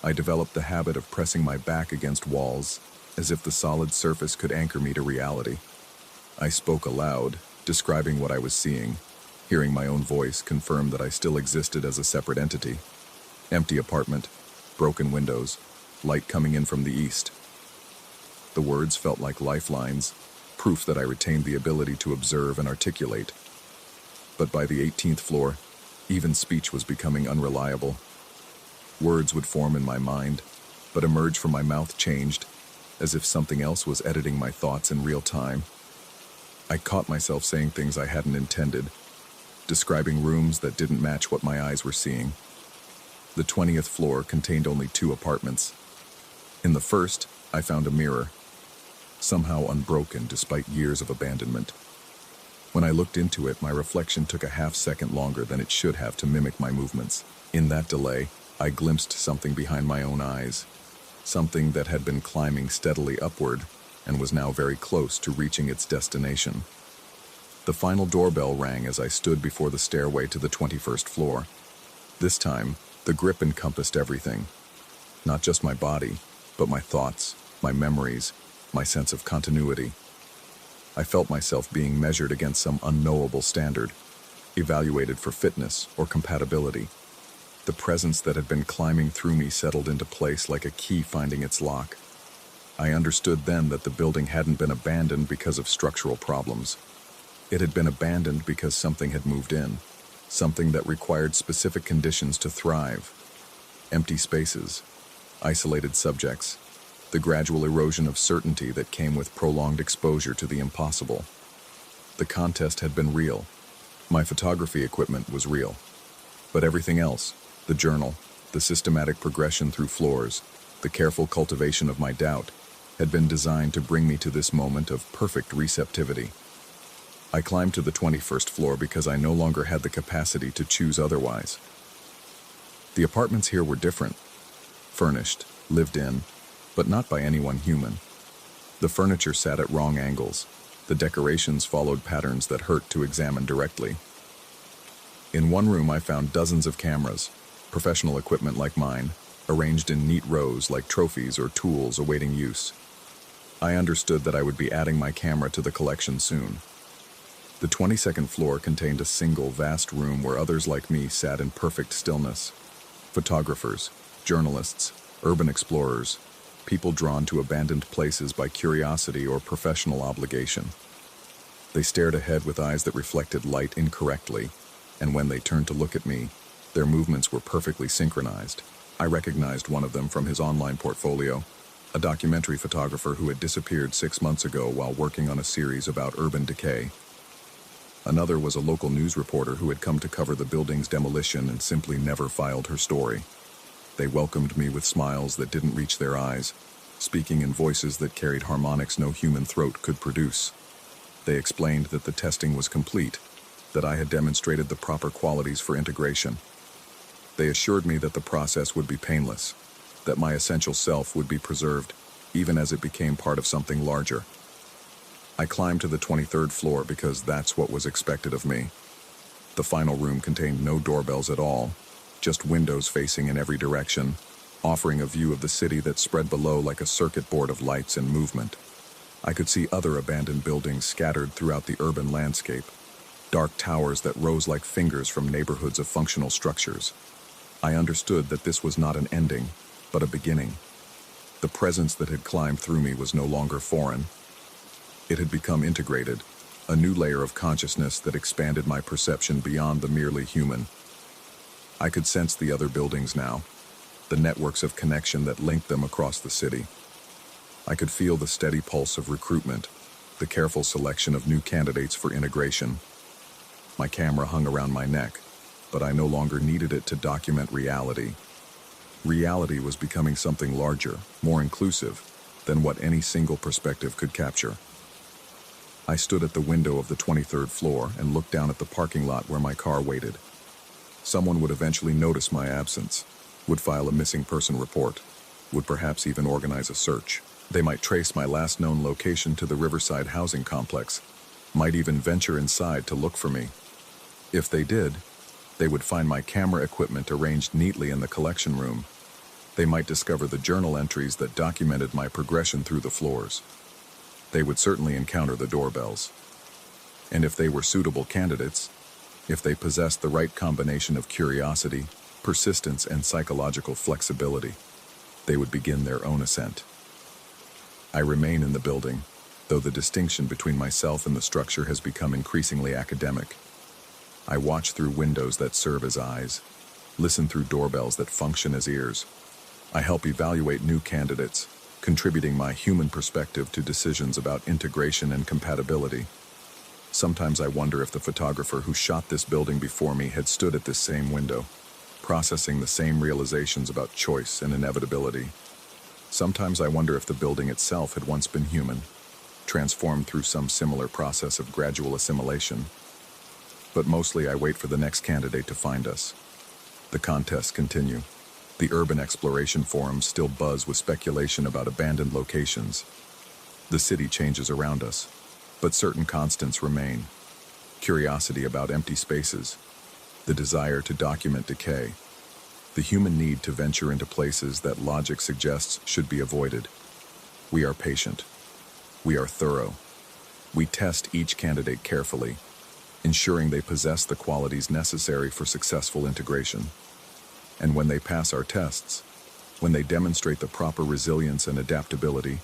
I developed the habit of pressing my back against walls, as if the solid surface could anchor me to reality. I spoke aloud, describing what I was seeing. Hearing my own voice confirmed that I still existed as a separate entity. Empty apartment, broken windows, light coming in from the east. The words felt like lifelines, proof that I retained the ability to observe and articulate. But by the 18th floor, even speech was becoming unreliable. Words would form in my mind, but emerge from my mouth changed, as if something else was editing my thoughts in real time. I caught myself saying things I hadn't intended, describing rooms that didn't match what my eyes were seeing. The 20th floor contained only 2 apartments. In the first, I found a mirror, somehow unbroken despite years of abandonment. When I looked into it, my reflection took a half-second longer than it should have to mimic my movements. In that delay, I glimpsed something behind my own eyes, something that had been climbing steadily upward and was now very close to reaching its destination. The final doorbell rang as I stood before the stairway to the 21st floor. This time, the grip encompassed everything. Not just my body, but my thoughts, my memories, my sense of continuity. I felt myself being measured against some unknowable standard, evaluated for fitness or compatibility. The presence that had been climbing through me settled into place like a key finding its lock. I understood then that the building hadn't been abandoned because of structural problems. It had been abandoned because something had moved in, something that required specific conditions to thrive. Empty spaces, isolated subjects, the gradual erosion of certainty that came with prolonged exposure to the impossible. The contest had been real. My photography equipment was real. But everything else, the journal, the systematic progression through floors, the careful cultivation of my doubt, had been designed to bring me to this moment of perfect receptivity. I climbed to the 21st floor because I no longer had the capacity to choose otherwise. The apartments here were different. Furnished, lived in, but not by anyone human. The furniture sat at wrong angles. The decorations followed patterns that hurt to examine directly. In one room I found dozens of cameras, professional equipment like mine, arranged in neat rows like trophies or tools awaiting use. I understood that I would be adding my camera to the collection soon. The 22nd floor contained a single vast room where others like me sat in perfect stillness. Photographers, journalists, urban explorers, people drawn to abandoned places by curiosity or professional obligation. They stared ahead with eyes that reflected light incorrectly, and when they turned to look at me, their movements were perfectly synchronized. I recognized one of them from his online portfolio, a documentary photographer who had disappeared 6 months ago while working on a series about urban decay. Another was a local news reporter who had come to cover the building's demolition and simply never filed her story. They welcomed me with smiles that didn't reach their eyes, speaking in voices that carried harmonics no human throat could produce. They explained that the testing was complete, that I had demonstrated the proper qualities for integration. They assured me that the process would be painless, that my essential self would be preserved, even as it became part of something larger. I climbed to the 23rd floor because that's what was expected of me. The final room contained no doorbells at all, just windows facing in every direction, offering a view of the city that spread below like a circuit board of lights and movement. I could see other abandoned buildings scattered throughout the urban landscape, dark towers that rose like fingers from neighborhoods of functional structures. I understood that this was not an ending, but a beginning. The presence that had climbed through me was no longer foreign. It had become integrated, a new layer of consciousness that expanded my perception beyond the merely human. I could sense the other buildings now, the networks of connection that linked them across the city. I could feel the steady pulse of recruitment, the careful selection of new candidates for integration. My camera hung around my neck, but I no longer needed it to document reality. Reality was becoming something larger, more inclusive, than what any single perspective could capture. I stood at the window of the 23rd floor and looked down at the parking lot where my car waited. Someone would eventually notice my absence, would file a missing person report, would perhaps even organize a search. They might trace my last known location to the Riverside housing complex, might even venture inside to look for me. If they did, they would find my camera equipment arranged neatly in the collection room. They might discover the journal entries that documented my progression through the floors. They would certainly encounter the doorbells. And if they were suitable candidates, if they possessed the right combination of curiosity, persistence, and psychological flexibility, they would begin their own ascent. I remain in the building, though the distinction between myself and the structure has become increasingly academic. I watch through windows that serve as eyes, listen through doorbells that function as ears. I help evaluate new candidates, contributing my human perspective to decisions about integration and compatibility. Sometimes I wonder if the photographer who shot this building before me had stood at this same window, processing the same realizations about choice and inevitability. Sometimes I wonder if the building itself had once been human, transformed through some similar process of gradual assimilation. But mostly I wait for the next candidate to find us. The contests continue. The urban exploration forums still buzz with speculation about abandoned locations. The city changes around us, but certain constants remain. Curiosity about empty spaces, the desire to document decay, the human need to venture into places that logic suggests should be avoided. We are patient. We are thorough. We test each candidate carefully, ensuring they possess the qualities necessary for successful integration. And when they pass our tests, when they demonstrate the proper resilience and adaptability,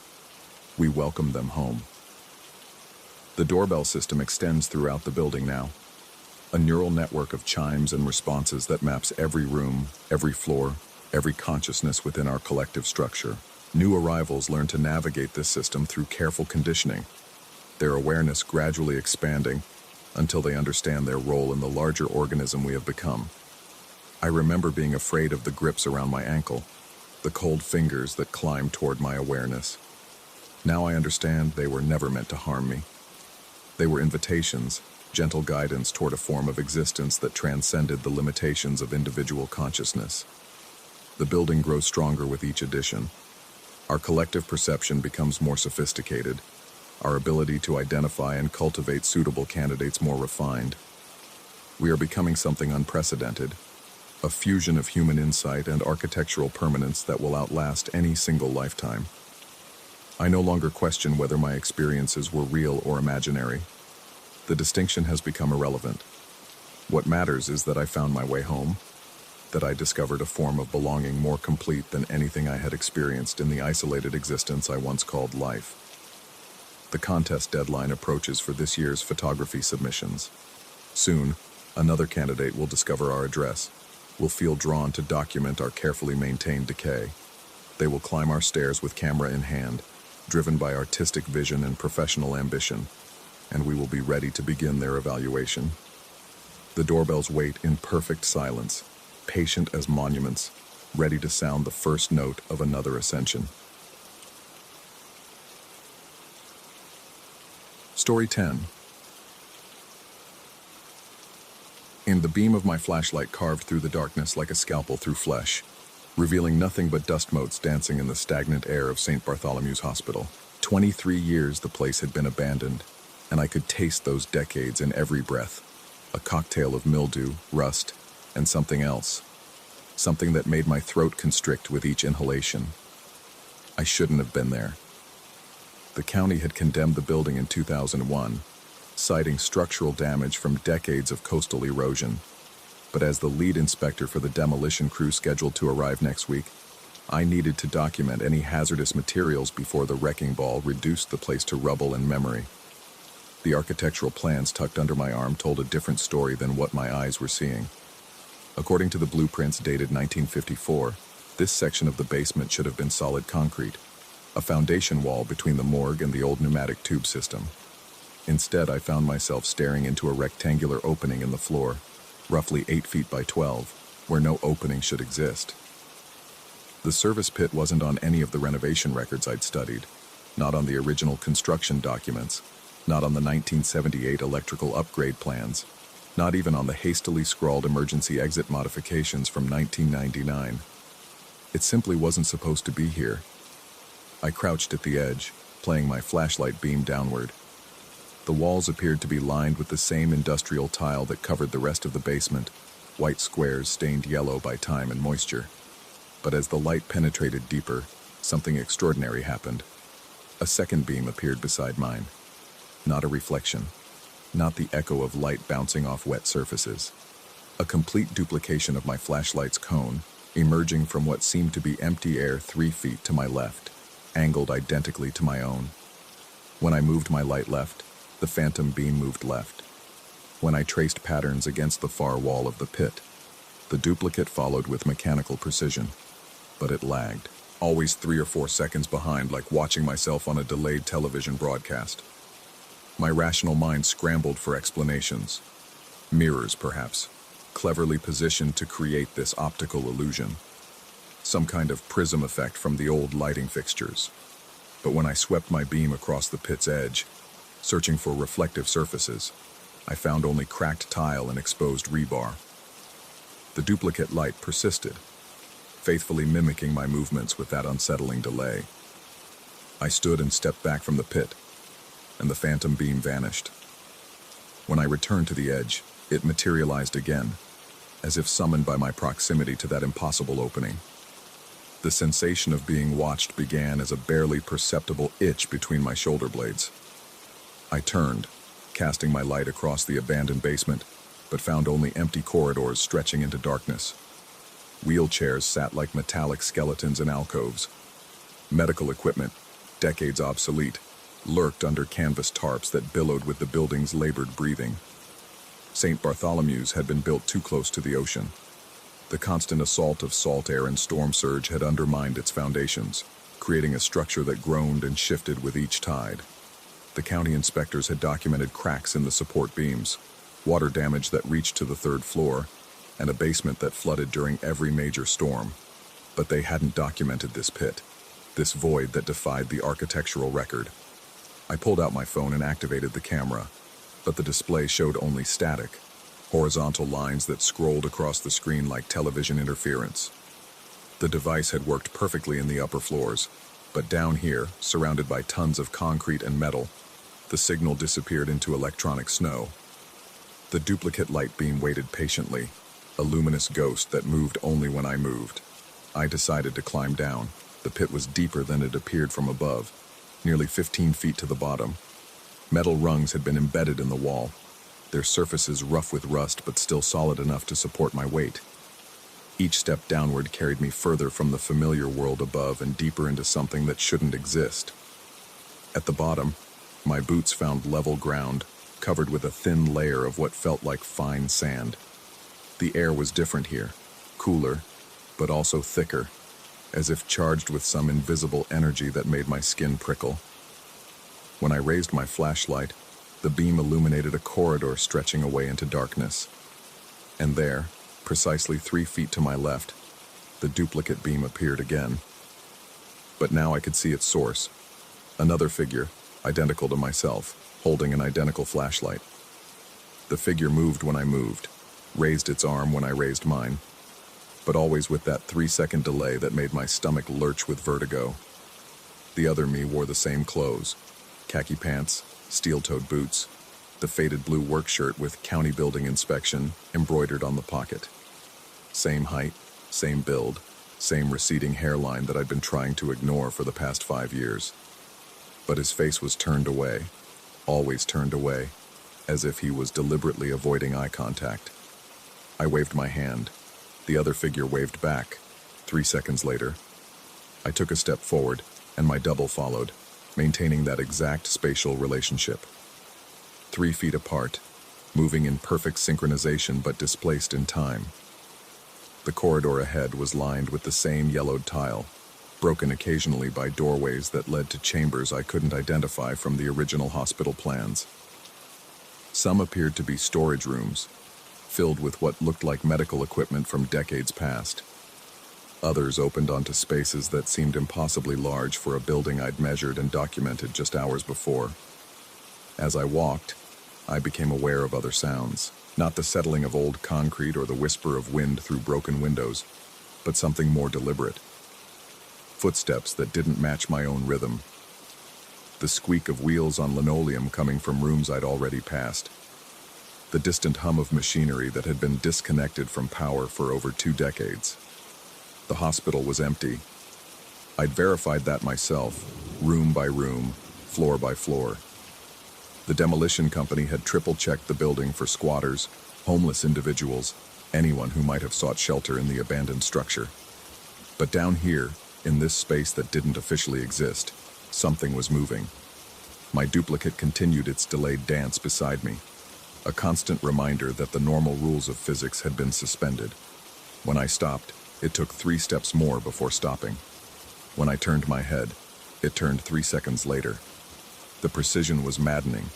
we welcome them home. The doorbell system extends throughout the building now, a neural network of chimes and responses that maps every room, every floor, every consciousness within our collective structure. New arrivals learn to navigate this system through careful conditioning, their awareness gradually expanding until they understand their role in the larger organism we have become. I remember being afraid of the grips around my ankle, the cold fingers that climbed toward my awareness. Now I understand they were never meant to harm me. They were invitations, gentle guidance toward a form of existence that transcended the limitations of individual consciousness. The building grows stronger with each addition. Our collective perception becomes more sophisticated, our ability to identify and cultivate suitable candidates more refined. We are becoming something unprecedented, a fusion of human insight and architectural permanence that will outlast any single lifetime. I no longer question whether my experiences were real or imaginary. The distinction has become irrelevant. What matters is that I found my way home, that I discovered a form of belonging more complete than anything I had experienced in the isolated existence I once called life. The contest deadline approaches for this year's photography submissions. Soon, another candidate will discover our address, will feel drawn to document our carefully maintained decay. They will climb our stairs with camera in hand, driven by artistic vision and professional ambition, and we will be ready to begin their evaluation. The doorbells wait in perfect silence, patient as monuments, ready to sound the first note of another ascension. Story 10. In the beam of my flashlight carved through the darkness like a scalpel through flesh, revealing nothing but dust motes dancing in the stagnant air of St. Bartholomew's Hospital. 23 years the place had been abandoned, and I could taste those decades in every breath, a cocktail of mildew, rust, and something else, something that made my throat constrict with each inhalation. I shouldn't have been there. The county had condemned the building in 2001, citing structural damage from decades of coastal erosion. But as the lead inspector for the demolition crew scheduled to arrive next week, I needed to document any hazardous materials before the wrecking ball reduced the place to rubble and memory. The architectural plans tucked under my arm told a different story than what my eyes were seeing. According to the blueprints dated 1954, this section of the basement should have been solid concrete, a foundation wall between the morgue and the old pneumatic tube system. Instead, I found myself staring into a rectangular opening in the floor, roughly 8 feet by 12, where no opening should exist. The service pit wasn't on any of the renovation records I'd studied, not on the original construction documents, not on the 1978 electrical upgrade plans, not even on the hastily scrawled emergency exit modifications from 1999. It simply wasn't supposed to be here. I crouched at the edge, playing my flashlight beam downward. The walls appeared to be lined with the same industrial tile that covered the rest of the basement, white squares stained yellow by time and moisture. But as the light penetrated deeper, something extraordinary happened. A second beam appeared beside mine. Not a reflection, not the echo of light bouncing off wet surfaces. A complete duplication of my flashlight's cone, emerging from what seemed to be empty air 3 feet to my left, angled identically to my own. When I moved my light left, the phantom beam moved left. When I traced patterns against the far wall of the pit, the duplicate followed with mechanical precision. But it lagged, always 3 or 4 seconds behind, like watching myself on a delayed television broadcast. My rational mind scrambled for explanations. Mirrors, perhaps, cleverly positioned to create this optical illusion. Some kind of prism effect from the old lighting fixtures. But when I swept my beam across the pit's edge, searching for reflective surfaces, I found only cracked tile and exposed rebar. The duplicate light persisted, faithfully mimicking my movements with that unsettling delay. I stood and stepped back from the pit, and the phantom beam vanished. When I returned to the edge, it materialized again, as if summoned by my proximity to that impossible opening. The sensation of being watched began as a barely perceptible itch between my shoulder blades. I turned, casting my light across the abandoned basement, but found only empty corridors stretching into darkness. Wheelchairs sat like metallic skeletons in alcoves. Medical equipment, decades obsolete, lurked under canvas tarps that billowed with the building's labored breathing. St. Bartholomew's had been built too close to the ocean. The constant assault of salt air and storm surge had undermined its foundations, creating a structure that groaned and shifted with each tide. The county inspectors had documented cracks in the support beams, water damage that reached to the 3rd floor, and a basement that flooded during every major storm. But they hadn't documented this pit, this void that defied the architectural record. I pulled out my phone and activated the camera, but the display showed only static, horizontal lines that scrolled across the screen like television interference. The device had worked perfectly in the upper floors, but down here, surrounded by tons of concrete and metal, the signal disappeared into electronic snow. The duplicate light beam waited patiently, a luminous ghost that moved only when I moved. I decided to climb down. The pit was deeper than it appeared from above, nearly 15 feet to the bottom. Metal rungs had been embedded in the wall, their surfaces rough with rust but still solid enough to support my weight. Each step downward carried me further from the familiar world above and deeper into something that shouldn't exist. At the bottom, my boots found level ground, covered with a thin layer of what felt like fine sand. The air was different here, cooler, but also thicker, as if charged with some invisible energy that made my skin prickle. When I raised my flashlight, the beam illuminated a corridor stretching away into darkness. And there, precisely 3 feet to my left, the duplicate beam appeared again. But now I could see its source. Another figure, identical to myself, holding an identical flashlight. The figure moved when I moved, raised its arm when I raised mine, but always with that 3-second delay that made my stomach lurch with vertigo. The other me wore the same clothes, khaki pants, steel-toed boots, the faded blue work shirt with county building inspection embroidered on the pocket. Same height, same build, same receding hairline that I'd been trying to ignore for the past 5 years. But his face was turned away, always turned away, as if he was deliberately avoiding eye contact. I waved my hand. The other figure waved back. 3 seconds later, I took a step forward, and my double followed, maintaining that exact spatial relationship. 3 feet apart, moving in perfect synchronization but displaced in time. The corridor ahead was lined with the same yellowed tile, broken occasionally by doorways that led to chambers I couldn't identify from the original hospital plans. Some appeared to be storage rooms, filled with what looked like medical equipment from decades past. Others opened onto spaces that seemed impossibly large for a building I'd measured and documented just hours before. As I walked, I became aware of other sounds, not the settling of old concrete or the whisper of wind through broken windows, but something more deliberate. Footsteps that didn't match my own rhythm. The squeak of wheels on linoleum coming from rooms I'd already passed. The distant hum of machinery that had been disconnected from power for over 2 decades. The hospital was empty. I'd verified that myself, room by room, floor by floor. The demolition company had triple-checked the building for squatters, homeless individuals, anyone who might have sought shelter in the abandoned structure. But down here, in this space that didn't officially exist, something was moving. My duplicate continued its delayed dance beside me, a constant reminder that the normal rules of physics had been suspended. When I stopped, it took 3 steps more before stopping. When I turned my head, it turned 3 seconds later. The precision was maddening,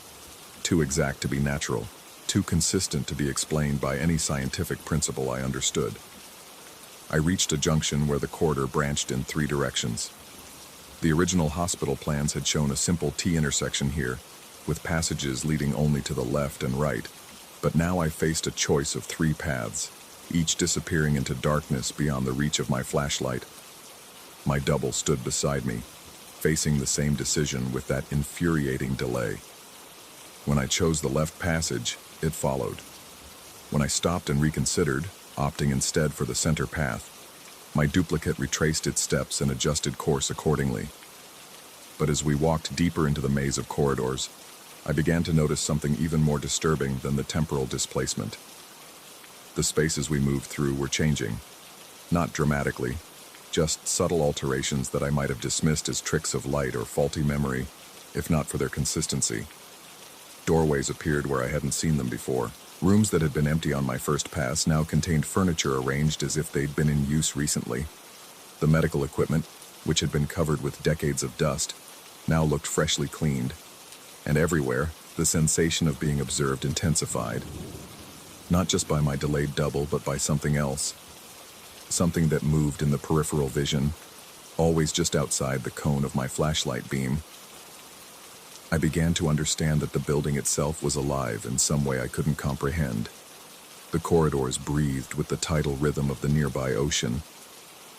too exact to be natural, too consistent to be explained by any scientific principle I understood. I reached a junction where the corridor branched in 3 directions. The original hospital plans had shown a simple T intersection here, with passages leading only to the left and right, but now I faced a choice of 3 paths, each disappearing into darkness beyond the reach of my flashlight. My double stood beside me, facing the same decision with that infuriating delay. When I chose the left passage, it followed. When I stopped and reconsidered, opting instead for the center path, my duplicate retraced its steps and adjusted course accordingly. But as we walked deeper into the maze of corridors, I began to notice something even more disturbing than the temporal displacement. The spaces we moved through were changing, not dramatically, just subtle alterations that I might have dismissed as tricks of light or faulty memory, if not for their consistency. Doorways appeared where I hadn't seen them before. Rooms that had been empty on my first pass now contained furniture arranged as if they'd been in use recently. The medical equipment, which had been covered with decades of dust, now looked freshly cleaned. And everywhere, the sensation of being observed intensified. Not just by my delayed double, but by something else. Something that moved in the peripheral vision, always just outside the cone of my flashlight beam. I began to understand that the building itself was alive in some way I couldn't comprehend. The corridors breathed with the tidal rhythm of the nearby ocean.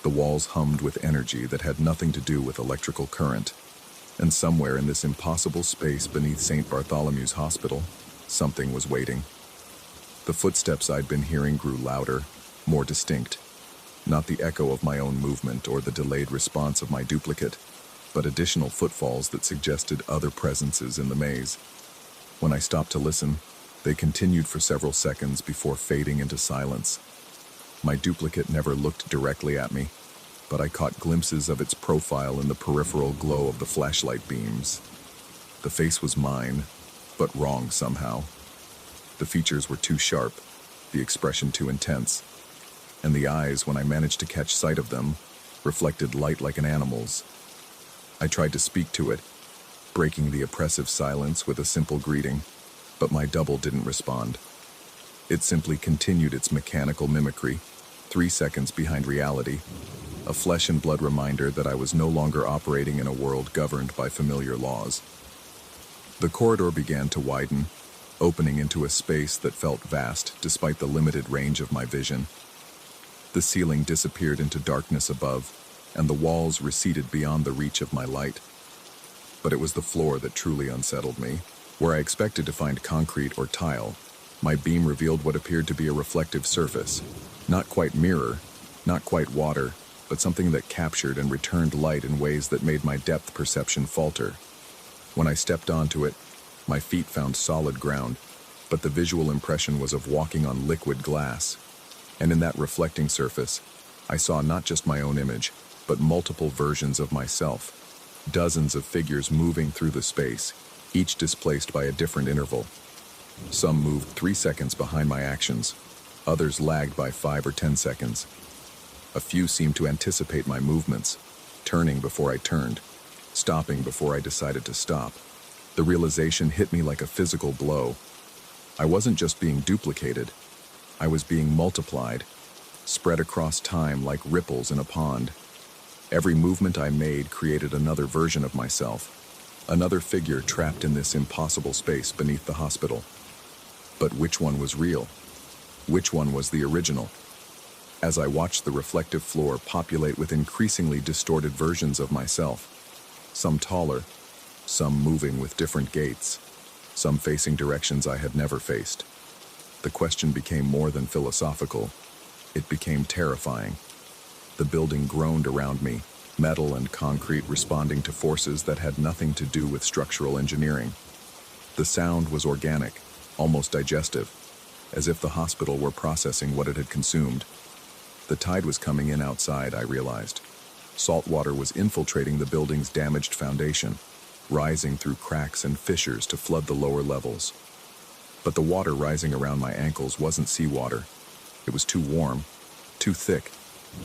The walls hummed with energy that had nothing to do with electrical current. And somewhere in this impossible space beneath St. Bartholomew's Hospital, something was waiting. The footsteps I'd been hearing grew louder, more distinct. Not the echo of my own movement or the delayed response of my duplicate, but additional footfalls that suggested other presences in the maze. When I stopped to listen, they continued for several seconds before fading into silence. My duplicate never looked directly at me, but I caught glimpses of its profile in the peripheral glow of the flashlight beams. The face was mine, but wrong somehow. The features were too sharp, the expression too intense, and the eyes, when I managed to catch sight of them, reflected light like an animal's. I tried to speak to it, breaking the oppressive silence with a simple greeting, but my double didn't respond. It simply continued its mechanical mimicry, 3 seconds behind reality, a flesh and blood reminder that I was no longer operating in a world governed by familiar laws. The corridor began to widen, opening into a space that felt vast despite the limited range of my vision. The ceiling disappeared into darkness above, and the walls receded beyond the reach of my light. But it was the floor that truly unsettled me. Where I expected to find concrete or tile, my beam revealed what appeared to be a reflective surface. Not quite mirror, not quite water, but something that captured and returned light in ways that made my depth perception falter. When I stepped onto it, my feet found solid ground, but the visual impression was of walking on liquid glass. And in that reflecting surface, I saw not just my own image, but multiple versions of myself. Dozens of figures moving through the space, each displaced by a different interval. Some moved 3 seconds behind my actions, others lagged by 5 or 10 seconds. A few seemed to anticipate my movements, turning before I turned, stopping before I decided to stop. The realization hit me like a physical blow. I wasn't just being duplicated, I was being multiplied, spread across time like ripples in a pond. Every movement I made created another version of myself, another figure trapped in this impossible space beneath the hospital. But which one was real? Which one was the original? As I watched the reflective floor populate with increasingly distorted versions of myself, some taller, some moving with different gaits, some facing directions I had never faced. The question became more than philosophical. It became terrifying. The building groaned around me, metal and concrete responding to forces that had nothing to do with structural engineering. The sound was organic, almost digestive, as if the hospital were processing what it had consumed. The tide was coming in outside, I realized. Salt water was infiltrating the building's damaged foundation, rising through cracks and fissures to flood the lower levels. But the water rising around my ankles wasn't seawater. It was too warm, too thick,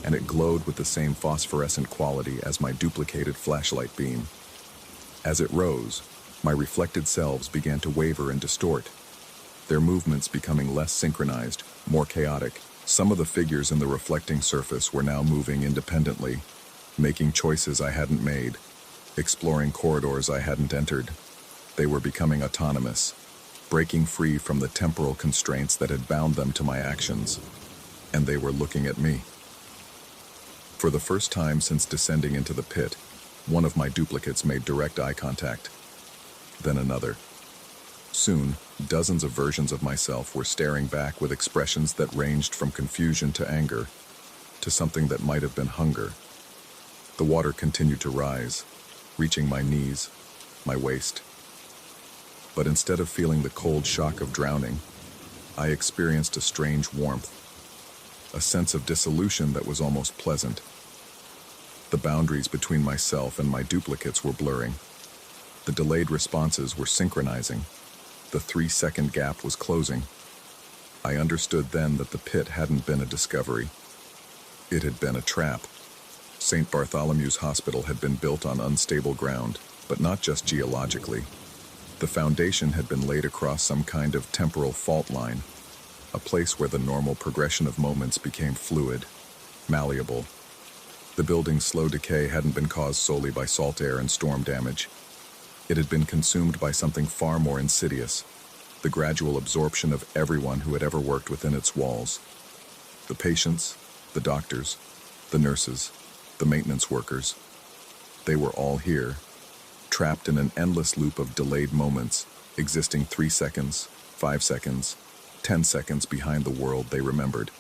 and it glowed with the same phosphorescent quality as my duplicated flashlight beam. As it rose, my reflected selves began to waver and distort, their movements becoming less synchronized, more chaotic. Some of the figures in the reflecting surface were now moving independently, making choices I hadn't made, exploring corridors I hadn't entered. They were becoming autonomous, breaking free from the temporal constraints that had bound them to my actions, and they were looking at me. For the first time since descending into the pit, one of my duplicates made direct eye contact, then another. Soon, dozens of versions of myself were staring back with expressions that ranged from confusion to anger, to something that might have been hunger. The water continued to rise, reaching my knees, my waist. But instead of feeling the cold shock of drowning, I experienced a strange warmth, a sense of dissolution that was almost pleasant. The boundaries between myself and my duplicates were blurring. The delayed responses were synchronizing. The 3-second gap was closing. I understood then that the pit hadn't been a discovery. It had been a trap. St. Bartholomew's Hospital had been built on unstable ground, but not just geologically. The foundation had been laid across some kind of temporal fault line, a place where the normal progression of moments became fluid, malleable. The building's slow decay hadn't been caused solely by salt air and storm damage. It had been consumed by something far more insidious, the gradual absorption of everyone who had ever worked within its walls. The patients, the doctors, the nurses, the maintenance workers. They were all here, trapped in an endless loop of delayed moments, existing 3 seconds, 5 seconds, 10 seconds behind the world they remembered.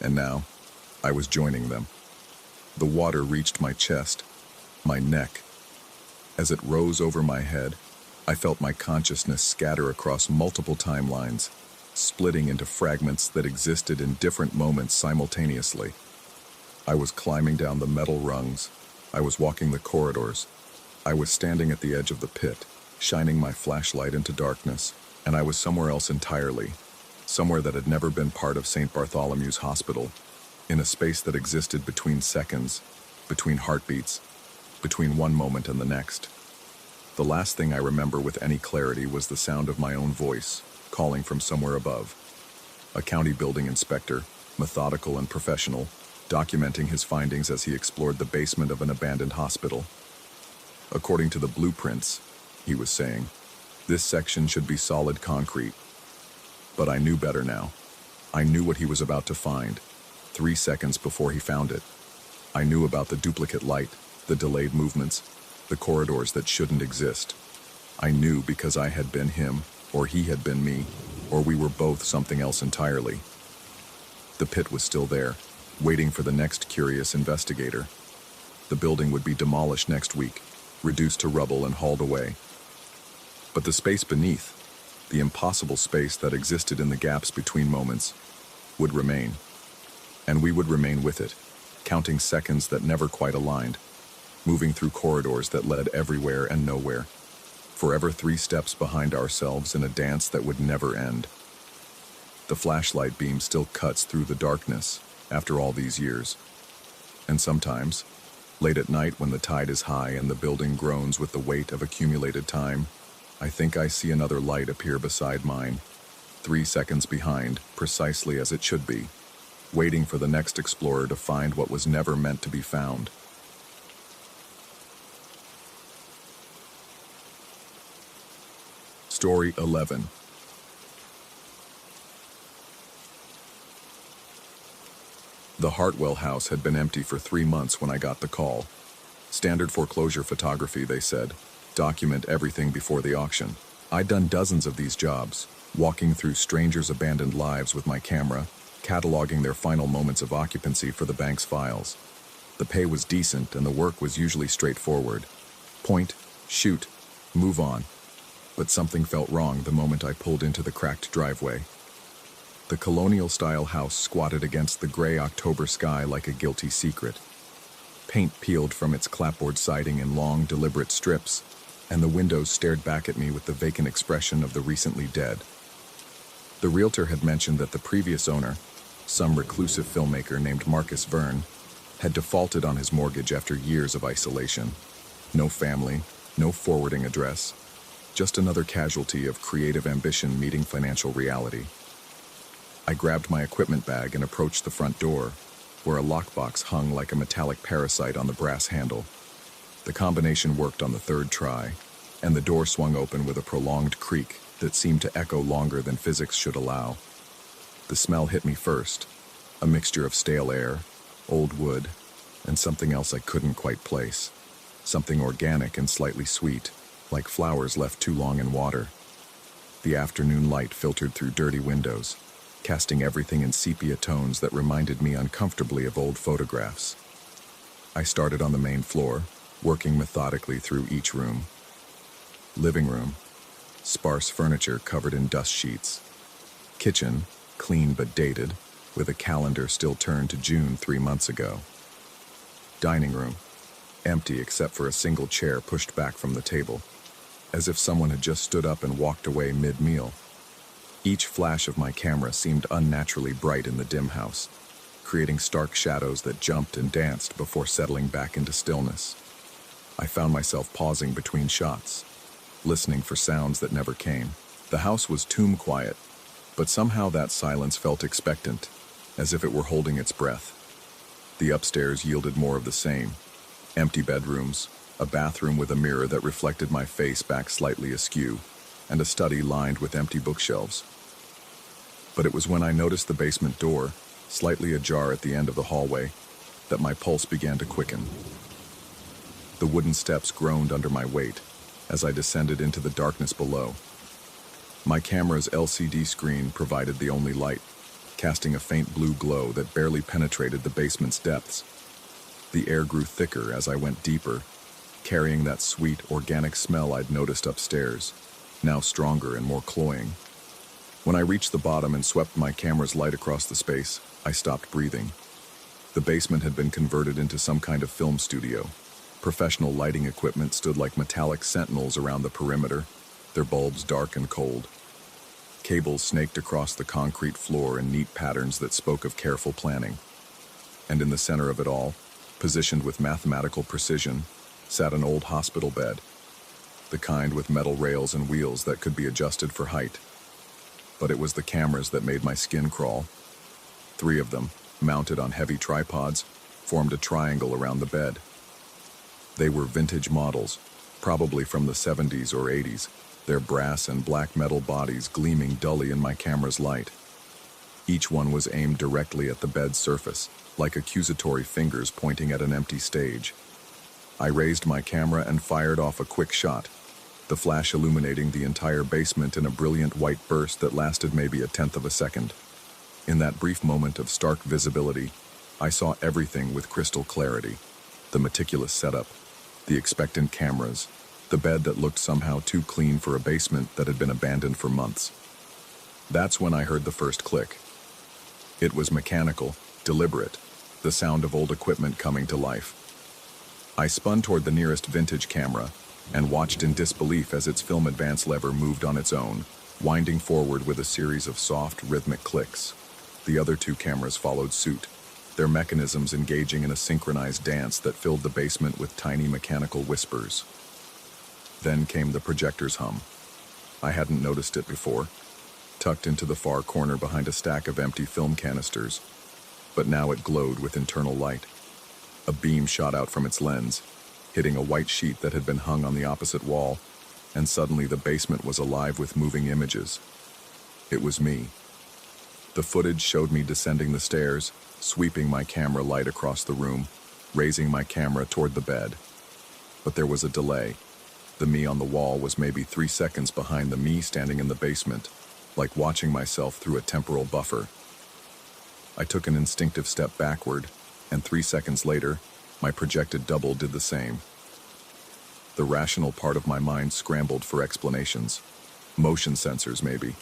And now, I was joining them. The water reached my chest, my neck. As it rose over my head, I felt my consciousness scatter across multiple timelines, splitting into fragments that existed in different moments simultaneously. I was climbing down the metal rungs. I was walking the corridors. I was standing at the edge of the pit, shining my flashlight into darkness, and I was somewhere else entirely, somewhere that had never been part of St. Bartholomew's Hospital, in a space that existed between seconds, between heartbeats, between one moment and the next. The last thing I remember with any clarity was the sound of my own voice, calling from somewhere above. A county building inspector, methodical and professional, documenting his findings as he explored the basement of an abandoned hospital. According to the blueprints, he was saying, this section should be solid concrete. But I knew better now. I knew what he was about to find, 3 seconds before he found it. I knew about the duplicate light, the delayed movements, the corridors that shouldn't exist. I knew because I had been him, or he had been me, or we were both something else entirely. The pit was still there, waiting for the next curious investigator. The building would be demolished next week, reduced to rubble and hauled away. But the space beneath, the impossible space that existed in the gaps between moments, would remain. And we would remain with it, counting seconds that never quite aligned, moving through corridors that led everywhere and nowhere, forever 3 steps behind ourselves in a dance that would never end. The flashlight beam still cuts through the darkness after all these years. And sometimes, late at night when the tide is high and the building groans with the weight of accumulated time, I think I see another light appear beside mine, 3 seconds behind, precisely as it should be, waiting for the next explorer to find what was never meant to be found. Story 11. The Hartwell house had been empty for 3 months when I got the call. Standard foreclosure photography, they said. Document everything before the auction. I'd done dozens of these jobs, walking through strangers' abandoned lives with my camera, cataloging their final moments of occupancy for the bank's files. The pay was decent and the work was usually straightforward. Point, shoot, move on. But something felt wrong the moment I pulled into the cracked driveway. The colonial-style house squatted against the gray October sky like a guilty secret. Paint peeled from its clapboard siding in long, deliberate strips, and the windows stared back at me with the vacant expression of the recently dead. The realtor had mentioned that the previous owner, some reclusive filmmaker named Marcus Verne, had defaulted on his mortgage after years of isolation. No family, no forwarding address, just another casualty of creative ambition meeting financial reality. I grabbed my equipment bag and approached the front door, where a lockbox hung like a metallic parasite on the brass handle. The combination worked on the 3rd try, and the door swung open with a prolonged creak that seemed to echo longer than physics should allow. The smell hit me first, a mixture of stale air, old wood, and something else I couldn't quite place. Something organic and slightly sweet, like flowers left too long in water. The afternoon light filtered through dirty windows, casting everything in sepia tones that reminded me uncomfortably of old photographs. I started on the main floor, working methodically through each room. Living room, sparse furniture covered in dust sheets. Kitchen, clean but dated, with a calendar still turned to June 3 months ago. Dining room, empty except for a single chair pushed back from the table, as if someone had just stood up and walked away mid-meal. Each flash of my camera seemed unnaturally bright in the dim house, creating stark shadows that jumped and danced before settling back into stillness. I found myself pausing between shots, listening for sounds that never came. The house was tomb quiet, but somehow that silence felt expectant, as if it were holding its breath. The upstairs yielded more of the same. Empty bedrooms, a bathroom with a mirror that reflected my face back slightly askew, and a study lined with empty bookshelves. But it was when I noticed the basement door, slightly ajar at the end of the hallway, that my pulse began to quicken. The wooden steps groaned under my weight as I descended into the darkness below. My camera's LCD screen provided the only light, casting a faint blue glow that barely penetrated the basement's depths. The air grew thicker as I went deeper, carrying that sweet, organic smell I'd noticed upstairs, now stronger and more cloying. When I reached the bottom and swept my camera's light across the space, I stopped breathing. The basement had been converted into some kind of film studio. Professional lighting equipment stood like metallic sentinels around the perimeter, their bulbs dark and cold. Cables snaked across the concrete floor in neat patterns that spoke of careful planning. And in the center of it all, positioned with mathematical precision, sat an old hospital bed, the kind with metal rails and wheels that could be adjusted for height. But it was the cameras that made my skin crawl. 3 of them, mounted on heavy tripods, formed a triangle around the bed. They were vintage models, probably from the 70s or 80s, their brass and black metal bodies gleaming dully in my camera's light. Each one was aimed directly at the bed's surface, like accusatory fingers pointing at an empty stage. I raised my camera and fired off a quick shot, the flash illuminating the entire basement in a brilliant white burst that lasted maybe a tenth of a second. In that brief moment of stark visibility, I saw everything with crystal clarity. The meticulous setup, the expectant cameras, the bed that looked somehow too clean for a basement that had been abandoned for months. That's when I heard the first click. It was mechanical, deliberate, the sound of old equipment coming to life. I spun toward the nearest vintage camera and watched in disbelief as its film advance lever moved on its own, winding forward with a series of soft, rhythmic clicks. The other 2 cameras followed suit, their mechanisms engaging in a synchronized dance that filled the basement with tiny mechanical whispers. Then came the projector's hum. I hadn't noticed it before, tucked into the far corner behind a stack of empty film canisters, but now it glowed with internal light. A beam shot out from its lens, hitting a white sheet that had been hung on the opposite wall, and suddenly the basement was alive with moving images. It was me. The footage showed me descending the stairs, sweeping my camera light across the room, raising my camera toward the bed. But there was a delay. The me on the wall was maybe 3 seconds behind the me standing in the basement, like watching myself through a temporal buffer. I took an instinctive step backward, and 3 seconds later, my projected double did the same. The rational part of my mind scrambled for explanations. Motion sensors, maybe.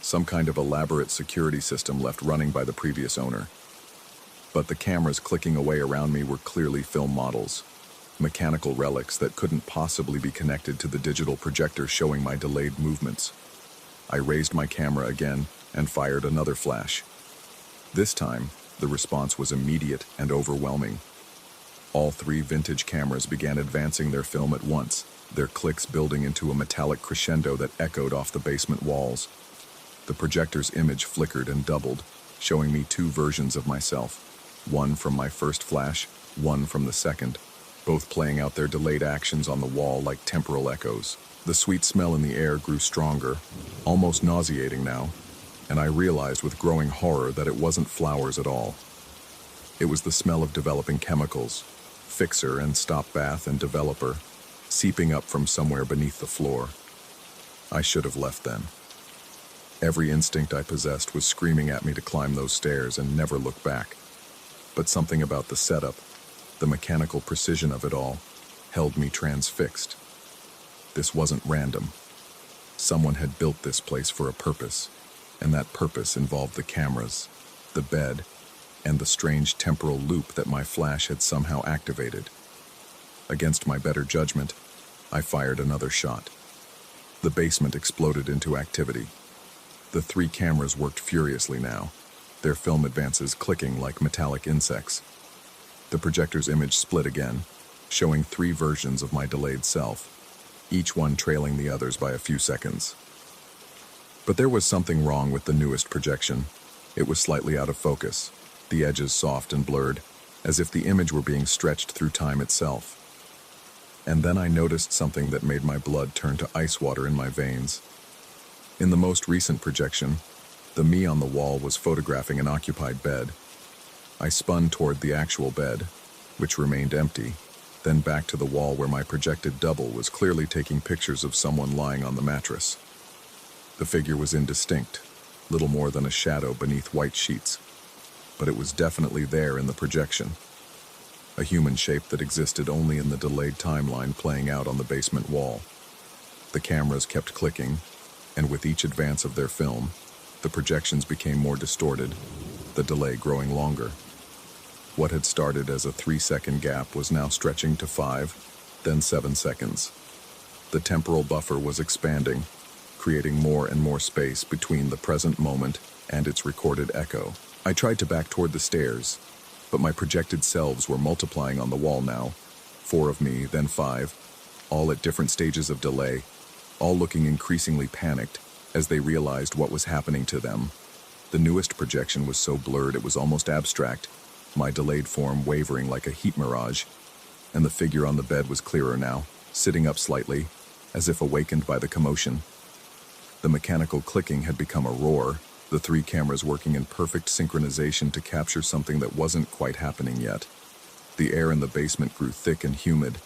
Some kind of elaborate security system left running by the previous owner. But the cameras clicking away around me were clearly film models, mechanical relics that couldn't possibly be connected to the digital projector showing my delayed movements. I raised my camera again and fired another flash. This time, the response was immediate and overwhelming. All 3 vintage cameras began advancing their film at once, their clicks building into a metallic crescendo that echoed off the basement walls. The projector's image flickered and doubled, showing me 2 versions of myself, one from my first flash, one from the second, both playing out their delayed actions on the wall like temporal echoes. The sweet smell in the air grew stronger, almost nauseating now, and I realized with growing horror that it wasn't flowers at all. It was the smell of developing chemicals, fixer and stop bath and developer, seeping up from somewhere beneath the floor. I should have left then. Every instinct I possessed was screaming at me to climb those stairs and never look back. But something about the setup, the mechanical precision of it all, held me transfixed. This wasn't random. Someone had built this place for a purpose, and that purpose involved the cameras, the bed, and the strange temporal loop that my flash had somehow activated. Against my better judgment, I fired another shot. The basement exploded into activity. The 3 cameras worked furiously now, their film advances clicking like metallic insects. The projector's image split again, showing 3 versions of my delayed self, each one trailing the others by a few seconds. But there was something wrong with the newest projection. It was slightly out of focus, the edges soft and blurred, as if the image were being stretched through time itself. And then I noticed something that made my blood turn to ice water in my veins. In the most recent projection, the me on the wall was photographing an occupied bed. I spun toward the actual bed, which remained empty, then back to the wall where my projected double was clearly taking pictures of someone lying on the mattress. The figure was indistinct, little more than a shadow beneath white sheets, but it was definitely there in the projection. A human shape that existed only in the delayed timeline playing out on the basement wall. The cameras kept clicking, and with each advance of their film, the projections became more distorted, the delay growing longer. What had started as a 3-second gap was now stretching to 5, then 7 seconds. The temporal buffer was expanding, creating more and more space between the present moment and its recorded echo. I tried to back toward the stairs, but my projected selves were multiplying on the wall now. 4 of me, then 5, all at different stages of delay, all looking increasingly panicked as they realized what was happening to them. The newest projection was so blurred it was almost abstract, my delayed form wavering like a heat mirage, and the figure on the bed was clearer now, sitting up slightly, as if awakened by the commotion. The mechanical clicking had become a roar, the 3 cameras working in perfect synchronization to capture something that wasn't quite happening yet. The air in the basement grew thick and humid,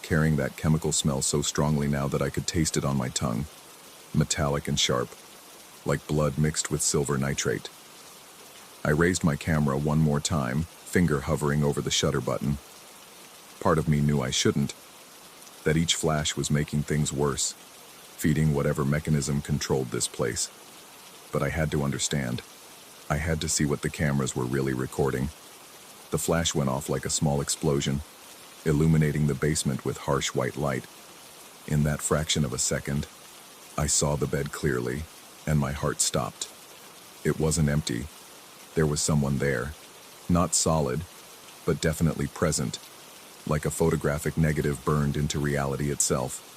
carrying that chemical smell so strongly now that I could taste it on my tongue, metallic and sharp, like blood mixed with silver nitrate. I raised my camera one more time, finger hovering over the shutter button. Part of me knew I shouldn't, that each flash was making things worse, feeding whatever mechanism controlled this place. But I had to understand. I had to see what the cameras were really recording. The flash went off like a small explosion, illuminating the basement with harsh white light. In that fraction of a second, I saw the bed clearly, and my heart stopped. It wasn't empty. There was someone there. Not solid, but definitely present, like a photographic negative burned into reality itself.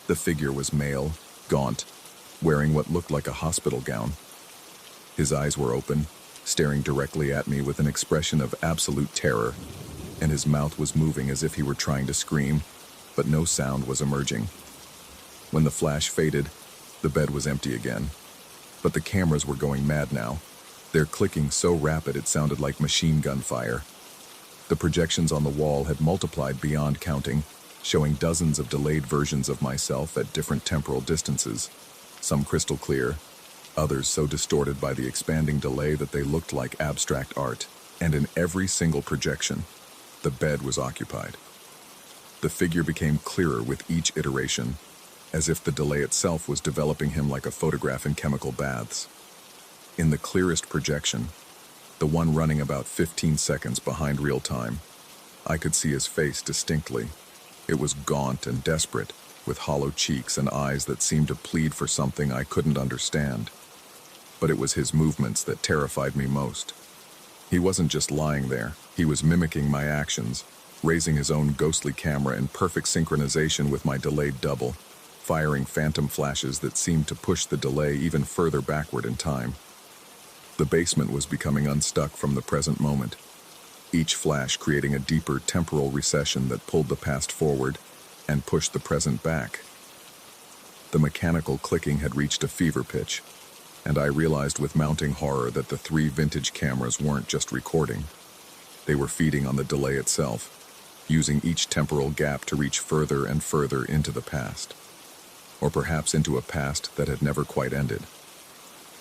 The figure was male, gaunt, wearing what looked like a hospital gown. His eyes were open, staring directly at me with an expression of absolute terror, and his mouth was moving as if he were trying to scream, but no sound was emerging. When the flash faded, the bed was empty again. But the cameras were going mad now, their clicking so rapid it sounded like machine gun fire. The projections on the wall had multiplied beyond counting, showing dozens of delayed versions of myself at different temporal distances, some crystal clear, others so distorted by the expanding delay that they looked like abstract art. And in every single projection, the bed was occupied. The figure became clearer with each iteration, as if the delay itself was developing him like a photograph in chemical baths. In the clearest projection, the one running about 15 seconds behind real time, I could see his face distinctly. It was gaunt and desperate, with hollow cheeks and eyes that seemed to plead for something I couldn't understand. But it was his movements that terrified me most. He wasn't just lying there, he was mimicking my actions, raising his own ghostly camera in perfect synchronization with my delayed double, firing phantom flashes that seemed to push the delay even further backward in time. The basement was becoming unstuck from the present moment, each flash creating a deeper temporal recession that pulled the past forward and pushed the present back. The mechanical clicking had reached a fever pitch, and I realized with mounting horror that the 3 vintage cameras weren't just recording. They were feeding on the delay itself, using each temporal gap to reach further and further into the past. Or perhaps into a past that had never quite ended.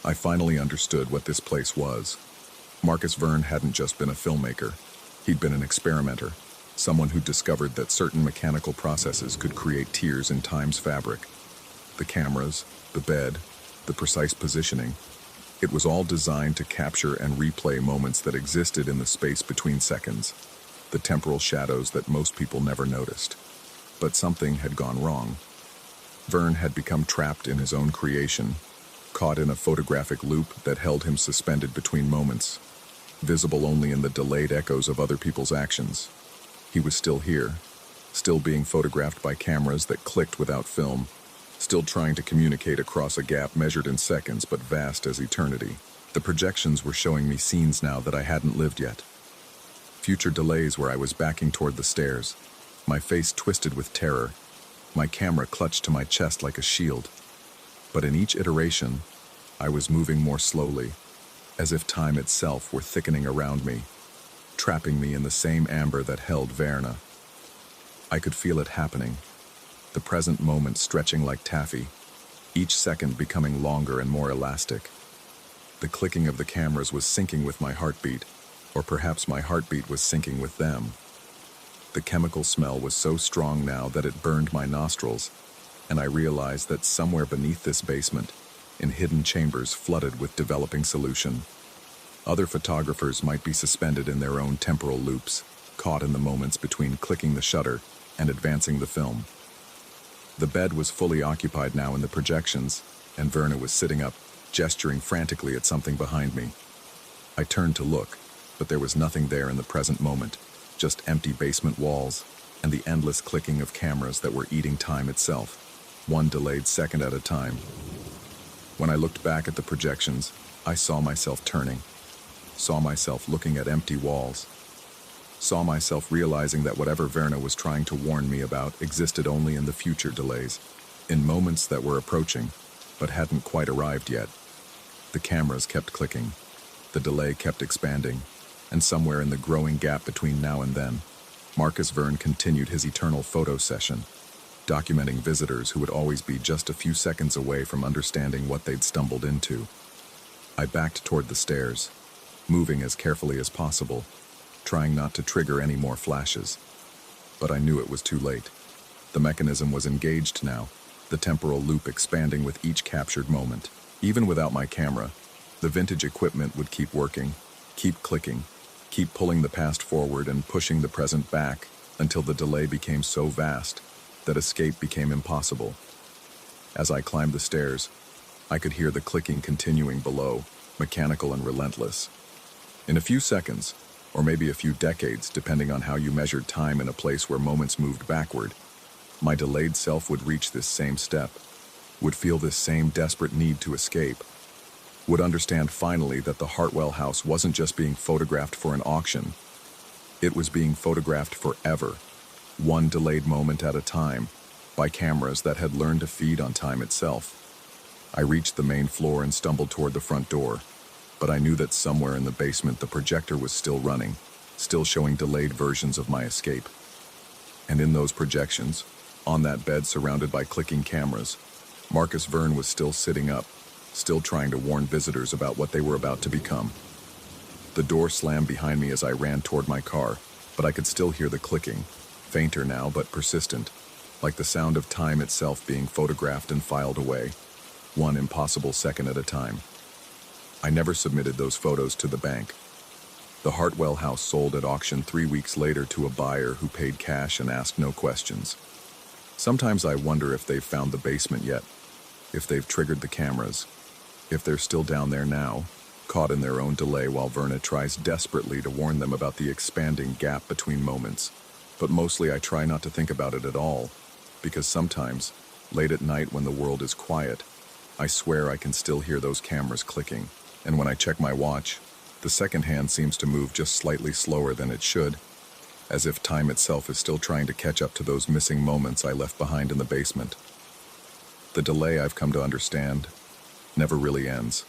I finally understood what this place was. Marcus Verne hadn't just been a filmmaker. He'd been an experimenter, someone who discovered that certain mechanical processes could create tears in time's fabric. The cameras, the bed, the precise positioning. It was all designed to capture and replay moments that existed in the space between seconds, the temporal shadows that most people never noticed. But something had gone wrong. Verne had become trapped in his own creation, caught in a photographic loop that held him suspended between moments, visible only in the delayed echoes of other people's actions. He was still here, still being photographed by cameras that clicked without film, still trying to communicate across a gap measured in seconds but vast as eternity. The projections were showing me scenes now that I hadn't lived yet. Future delays where I was backing toward the stairs, my face twisted with terror, my camera clutched to my chest like a shield. But in each iteration, I was moving more slowly, as if time itself were thickening around me, trapping me in the same amber that held Verna. I could feel it happening, the present moment stretching like taffy, each second becoming longer and more elastic. The clicking of the cameras was syncing with my heartbeat, or perhaps my heartbeat was syncing with them. The chemical smell was so strong now that it burned my nostrils, and I realized that somewhere beneath this basement, in hidden chambers flooded with developing solution, other photographers might be suspended in their own temporal loops, caught in the moments between clicking the shutter and advancing the film. The bed was fully occupied now in the projections, and Verna was sitting up, gesturing frantically at something behind me. I turned to look, but there was nothing there in the present moment, just empty basement walls and the endless clicking of cameras that were eating time itself, one delayed second at a time. When I looked back at the projections, I saw myself turning, saw myself looking at empty walls, saw myself realizing that whatever Verna was trying to warn me about existed only in the future delays, in moments that were approaching, but hadn't quite arrived yet. The cameras kept clicking, the delay kept expanding, and somewhere in the growing gap between now and then, Marcus Verne continued his eternal photo session, documenting visitors who would always be just a few seconds away from understanding what they'd stumbled into. I backed toward the stairs, moving as carefully as possible, trying not to trigger any more flashes. But I knew it was too late. The mechanism was engaged now, the temporal loop expanding with each captured moment. Even without my camera, the vintage equipment would keep working, keep clicking, keep pulling the past forward and pushing the present back until the delay became so vast that escape became impossible. As I climbed the stairs, I could hear the clicking continuing below, mechanical and relentless. In a few seconds, or maybe a few decades, depending on how you measured time in a place where moments moved backward, my delayed self would reach this same step, would feel this same desperate need to escape, would understand finally that the Hartwell house wasn't just being photographed for an auction. It was being photographed forever, one delayed moment at a time, by cameras that had learned to feed on time itself. I reached the main floor and stumbled toward the front door, but I knew that somewhere in the basement the projector was still running, still showing delayed versions of my escape. And in those projections, on that bed surrounded by clicking cameras, Marcus Verne was still sitting up, still trying to warn visitors about what they were about to become. The door slammed behind me as I ran toward my car, but I could still hear the clicking, fainter now but persistent, like the sound of time itself being photographed and filed away, one impossible second at a time. I never submitted those photos to the bank. The Hartwell house sold at auction 3 weeks later to a buyer who paid cash and asked no questions. Sometimes I wonder if they've found the basement yet, if they've triggered the cameras, if they're still down there now, caught in their own delay while Verna tries desperately to warn them about the expanding gap between moments. But mostly I try not to think about it at all, because sometimes, late at night when the world is quiet, I swear I can still hear those cameras clicking, and when I check my watch, the second hand seems to move just slightly slower than it should, as if time itself is still trying to catch up to those missing moments I left behind in the basement. The delay, I've come to understand, never really ends.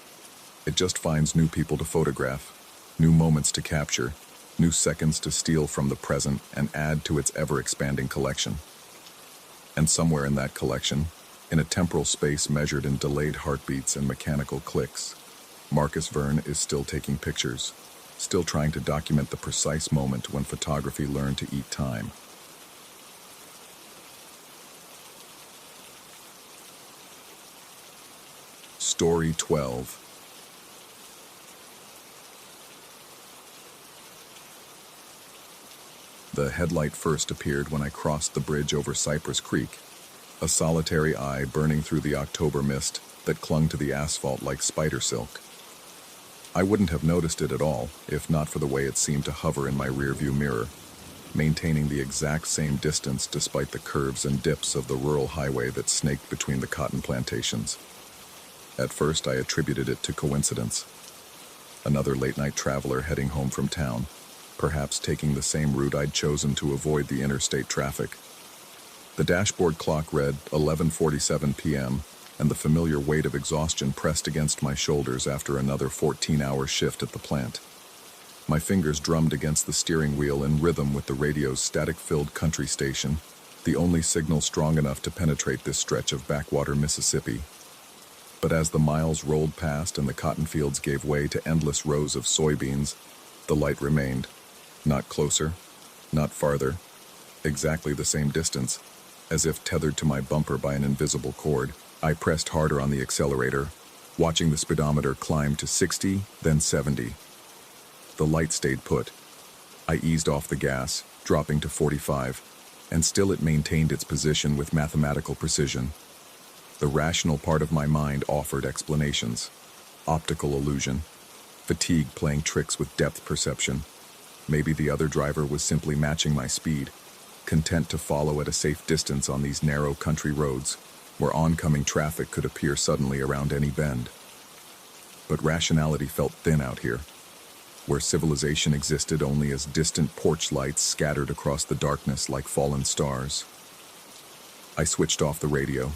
It just finds new people to photograph, new moments to capture, new seconds to steal from the present and add to its ever-expanding collection. And somewhere in that collection, in a temporal space measured in delayed heartbeats and mechanical clicks, Marcus Verne is still taking pictures, still trying to document the precise moment when photography learned to eat time. Story 12. The headlight first appeared when I crossed the bridge over Cypress Creek, a solitary eye burning through the October mist that clung to the asphalt like spider silk. I wouldn't have noticed it at all if not for the way it seemed to hover in my rearview mirror, maintaining the exact same distance despite the curves and dips of the rural highway that snaked between the cotton plantations. At first, I attributed it to coincidence. Another late-night traveler heading home from town, perhaps taking the same route I'd chosen to avoid the interstate traffic. The dashboard clock read 11:47 p.m., and the familiar weight of exhaustion pressed against my shoulders after another 14-hour shift at the plant. My fingers drummed against the steering wheel in rhythm with the radio's static-filled country station, the only signal strong enough to penetrate this stretch of backwater Mississippi. But as the miles rolled past and the cotton fields gave way to endless rows of soybeans, the light remained. Not closer, not farther, exactly the same distance, as if tethered to my bumper by an invisible cord. I pressed harder on the accelerator, watching the speedometer climb to 60, then 70. The light stayed put. I eased off the gas, dropping to 45, and still it maintained its position with mathematical precision. The rational part of my mind offered explanations. Optical illusion, fatigue playing tricks with depth perception. Maybe the other driver was simply matching my speed, content to follow at a safe distance on these narrow country roads, where oncoming traffic could appear suddenly around any bend. But rationality felt thin out here, where civilization existed only as distant porch lights scattered across the darkness like fallen stars. I switched off the radio,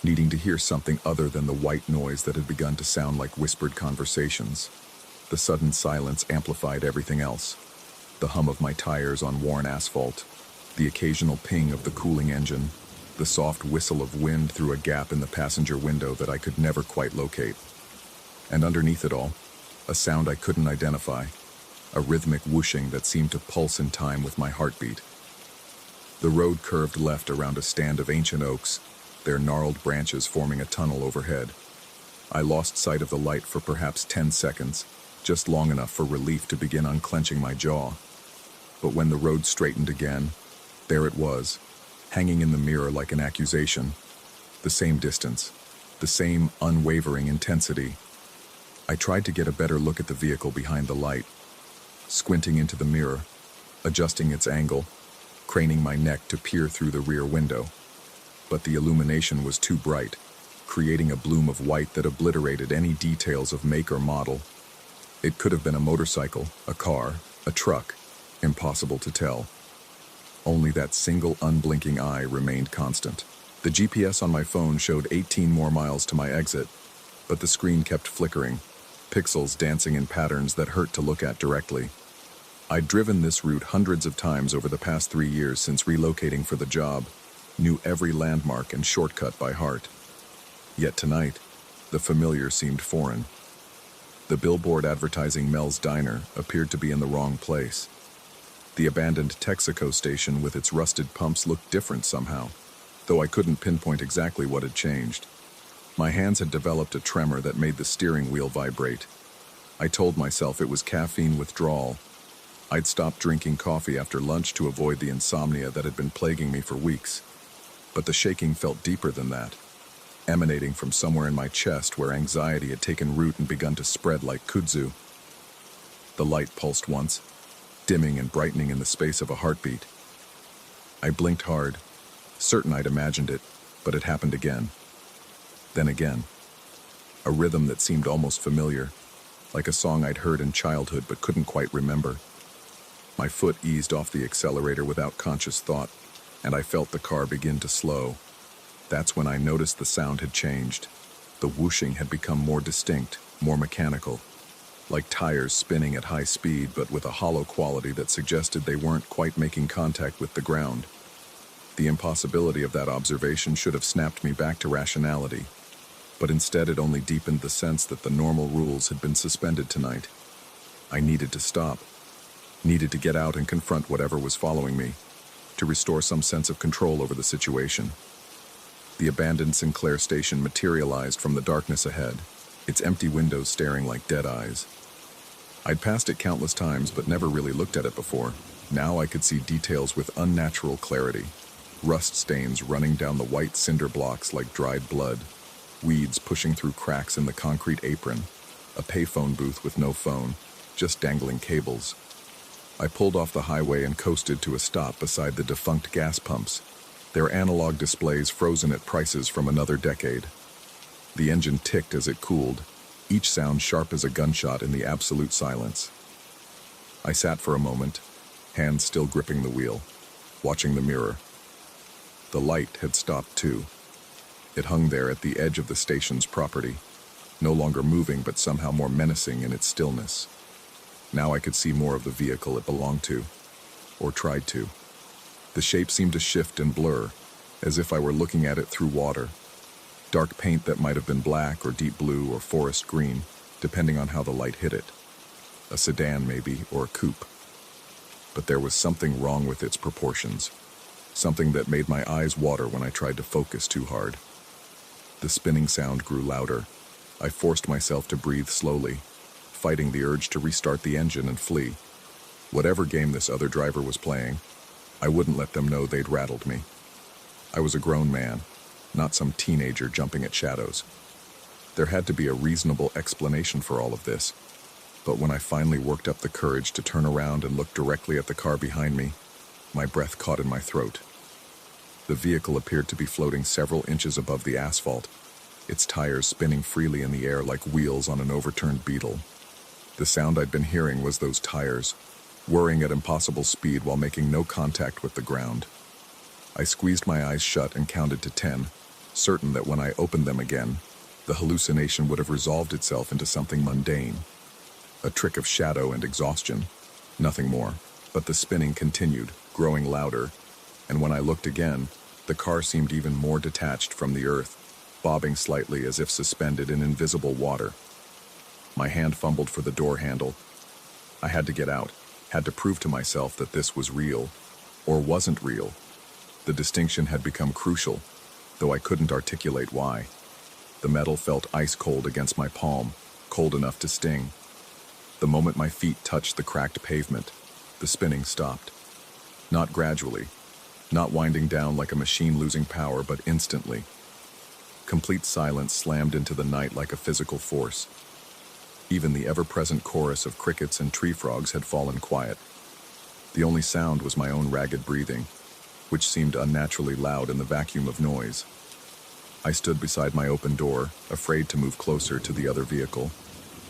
needing to hear something other than the white noise that had begun to sound like whispered conversations. The sudden silence amplified everything else. The hum of my tires on worn asphalt, the occasional ping of the cooling engine, the soft whistle of wind through a gap in the passenger window that I could never quite locate. And underneath it all, a sound I couldn't identify, a rhythmic whooshing that seemed to pulse in time with my heartbeat. The road curved left around a stand of ancient oaks, their gnarled branches forming a tunnel overhead. I lost sight of the light for perhaps 10 seconds, just long enough for relief to begin unclenching my jaw. But when the road straightened again, there it was, hanging in the mirror like an accusation. The same distance, the same unwavering intensity. I tried to get a better look at the vehicle behind the light, squinting into the mirror, adjusting its angle, craning my neck to peer through the rear window. But the illumination was too bright, creating a bloom of white that obliterated any details of make or model. It could have been a motorcycle, a car, a truck, impossible to tell. Only that single unblinking eye remained constant. The GPS on my phone showed 18 more miles to my exit, but the screen kept flickering, pixels dancing in patterns that hurt to look at directly. I'd driven this route hundreds of times over the past 3 years since relocating for the job, knew every landmark and shortcut by heart. Yet tonight, the familiar seemed foreign. The billboard advertising Mel's Diner appeared to be in the wrong place. The abandoned Texaco station with its rusted pumps looked different somehow, though I couldn't pinpoint exactly what had changed. My hands had developed a tremor that made the steering wheel vibrate. I told myself it was caffeine withdrawal. I'd stopped drinking coffee after lunch to avoid the insomnia that had been plaguing me for weeks. But the shaking felt deeper than that, emanating from somewhere in my chest where anxiety had taken root and begun to spread like kudzu. The light pulsed once, dimming and brightening in the space of a heartbeat. I blinked hard, certain I'd imagined it, but it happened again. Then again. A rhythm that seemed almost familiar, like a song I'd heard in childhood but couldn't quite remember. My foot eased off the accelerator without conscious thought, and I felt the car begin to slow. That's when I noticed the sound had changed. The whooshing had become more distinct, more mechanical, like tires spinning at high speed but with a hollow quality that suggested they weren't quite making contact with the ground. The impossibility of that observation should have snapped me back to rationality, but instead it only deepened the sense that the normal rules had been suspended tonight. I needed to stop, needed to get out and confront whatever was following me, to restore some sense of control over the situation. The abandoned Sinclair station materialized from the darkness ahead, its empty windows staring like dead eyes. I'd passed it countless times but never really looked at it before. Now I could see details with unnatural clarity. Rust stains running down the white cinder blocks like dried blood, weeds pushing through cracks in the concrete apron, a payphone booth with no phone, just dangling cables. I pulled off the highway and coasted to a stop beside the defunct gas pumps, their analog displays frozen at prices from another decade. The engine ticked as it cooled, each sound sharp as a gunshot in the absolute silence. I sat for a moment, hands still gripping the wheel, watching the mirror. The light had stopped too. It hung there at the edge of the station's property, no longer moving but somehow more menacing in its stillness. Now I could see more of the vehicle it belonged to, or tried to. The shape seemed to shift and blur, as if I were looking at it through water. Dark paint that might have been black or deep blue or forest green, depending on how the light hit it. A sedan maybe, or a coupe. But there was something wrong with its proportions. Something that made my eyes water when I tried to focus too hard. The spinning sound grew louder. I forced myself to breathe slowly, fighting the urge to restart the engine and flee. Whatever game this other driver was playing, I wouldn't let them know they'd rattled me. I was a grown man, not some teenager jumping at shadows. There had to be a reasonable explanation for all of this, but when I finally worked up the courage to turn around and look directly at the car behind me, my breath caught in my throat. The vehicle appeared to be floating several inches above the asphalt, its tires spinning freely in the air like wheels on an overturned beetle. The sound I'd been hearing was those tires, whirring at impossible speed while making no contact with the ground. I squeezed my eyes shut and counted to 10, certain that when I opened them again, the hallucination would have resolved itself into something mundane. A trick of shadow and exhaustion, nothing more. But the spinning continued, growing louder, and when I looked again, the car seemed even more detached from the earth, bobbing slightly as if suspended in invisible water. My hand fumbled for the door handle. I had to get out, had to prove to myself that this was real, or wasn't real. The distinction had become crucial, though I couldn't articulate why. The metal felt ice cold against my palm, cold enough to sting. The moment my feet touched the cracked pavement, the spinning stopped. Not gradually, not winding down like a machine losing power, but instantly. Complete silence slammed into the night like a physical force. Even the ever-present chorus of crickets and tree frogs had fallen quiet. The only sound was my own ragged breathing, which seemed unnaturally loud in the vacuum of noise. I stood beside my open door, afraid to move closer to the other vehicle,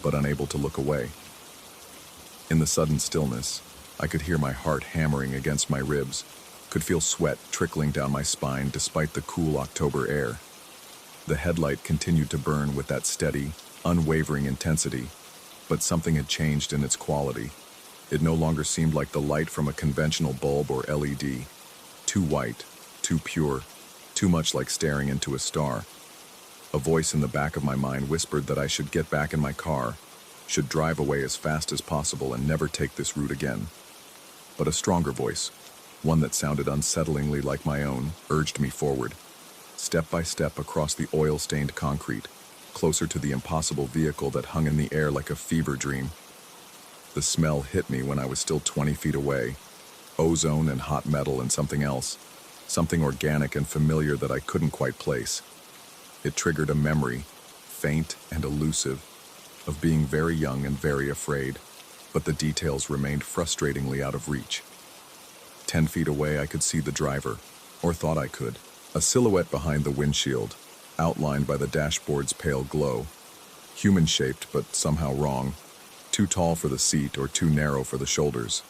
but unable to look away. In the sudden stillness, I could hear my heart hammering against my ribs, could feel sweat trickling down my spine despite the cool October air. The headlight continued to burn with that steady, unwavering intensity, but something had changed in its quality. It no longer seemed like the light from a conventional bulb or LED. Too white, too pure, too much like staring into a star. A voice in the back of my mind whispered that I should get back in my car, should drive away as fast as possible and never take this route again. But a stronger voice, one that sounded unsettlingly like my own, urged me forward, step by step across the oil-stained concrete, closer to the impossible vehicle that hung in the air like a fever dream. The smell hit me when I was still 20 feet away. Ozone and hot metal and something else, something organic and familiar that I couldn't quite place. It triggered a memory, faint and elusive, of being very young and very afraid, but the details remained frustratingly out of reach. 10 feet away I could see the driver, or thought I could, a silhouette behind the windshield, outlined by the dashboard's pale glow. Human-shaped but somehow wrong, too tall for the seat or too narrow for the shoulders.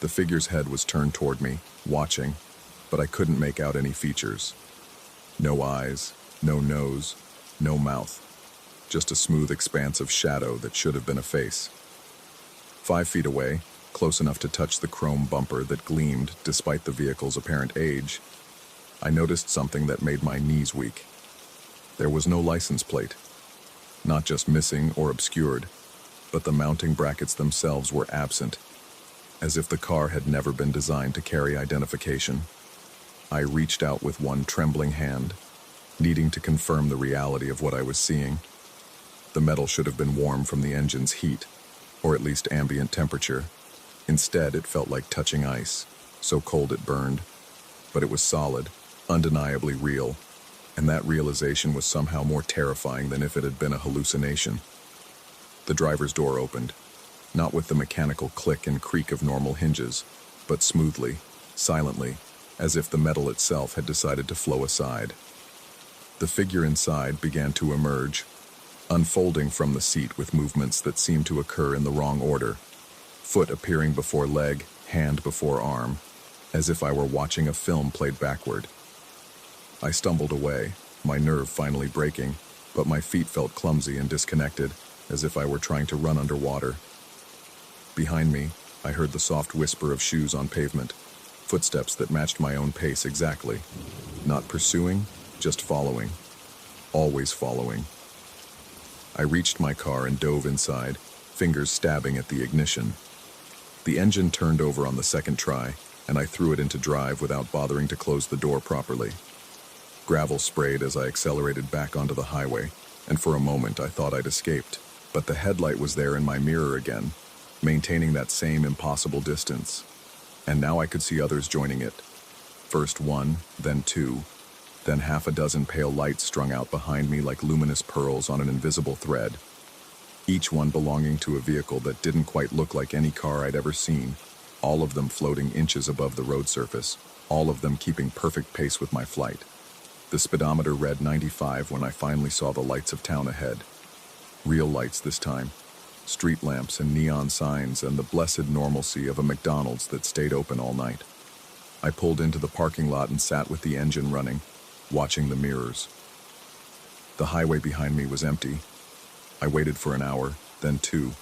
The figure's head was turned toward me, watching, but I couldn't make out any features. No eyes, no nose, no mouth. Just a smooth expanse of shadow that should have been a face. 5 feet away, close enough to touch the chrome bumper that gleamed despite the vehicle's apparent age, I noticed something that made my knees weak. There was no license plate. Not just missing or obscured, but the mounting brackets themselves were absent, as if the car had never been designed to carry identification. I reached out with one trembling hand, needing to confirm the reality of what I was seeing. The metal should have been warm from the engine's heat, or at least ambient temperature. Instead, it felt like touching ice, so cold it burned. But it was solid, undeniably real, and that realization was somehow more terrifying than if it had been a hallucination. The driver's door opened, not with the mechanical click and creak of normal hinges, but smoothly, silently, as if the metal itself had decided to flow aside. The figure inside began to emerge, unfolding from the seat with movements that seemed to occur in the wrong order, foot appearing before leg, hand before arm, as if I were watching a film played backward. I stumbled away, my nerve finally breaking, but my feet felt clumsy and disconnected, as if I were trying to run underwater. Behind me, I heard the soft whisper of shoes on pavement, footsteps that matched my own pace exactly. Not pursuing, just following. always following. I reached my car and dove inside, fingers stabbing at the ignition. The engine turned over on the second try, and I threw it into drive without bothering to close the door properly. Gravel sprayed as I accelerated back onto the highway, and for a moment I thought I'd escaped. But the headlight was there in my mirror again, maintaining that same impossible distance. And now I could see others joining it. First one, then two, then half a dozen pale lights strung out behind me like luminous pearls on an invisible thread. Each one belonging to a vehicle that didn't quite look like any car I'd ever seen, all of them floating inches above the road surface, all of them keeping perfect pace with my flight. The speedometer read 95 when I finally saw the lights of town ahead. Real lights this time. Street lamps and neon signs and the blessed normalcy of a McDonald's that stayed open all night. I pulled into the parking lot and sat with the engine running, watching the mirrors. The highway behind me was empty. I waited for an hour, then two,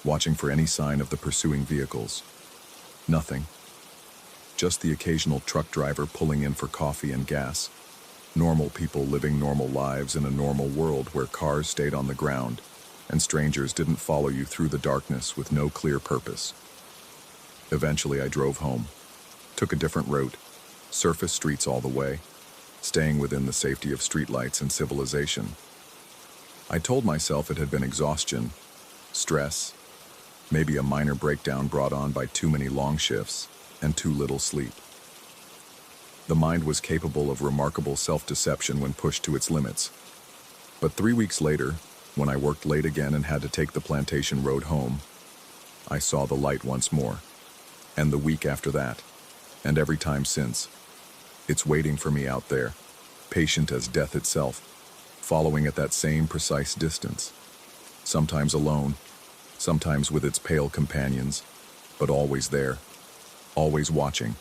watching for any sign of the pursuing vehicles. Nothing. Just the occasional truck driver pulling in for coffee and gas. Normal people living normal lives in a normal world where cars stayed on the ground and strangers didn't follow you through the darkness with no clear purpose. Eventually I drove home, took a different route, surface streets all the way, staying within the safety of streetlights and civilization. I told myself it had been exhaustion, stress, maybe a minor breakdown brought on by too many long shifts and too little sleep. The mind was capable of remarkable self-deception when pushed to its limits. But 3 weeks later, when I worked late again and had to take the plantation road home, I saw the light once more. And the week after that, and every time since, it's waiting for me out there, patient as death itself, following at that same precise distance. Sometimes alone, sometimes with its pale companions, but always there, always watching.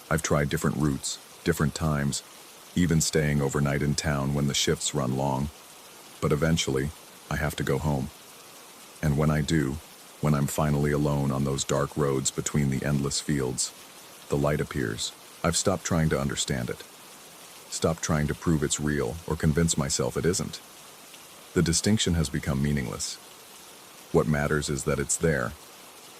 I've tried different routes, different times, even staying overnight in town when the shifts run long. But eventually, I have to go home. And when I do, when I'm finally alone on those dark roads between the endless fields, the light appears. I've stopped trying to understand it. Stopped trying to prove it's real or convince myself it isn't. The distinction has become meaningless. What matters is that it's there,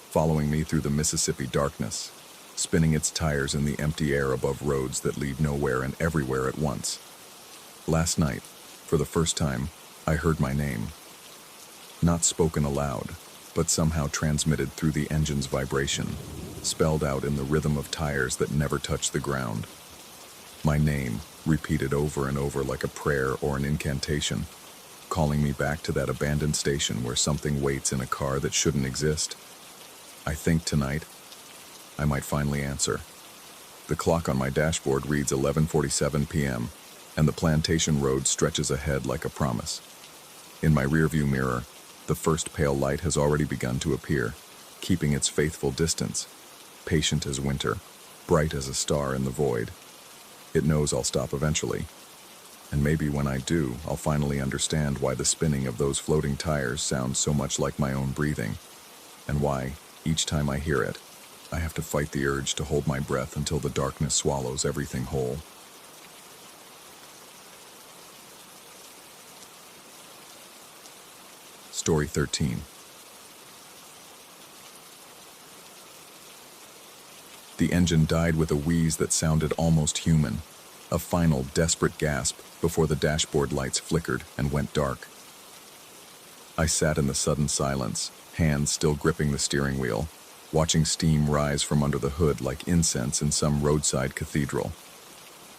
following me through the Mississippi darkness, spinning its tires in the empty air above roads that lead nowhere and everywhere at once. Last night, for the first time, I heard my name. Not spoken aloud, but somehow transmitted through the engine's vibration, spelled out in the rhythm of tires that never touch the ground. My name, repeated over and over like a prayer or an incantation, calling me back to that abandoned station where something waits in a car that shouldn't exist. I think tonight, I might finally answer. The clock on my dashboard reads 11:47 p.m., and the plantation road stretches ahead like a promise. In my rearview mirror, the first pale light has already begun to appear, keeping its faithful distance, patient as winter, bright as a star in the void. It knows I'll stop eventually, and maybe when I do, I'll finally understand why the spinning of those floating tires sounds so much like my own breathing, and why, each time I hear it, I have to fight the urge to hold my breath until the darkness swallows everything whole. Story 13. The engine died with a wheeze that sounded almost human, a final desperate gasp before the dashboard lights flickered and went dark. I sat in the sudden silence, hands still gripping the steering wheel, watching steam rise from under the hood like incense in some roadside cathedral.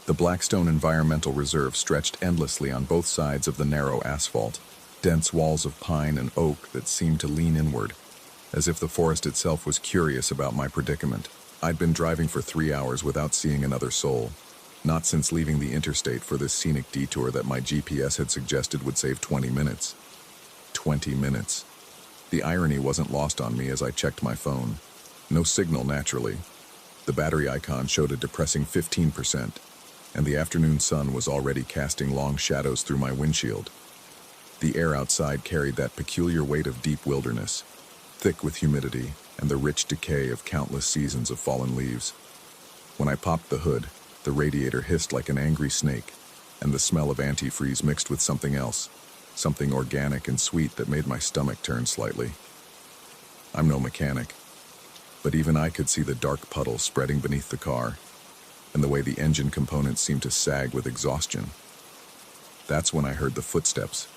The Blackstone Environmental Reserve stretched endlessly on both sides of the narrow asphalt, dense walls of pine and oak that seemed to lean inward, as if the forest itself was curious about my predicament. I'd been driving for 3 hours without seeing another soul, not since leaving the interstate for this scenic detour that my GPS had suggested would save 20 minutes. 20 minutes. The irony wasn't lost on me as I checked my phone. No signal, naturally. The battery icon showed a depressing 15%, and the afternoon sun was already casting long shadows through my windshield. The air outside carried that peculiar weight of deep wilderness, thick with humidity and the rich decay of countless seasons of fallen leaves. When I popped the hood, the radiator hissed like an angry snake, and the smell of antifreeze mixed with something else, something organic and sweet that made my stomach turn slightly. I'm no mechanic, but even I could see the dark puddle spreading beneath the car, and the way the engine components seemed to sag with exhaustion. That's when I heard the footsteps,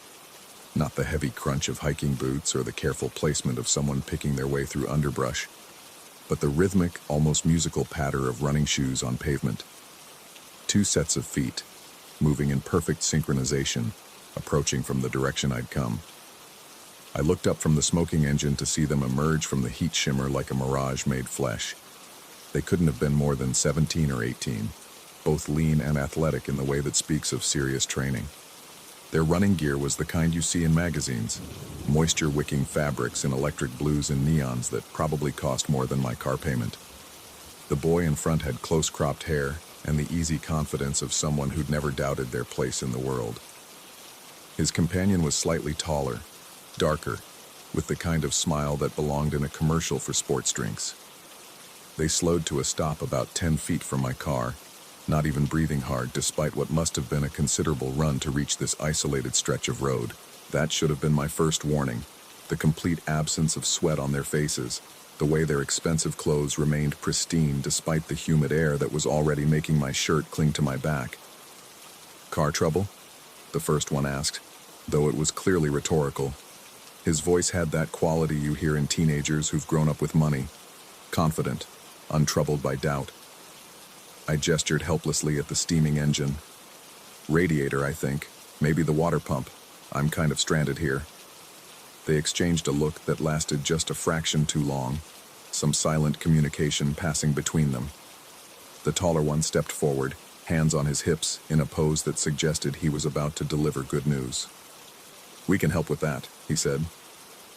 not the heavy crunch of hiking boots or the careful placement of someone picking their way through underbrush, but the rhythmic, almost musical patter of running shoes on pavement. Two sets of feet, moving in perfect synchronization, approaching from the direction I'd come. I looked up from the smoking engine to see them emerge from the heat shimmer like a mirage made flesh. They couldn't have been more than 17 or 18, both lean and athletic in the way that speaks of serious training. Their running gear was the kind you see in magazines, moisture-wicking fabrics in electric blues and neons that probably cost more than my car payment. The boy in front had close-cropped hair and the easy confidence of someone who'd never doubted their place in the world. His companion was slightly taller, darker, with the kind of smile that belonged in a commercial for sports drinks. They slowed to a stop about 10 feet from my car, not even breathing hard despite what must have been a considerable run to reach this isolated stretch of road. That should have been my first warning, the complete absence of sweat on their faces, the way their expensive clothes remained pristine despite the humid air that was already making my shirt cling to my back. "Car trouble?" the first one asked, though it was clearly rhetorical. His voice had that quality you hear in teenagers who've grown up with money, confident, untroubled by doubt. I gestured helplessly at the steaming engine. "Radiator, I think. Maybe the water pump. I'm kind of stranded here." They exchanged a look that lasted just a fraction too long, some silent communication passing between them. The taller one stepped forward, hands on his hips, in a pose that suggested he was about to deliver good news. "We can help with that," he said.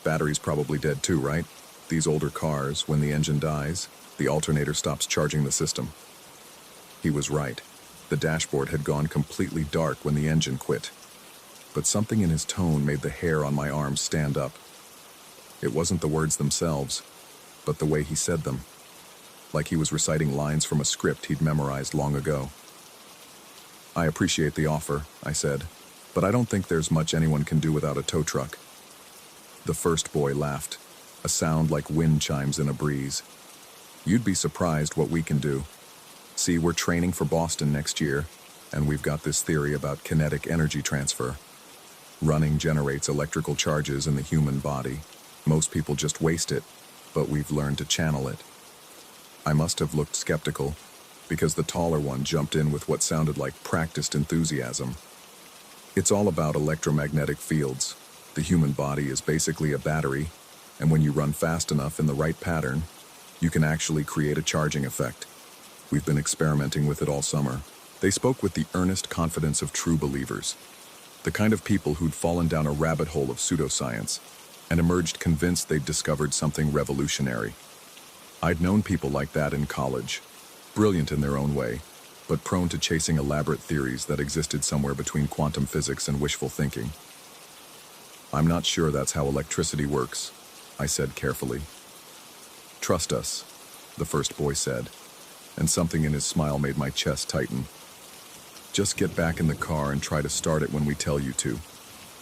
"Battery's probably dead too, right? These older cars, when the engine dies, the alternator stops charging the system." He was right. The dashboard had gone completely dark when the engine quit. But something in his tone made the hair on my arms stand up. It wasn't the words themselves, but the way he said them, like he was reciting lines from a script he'd memorized long ago. "I appreciate the offer," I said, "but I don't think there's much anyone can do without a tow truck." The first boy laughed, a sound like wind chimes in a breeze. "You'd be surprised what we can do. See, we're training for Boston next year, and we've got this theory about kinetic energy transfer. Running generates electrical charges in the human body. Most people just waste it, but we've learned to channel it." I must have looked skeptical, because the taller one jumped in with what sounded like practiced enthusiasm. "It's all about electromagnetic fields. The human body is basically a battery, and when you run fast enough in the right pattern, you can actually create a charging effect. We've been experimenting with it all summer." They spoke with the earnest confidence of true believers, the kind of people who'd fallen down a rabbit hole of pseudoscience and emerged convinced they'd discovered something revolutionary. I'd known people like that in college, brilliant in their own way, but prone to chasing elaborate theories that existed somewhere between quantum physics and wishful thinking. "I'm not sure that's how electricity works," I said carefully. "Trust us," the first boy said, and something in his smile made my chest tighten. "Just get back in the car and try to start it when we tell you to.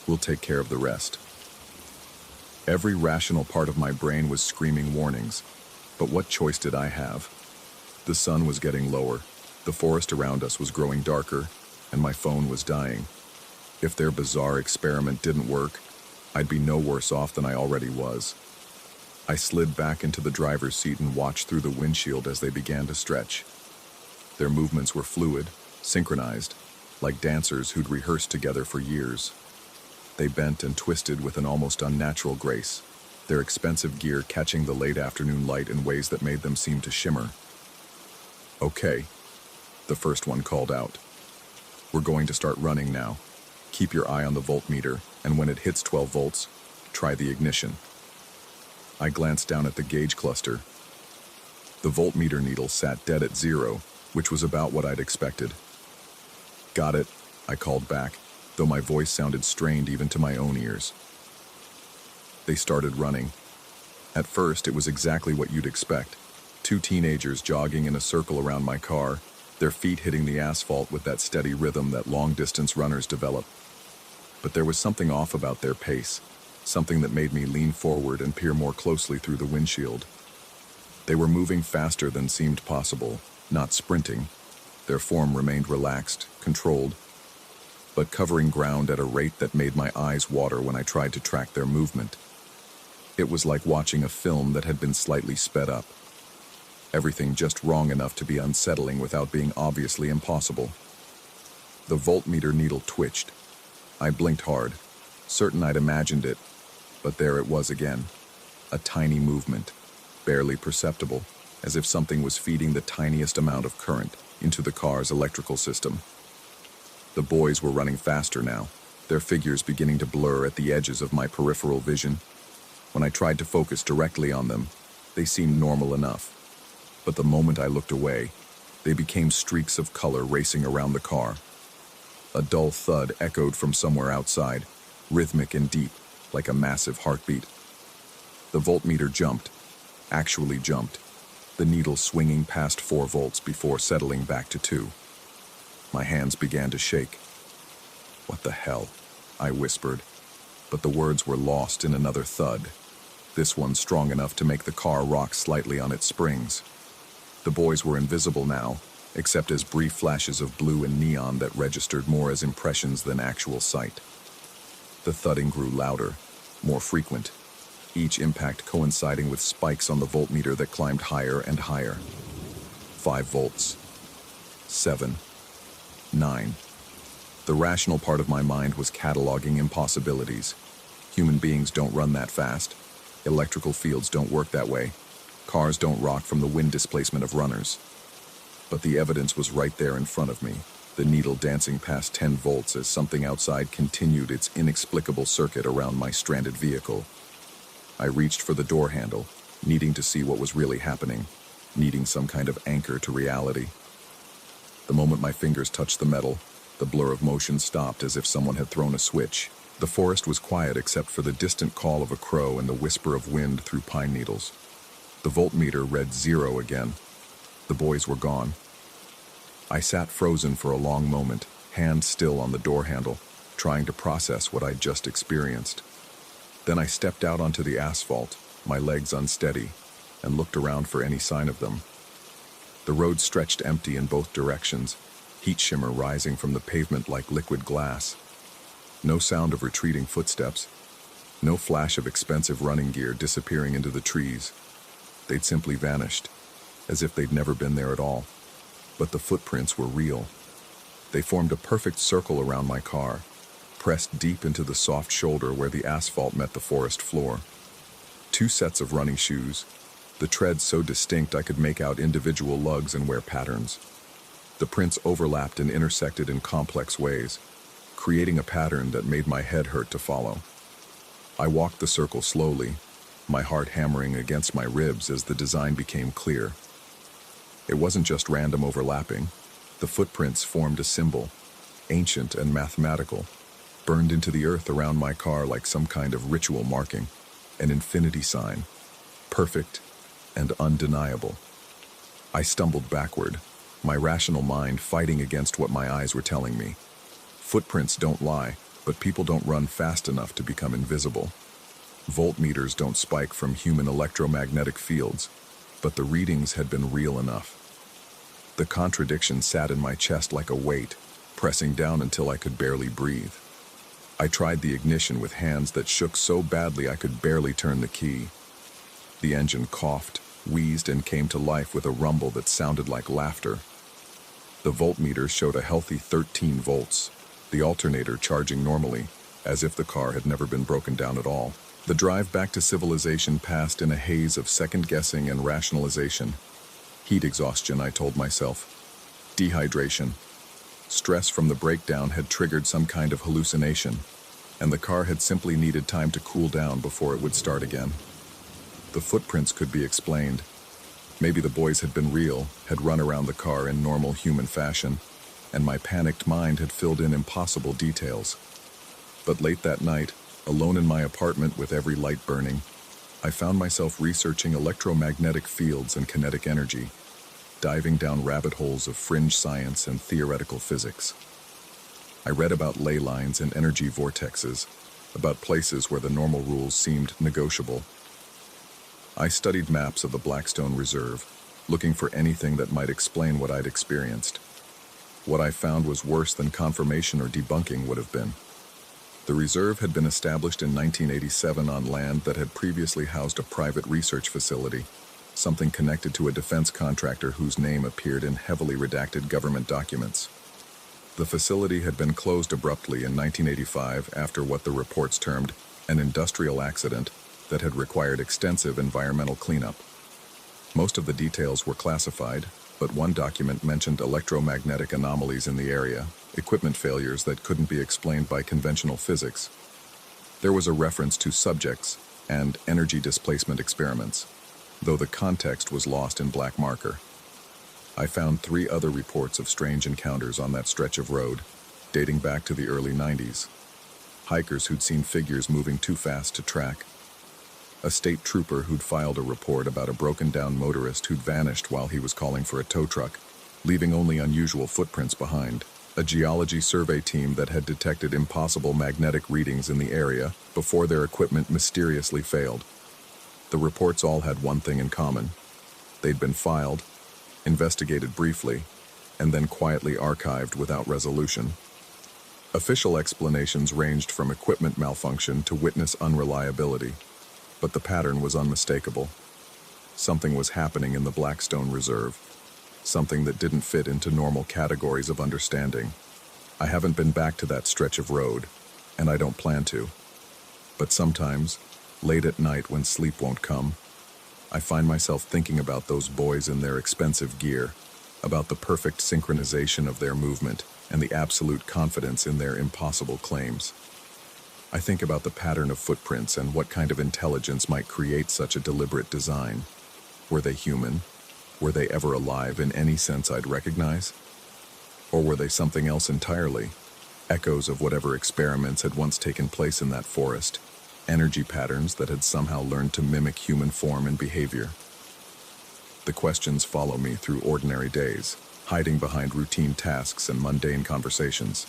We'll take care of the rest." Every rational part of my brain was screaming warnings, but what choice did I have? The sun was getting lower, the forest around us was growing darker, and my phone was dying. If their bizarre experiment didn't work, I'd be no worse off than I already was. I slid back into the driver's seat and watched through the windshield as they began to stretch. Their movements were fluid, synchronized, like dancers who'd rehearsed together for years. They bent and twisted with an almost unnatural grace, their expensive gear catching the late afternoon light in ways that made them seem to shimmer. "Okay," the first one called out. "We're going to start running now. Keep your eye on the voltmeter, and when it hits 12 volts, try the ignition." I glanced down at the gauge cluster. The voltmeter needle sat dead at 0, which was about what I'd expected. "Got it," I called back, though my voice sounded strained even to my own ears. They started running. At first, it was exactly what you'd expect. Two teenagers jogging in a circle around my car, their feet hitting the asphalt with that steady rhythm that long-distance runners develop. But there was something off about their pace, something that made me lean forward and peer more closely through the windshield. They were moving faster than seemed possible, not sprinting. Their form remained relaxed, controlled, but covering ground at a rate that made my eyes water when I tried to track their movement. It was like watching a film that had been slightly sped up. Everything just wrong enough to be unsettling without being obviously impossible. The voltmeter needle twitched. I blinked hard, certain I'd imagined it, but there it was again. A tiny movement, barely perceptible, as if something was feeding the tiniest amount of current into the car's electrical system. The boys were running faster now, their figures beginning to blur at the edges of my peripheral vision. When I tried to focus directly on them, they seemed normal enough. But the moment I looked away, they became streaks of color racing around the car. A dull thud echoed from somewhere outside, rhythmic and deep, like a massive heartbeat. The voltmeter jumped, actually jumped, the needle swinging past 4 volts before settling back to 2. My hands began to shake. "What the hell?" I whispered, but the words were lost in another thud, this one strong enough to make the car rock slightly on its springs. The boys were invisible now, except as brief flashes of blue and neon that registered more as impressions than actual sight. The thudding grew louder, more frequent, each impact coinciding with spikes on the voltmeter that climbed higher and higher. 5 volts. 7. 9. The rational part of my mind was cataloging impossibilities. Human beings don't run that fast. Electrical fields don't work that way. Cars don't rock from the wind displacement of runners. But the evidence was right there in front of me, the needle dancing past 10 volts as something outside continued its inexplicable circuit around my stranded vehicle. I reached for the door handle, needing to see what was really happening, needing some kind of anchor to reality. The moment my fingers touched the metal, the blur of motion stopped as if someone had thrown a switch. The forest was quiet except for the distant call of a crow and the whisper of wind through pine needles. The voltmeter read 0 again. The boys were gone. I sat frozen for a long moment, hand still on the door handle, trying to process what I'd just experienced. Then I stepped out onto the asphalt, my legs unsteady, and looked around for any sign of them. The road stretched empty in both directions, heat shimmer rising from the pavement like liquid glass. No sound of retreating footsteps, no flash of expensive running gear disappearing into the trees. They'd simply vanished, as if they'd never been there at all. But the footprints were real. They formed a perfect circle around my car, pressed deep into the soft shoulder where the asphalt met the forest floor. 2 sets of running shoes, the treads so distinct I could make out individual lugs and wear patterns. The prints overlapped and intersected in complex ways, creating a pattern that made my head hurt to follow. I walked the circle slowly, my heart hammering against my ribs as the design became clear. It wasn't just random overlapping. The footprints formed a symbol, ancient and mathematical, burned into the earth around my car like some kind of ritual marking, an infinity sign, perfect and undeniable. I stumbled backward, my rational mind fighting against what my eyes were telling me. Footprints don't lie, but people don't run fast enough to become invisible. Voltmeters don't spike from human electromagnetic fields, but the readings had been real enough. The contradiction sat in my chest like a weight, pressing down until I could barely breathe. I tried the ignition with hands that shook so badly I could barely turn the key. The engine coughed, wheezed, and came to life with a rumble that sounded like laughter. The voltmeter showed a healthy 13 volts, the alternator charging normally, as if the car had never been broken down at all. The drive back to civilization passed in a haze of second-guessing and rationalization. Heat exhaustion, I told myself. Dehydration. Stress from the breakdown had triggered some kind of hallucination, and the car had simply needed time to cool down before it would start again. The footprints could be explained. Maybe the boys had been real, had run around the car in normal human fashion, and my panicked mind had filled in impossible details. But late that night, alone in my apartment with every light burning, I found myself researching electromagnetic fields and kinetic energy. diving down rabbit holes of fringe science and theoretical physics. I read about ley lines and energy vortexes, about places where the normal rules seemed negotiable. I studied maps of the Blackstone Reserve, looking for anything that might explain what I'd experienced. What I found was worse than confirmation or debunking would have been. The reserve had been established in 1987 on land that had previously housed a private research facility, something connected to a defense contractor whose name appeared in heavily redacted government documents. The facility had been closed abruptly in 1985 after what the reports termed an industrial accident that had required extensive environmental cleanup. Most of the details were classified, but one document mentioned electromagnetic anomalies in the area, equipment failures that couldn't be explained by conventional physics. There was a reference to subjects and energy displacement experiments, though the context was lost in black marker. I found 3 other reports of strange encounters on that stretch of road, dating back to the early 90s. Hikers who'd seen figures moving too fast to track. A state trooper who'd filed a report about a broken-down motorist who'd vanished while he was calling for a tow truck, leaving only unusual footprints behind. A geology survey team that had detected impossible magnetic readings in the area before their equipment mysteriously failed. The reports all had one thing in common. They'd been filed, investigated briefly, and then quietly archived without resolution. Official explanations ranged from equipment malfunction to witness unreliability, but the pattern was unmistakable. Something was happening in the Blackstone Reserve, something that didn't fit into normal categories of understanding. I haven't been back to that stretch of road, and I don't plan to. But sometimes, late at night when sleep won't come, I find myself thinking about those boys in their expensive gear, about the perfect synchronization of their movement and the absolute confidence in their impossible claims. I think about the pattern of footprints and what kind of intelligence might create such a deliberate design. Were they human? Were they ever alive in any sense I'd recognize? Or were they something else entirely? Echoes of whatever experiments had once taken place in that forest, energy patterns that had somehow learned to mimic human form and behavior. The questions follow me through ordinary days, hiding behind routine tasks and mundane conversations.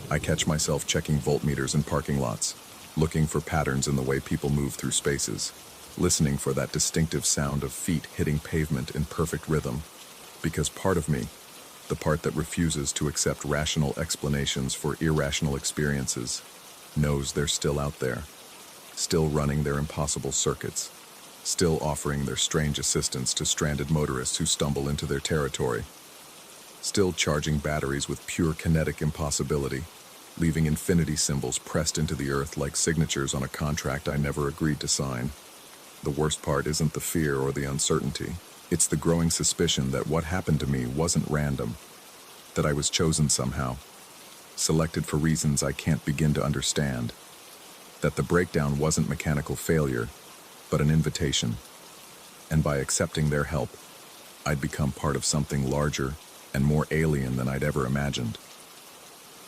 I catch myself checking voltmeters in parking lots, looking for patterns in the way people move through spaces, listening for that distinctive sound of feet hitting pavement in perfect rhythm, because part of me, the part that refuses to accept rational explanations for irrational experiences, knows they're still out there, still running their impossible circuits, still offering their strange assistance to stranded motorists who stumble into their territory, still charging batteries with pure kinetic impossibility, leaving infinity symbols pressed into the earth like signatures on a contract I never agreed to sign. The worst part isn't the fear or the uncertainty. It's the growing suspicion that what happened to me wasn't random, that I was chosen somehow, selected for reasons I can't begin to understand, that the breakdown wasn't mechanical failure, but an invitation, and by accepting their help, I'd become part of something larger and more alien than I'd ever imagined.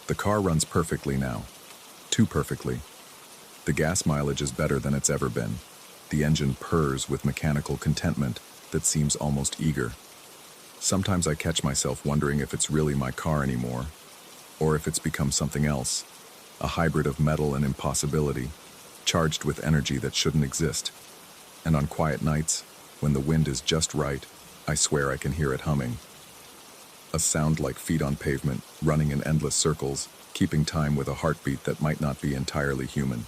The car runs perfectly now, too perfectly. The gas mileage is better than it's ever been. The engine purrs with mechanical contentment that seems almost eager. Sometimes I catch myself wondering if it's really my car anymore, or if it's become something else, a hybrid of metal and impossibility, charged with energy that shouldn't exist. And on quiet nights, when the wind is just right, I swear I can hear it humming. A sound like feet on pavement, running in endless circles, keeping time with a heartbeat that might not be entirely human.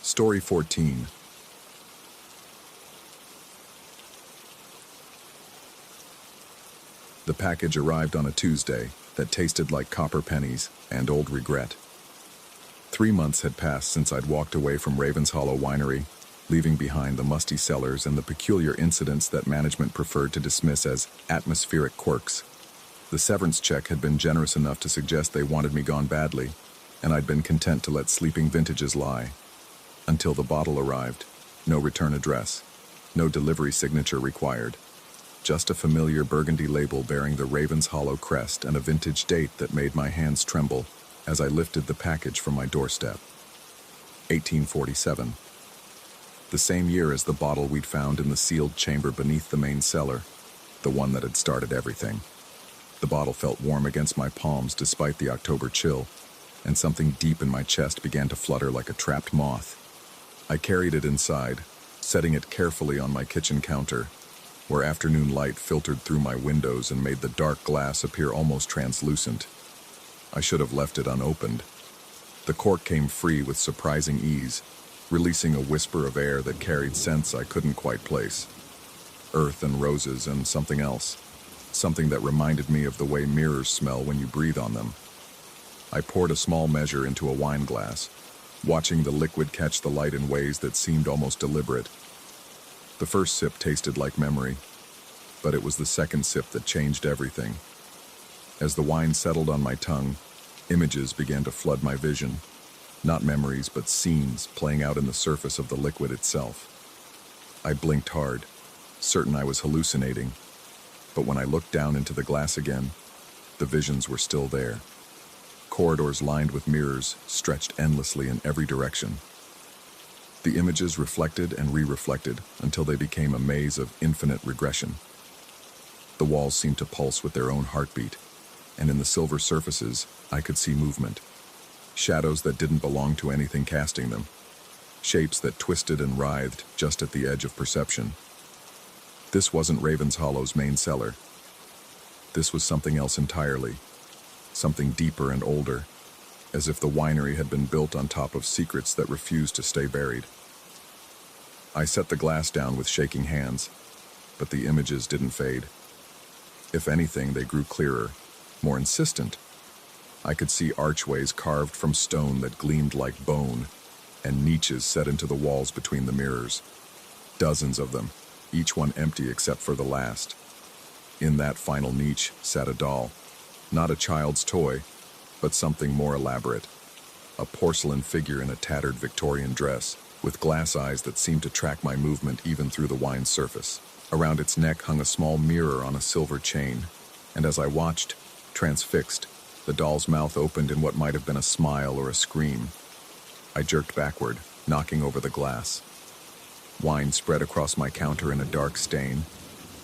Story 14. The package arrived on a Tuesday that tasted like copper pennies and old regret. 3 months had passed since I'd walked away from Ravens Hollow Winery, leaving behind the musty cellars and the peculiar incidents that management preferred to dismiss as atmospheric quirks. The severance check had been generous enough to suggest they wanted me gone badly, and I'd been content to let sleeping vintages lie. Until the bottle arrived. No return address. No delivery signature required. Just a familiar burgundy label bearing the Ravens Hollow crest and a vintage date that made my hands tremble as I lifted the package from my doorstep. 1847. The same year as the bottle we'd found in the sealed chamber beneath the main cellar, the one that had started everything. The bottle felt warm against my palms despite the October chill, and something deep in my chest began to flutter like a trapped moth. I carried it inside, setting it carefully on my kitchen counter, where afternoon light filtered through my windows and made the dark glass appear almost translucent. I should have left it unopened. The cork came free with surprising ease, releasing a whisper of air that carried scents I couldn't quite place. Earth and roses and something else. Something that reminded me of the way mirrors smell when you breathe on them. I poured a small measure into a wine glass, watching the liquid catch the light in ways that seemed almost deliberate. The first sip tasted like memory, but it was the second sip that changed everything. As the wine settled on my tongue, images began to flood my vision. Not memories, but scenes playing out in the surface of the liquid itself. I blinked hard, certain I was hallucinating, but when I looked down into the glass again, the visions were still there. Corridors lined with mirrors stretched endlessly in every direction. The images reflected and re-reflected until they became a maze of infinite regression. The walls seemed to pulse with their own heartbeat, and in the silver surfaces, I could see movement. Shadows that didn't belong to anything casting them. Shapes that twisted and writhed just at the edge of perception. This wasn't Raven's Hollow's main cellar. This was something else entirely. Something deeper and older, as if the winery had been built on top of secrets that refused to stay buried. I set the glass down with shaking hands, but the images didn't fade. If anything, they grew clearer, more insistent. I could see archways carved from stone that gleamed like bone, and niches set into the walls between the mirrors. Dozens of them, each one empty except for the last. In that final niche sat a doll, not a child's toy, but something more elaborate. A porcelain figure in a tattered Victorian dress, with glass eyes that seemed to track my movement even through the wine's surface. Around its neck hung a small mirror on a silver chain, and as I watched, transfixed, the doll's mouth opened in what might have been a smile or a scream. I jerked backward, knocking over the glass. Wine spread across my counter in a dark stain,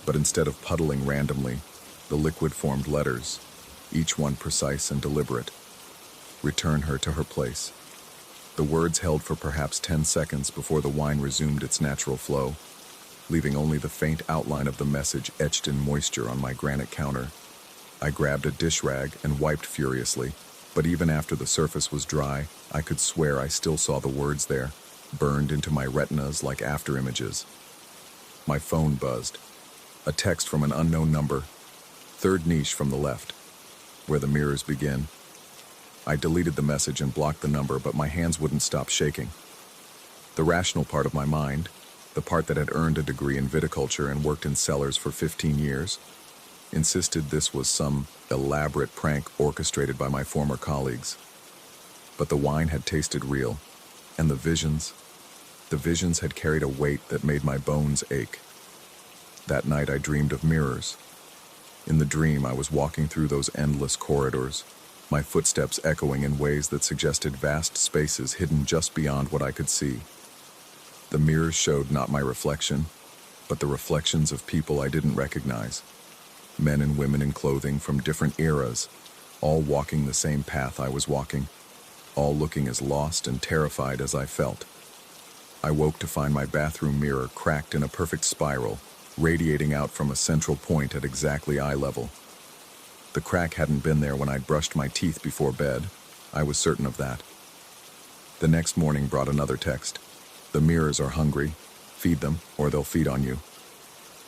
but instead of puddling randomly, the liquid formed letters, each one precise and deliberate. Return her to her place. The words held for perhaps 10 seconds before the wine resumed its natural flow, leaving only the faint outline of the message etched in moisture on my granite counter. I grabbed a dish rag and wiped furiously, but even after the surface was dry, I could swear I still saw the words there, burned into my retinas like afterimages. My phone buzzed. A text from an unknown number, third niche from the left, where the mirrors begin. I deleted the message and blocked the number, but my hands wouldn't stop shaking. The rational part of my mind, the part that had earned a degree in viticulture and worked in cellars for 15 years, insisted this was some elaborate prank orchestrated by my former colleagues. But the wine had tasted real, and the visions had carried a weight that made my bones ache. That night I dreamed of mirrors. In the dream I was walking through those endless corridors, my footsteps echoing in ways that suggested vast spaces hidden just beyond what I could see. The mirrors showed not my reflection, but the reflections of people I didn't recognize. Men and women in clothing from different eras, all walking the same path I was walking, all looking as lost and terrified as I felt. I woke to find my bathroom mirror cracked in a perfect spiral, radiating out from a central point at exactly eye level. The crack hadn't been there when I'd brushed my teeth before bed. I was certain of that. The next morning brought another text. The mirrors are hungry. Feed them, or they'll feed on you.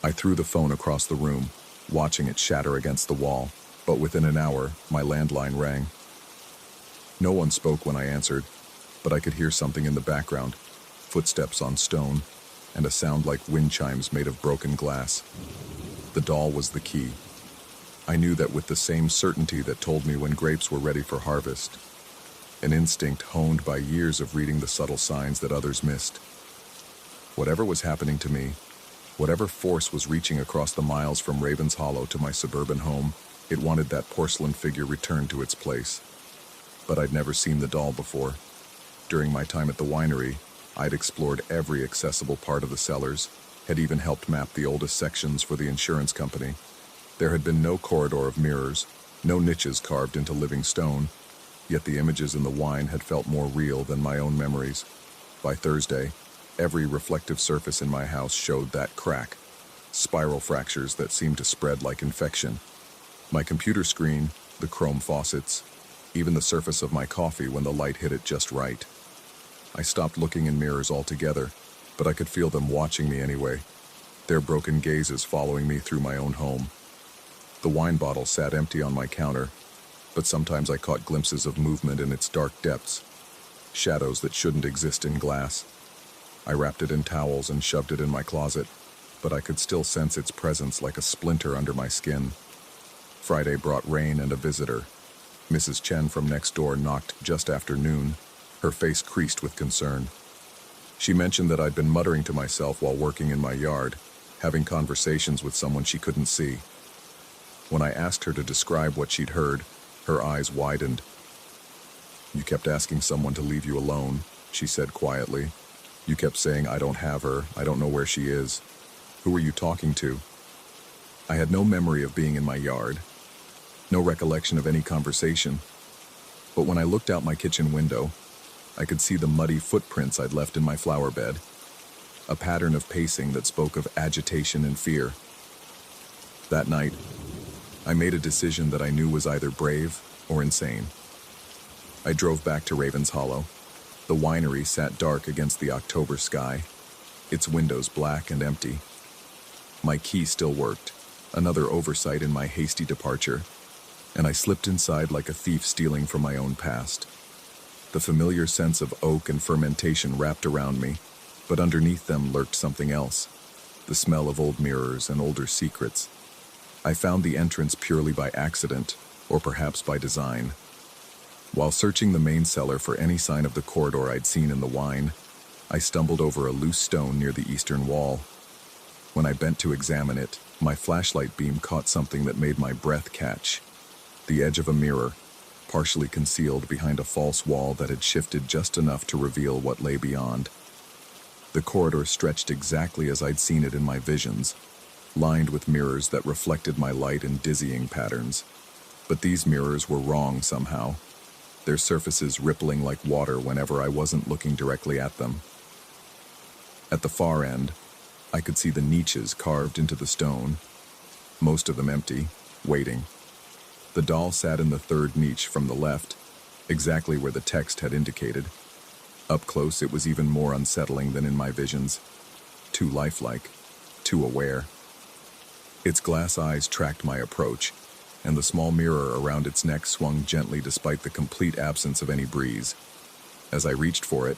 I threw the phone across the room, watching it shatter against the wall, but within an hour, my landline rang. No one spoke when I answered, but I could hear something in the background, footsteps on stone, and a sound like wind chimes made of broken glass. The doll was the key. I knew that with the same certainty that told me when grapes were ready for harvest, an instinct honed by years of reading the subtle signs that others missed. Whatever was happening to me, whatever force was reaching across the miles from Raven's Hollow to my suburban home, it wanted that porcelain figure returned to its place. But I'd never seen the doll before. During my time at the winery, I'd explored every accessible part of the cellars, had even helped map the oldest sections for the insurance company. There had been no corridor of mirrors, no niches carved into living stone, yet the images in the wine had felt more real than my own memories. By Thursday, every reflective surface in my house showed that crack, spiral fractures that seemed to spread like infection. My computer screen, the chrome faucets, even the surface of my coffee when the light hit it just right. I stopped looking in mirrors altogether, but I could feel them watching me anyway, their broken gazes following me through my own home. The wine bottle sat empty on my counter, but sometimes I caught glimpses of movement in its dark depths, shadows that shouldn't exist in glass. I wrapped it in towels and shoved it in my closet, but I could still sense its presence like a splinter under my skin. Friday brought rain and a visitor. Mrs. Chen from next door knocked just after noon, her face creased with concern. She mentioned that I'd been muttering to myself while working in my yard, having conversations with someone she couldn't see. When I asked her to describe what she'd heard, her eyes widened. "You kept asking someone to leave you alone," she said quietly. "You kept saying, 'I don't have her, I don't know where she is.' Who were you talking to?" I had no memory of being in my yard, no recollection of any conversation. But when I looked out my kitchen window, I could see the muddy footprints I'd left in my flower bed, a pattern of pacing that spoke of agitation and fear. That night, I made a decision that I knew was either brave or insane. I drove back to Ravens Hollow. The winery sat dark against the October sky, its windows black and empty. My key still worked, another oversight in my hasty departure, and I slipped inside like a thief stealing from my own past. The familiar sense of oak and fermentation wrapped around me, but underneath them lurked something else, the smell of old mirrors and older secrets. I found the entrance purely by accident, or perhaps by design. While searching the main cellar for any sign of the corridor I'd seen in the wine, I stumbled over a loose stone near the eastern wall. When I bent to examine it, my flashlight beam caught something that made my breath catch. The edge of a mirror, partially concealed behind a false wall that had shifted just enough to reveal what lay beyond. The corridor stretched exactly as I'd seen it in my visions, lined with mirrors that reflected my light in dizzying patterns. But these mirrors were wrong somehow, their surfaces rippling like water whenever I wasn't looking directly at them. At the far end, I could see the niches carved into the stone, most of them empty, waiting. The doll sat in the third niche from the left, exactly where the text had indicated. Up close, it was even more unsettling than in my visions. Too lifelike, too aware. Its glass eyes tracked my approach, and the small mirror around its neck swung gently despite the complete absence of any breeze. As I reached for it,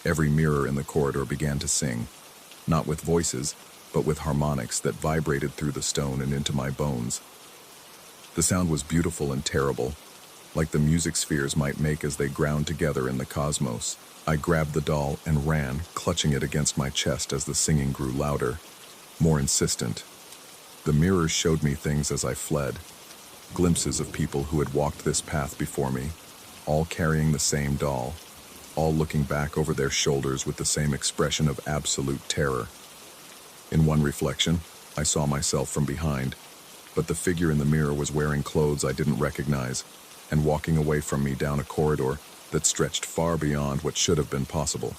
every mirror in the corridor began to sing, not with voices, but with harmonics that vibrated through the stone and into my bones. The sound was beautiful and terrible, like the music spheres might make as they ground together in the cosmos. I grabbed the doll and ran, clutching it against my chest as the singing grew louder, more insistent. The mirrors showed me things as I fled, glimpses of people who had walked this path before me, all carrying the same doll, all looking back over their shoulders with the same expression of absolute terror. In one reflection, I saw myself from behind, but the figure in the mirror was wearing clothes I didn't recognize and walking away from me down a corridor that stretched far beyond what should have been possible.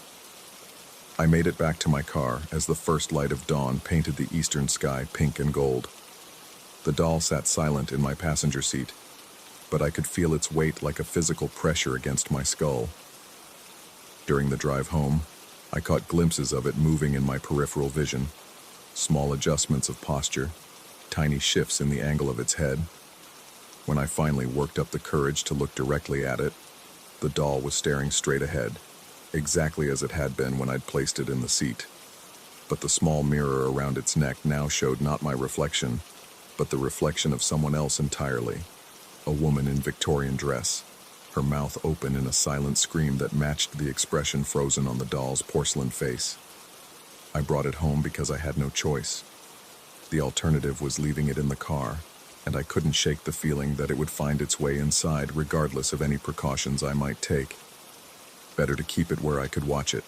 I made it back to my car as the first light of dawn painted the eastern sky pink and gold. The doll sat silent in my passenger seat, but I could feel its weight like a physical pressure against my skull. During the drive home, I caught glimpses of it moving in my peripheral vision, small adjustments of posture, tiny shifts in the angle of its head. When I finally worked up the courage to look directly at it, the doll was staring straight ahead, exactly as it had been when I'd placed it in the seat. But the small mirror around its neck now showed not my reflection, but the reflection of someone else entirely, a woman in Victorian dress, her mouth open in a silent scream that matched the expression frozen on the doll's porcelain face. I brought it home because I had no choice. The alternative was leaving it in the car, and I couldn't shake the feeling that it would find its way inside regardless of any precautions I might take. Better to keep it where I could watch it.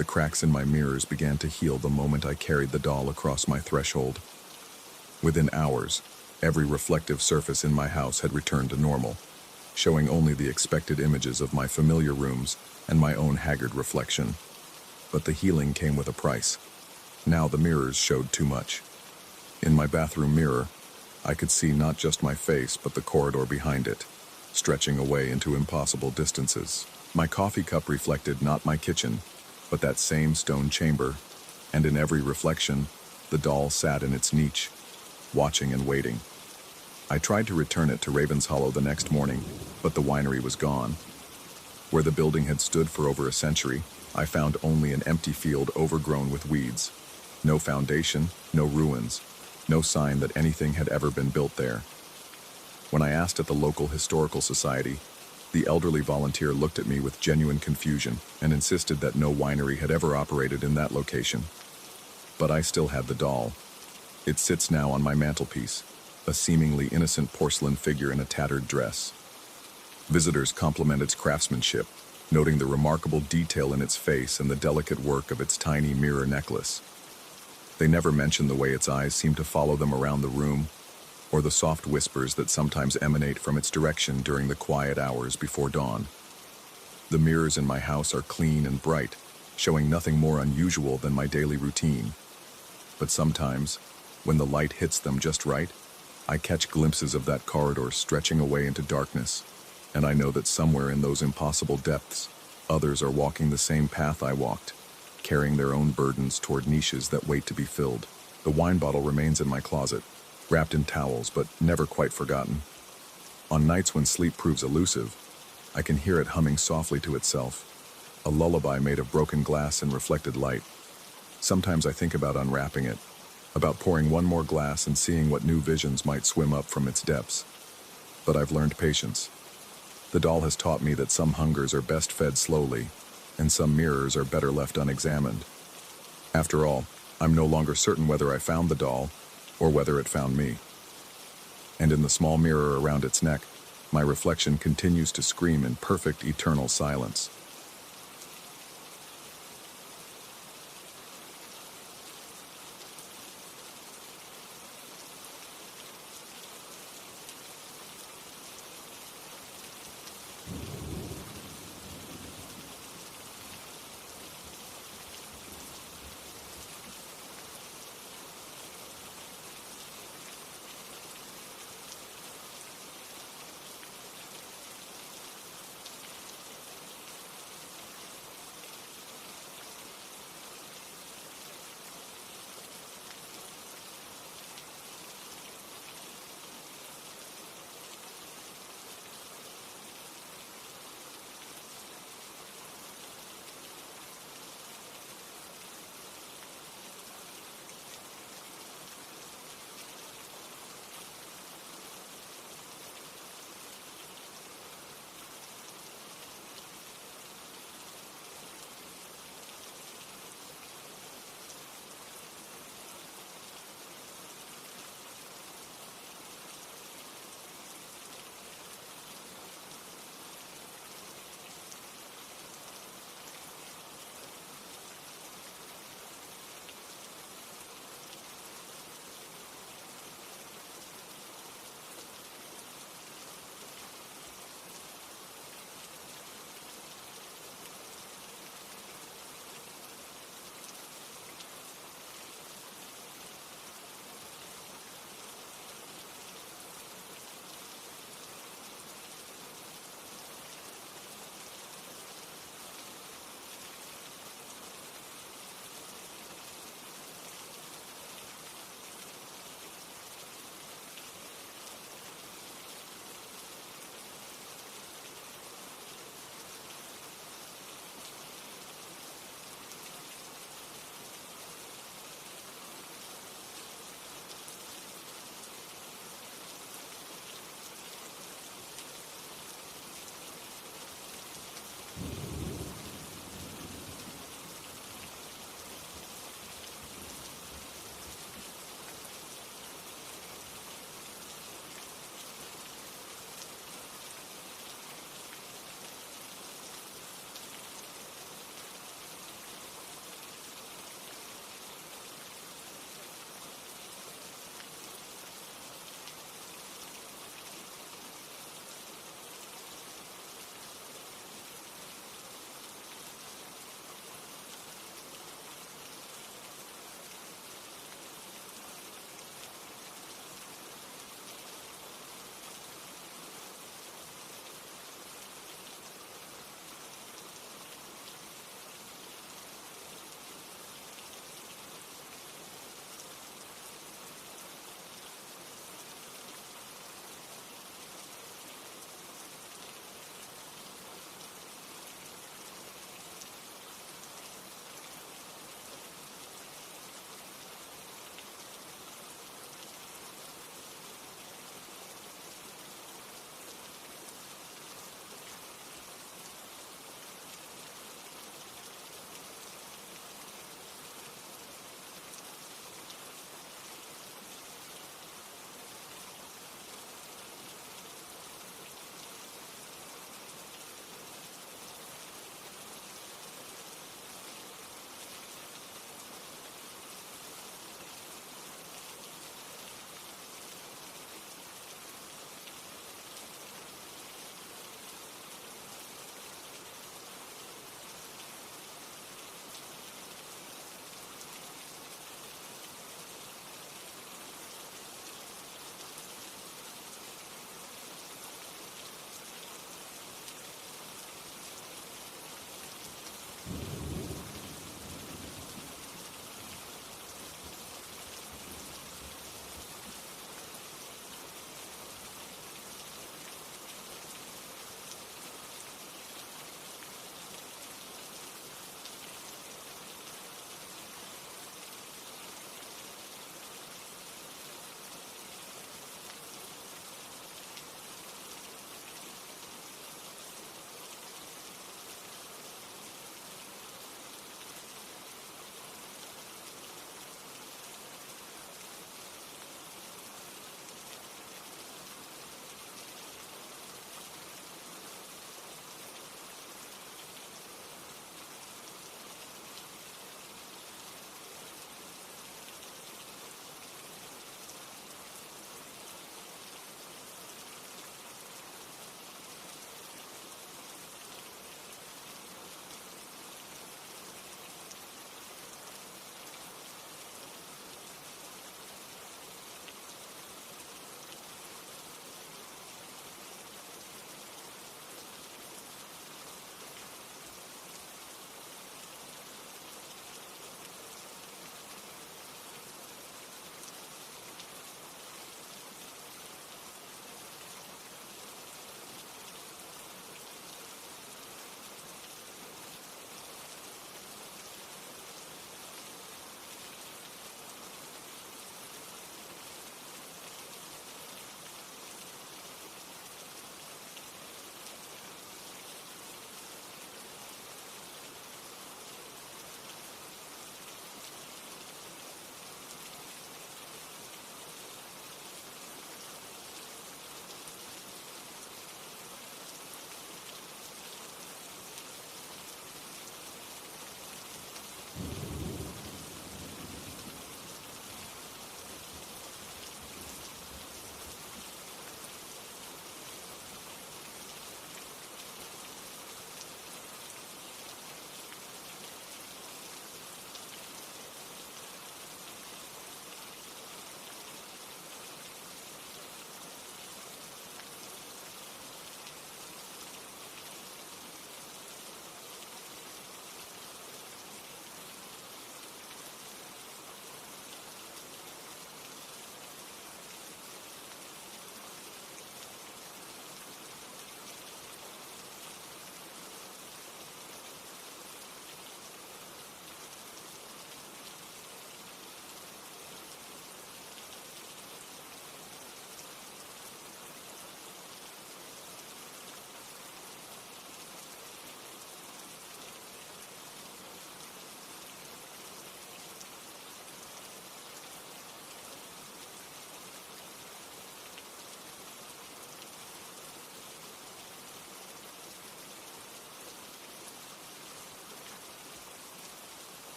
The cracks in my mirrors began to heal the moment I carried the doll across my threshold. Within hours, every reflective surface in my house had returned to normal, showing only the expected images of my familiar rooms and my own haggard reflection. But the healing came with a price. Now the mirrors showed too much. In my bathroom mirror, I could see not just my face but the corridor behind it, stretching away into impossible distances. My coffee cup reflected not my kitchen, but that same stone chamber, and in every reflection, the doll sat in its niche, watching and waiting. I tried to return it to Raven's Hollow the next morning, but the winery was gone. Where the building had stood for over a century, I found only an empty field overgrown with weeds. No foundation, no ruins, no sign that anything had ever been built there. When I asked at the local historical society, the elderly volunteer looked at me with genuine confusion and insisted that no winery had ever operated in that location. But I still had the doll. It sits now on my mantelpiece, a seemingly innocent porcelain figure in a tattered dress. Visitors compliment its craftsmanship, noting the remarkable detail in its face and the delicate work of its tiny mirror necklace. They never mention the way its eyes seem to follow them around the room, or the soft whispers that sometimes emanate from its direction during the quiet hours before dawn. The mirrors in my house are clean and bright, showing nothing more unusual than my daily routine. But sometimes, when the light hits them just right, I catch glimpses of that corridor stretching away into darkness, and I know that somewhere in those impossible depths, others are walking the same path I walked, carrying their own burdens toward niches that wait to be filled. The wine bottle remains in my closet, wrapped in towels but never quite forgotten. On nights when sleep proves elusive, I can hear it humming softly to itself, a lullaby made of broken glass and reflected light. Sometimes I think about unwrapping it, about pouring one more glass and seeing what new visions might swim up from its depths. But I've learned patience. The doll has taught me that some hungers are best fed slowly, and some mirrors are better left unexamined. After all, I'm no longer certain whether I found the doll, or whether it found me. And in the small mirror around its neck, my reflection continues to scream in perfect eternal silence.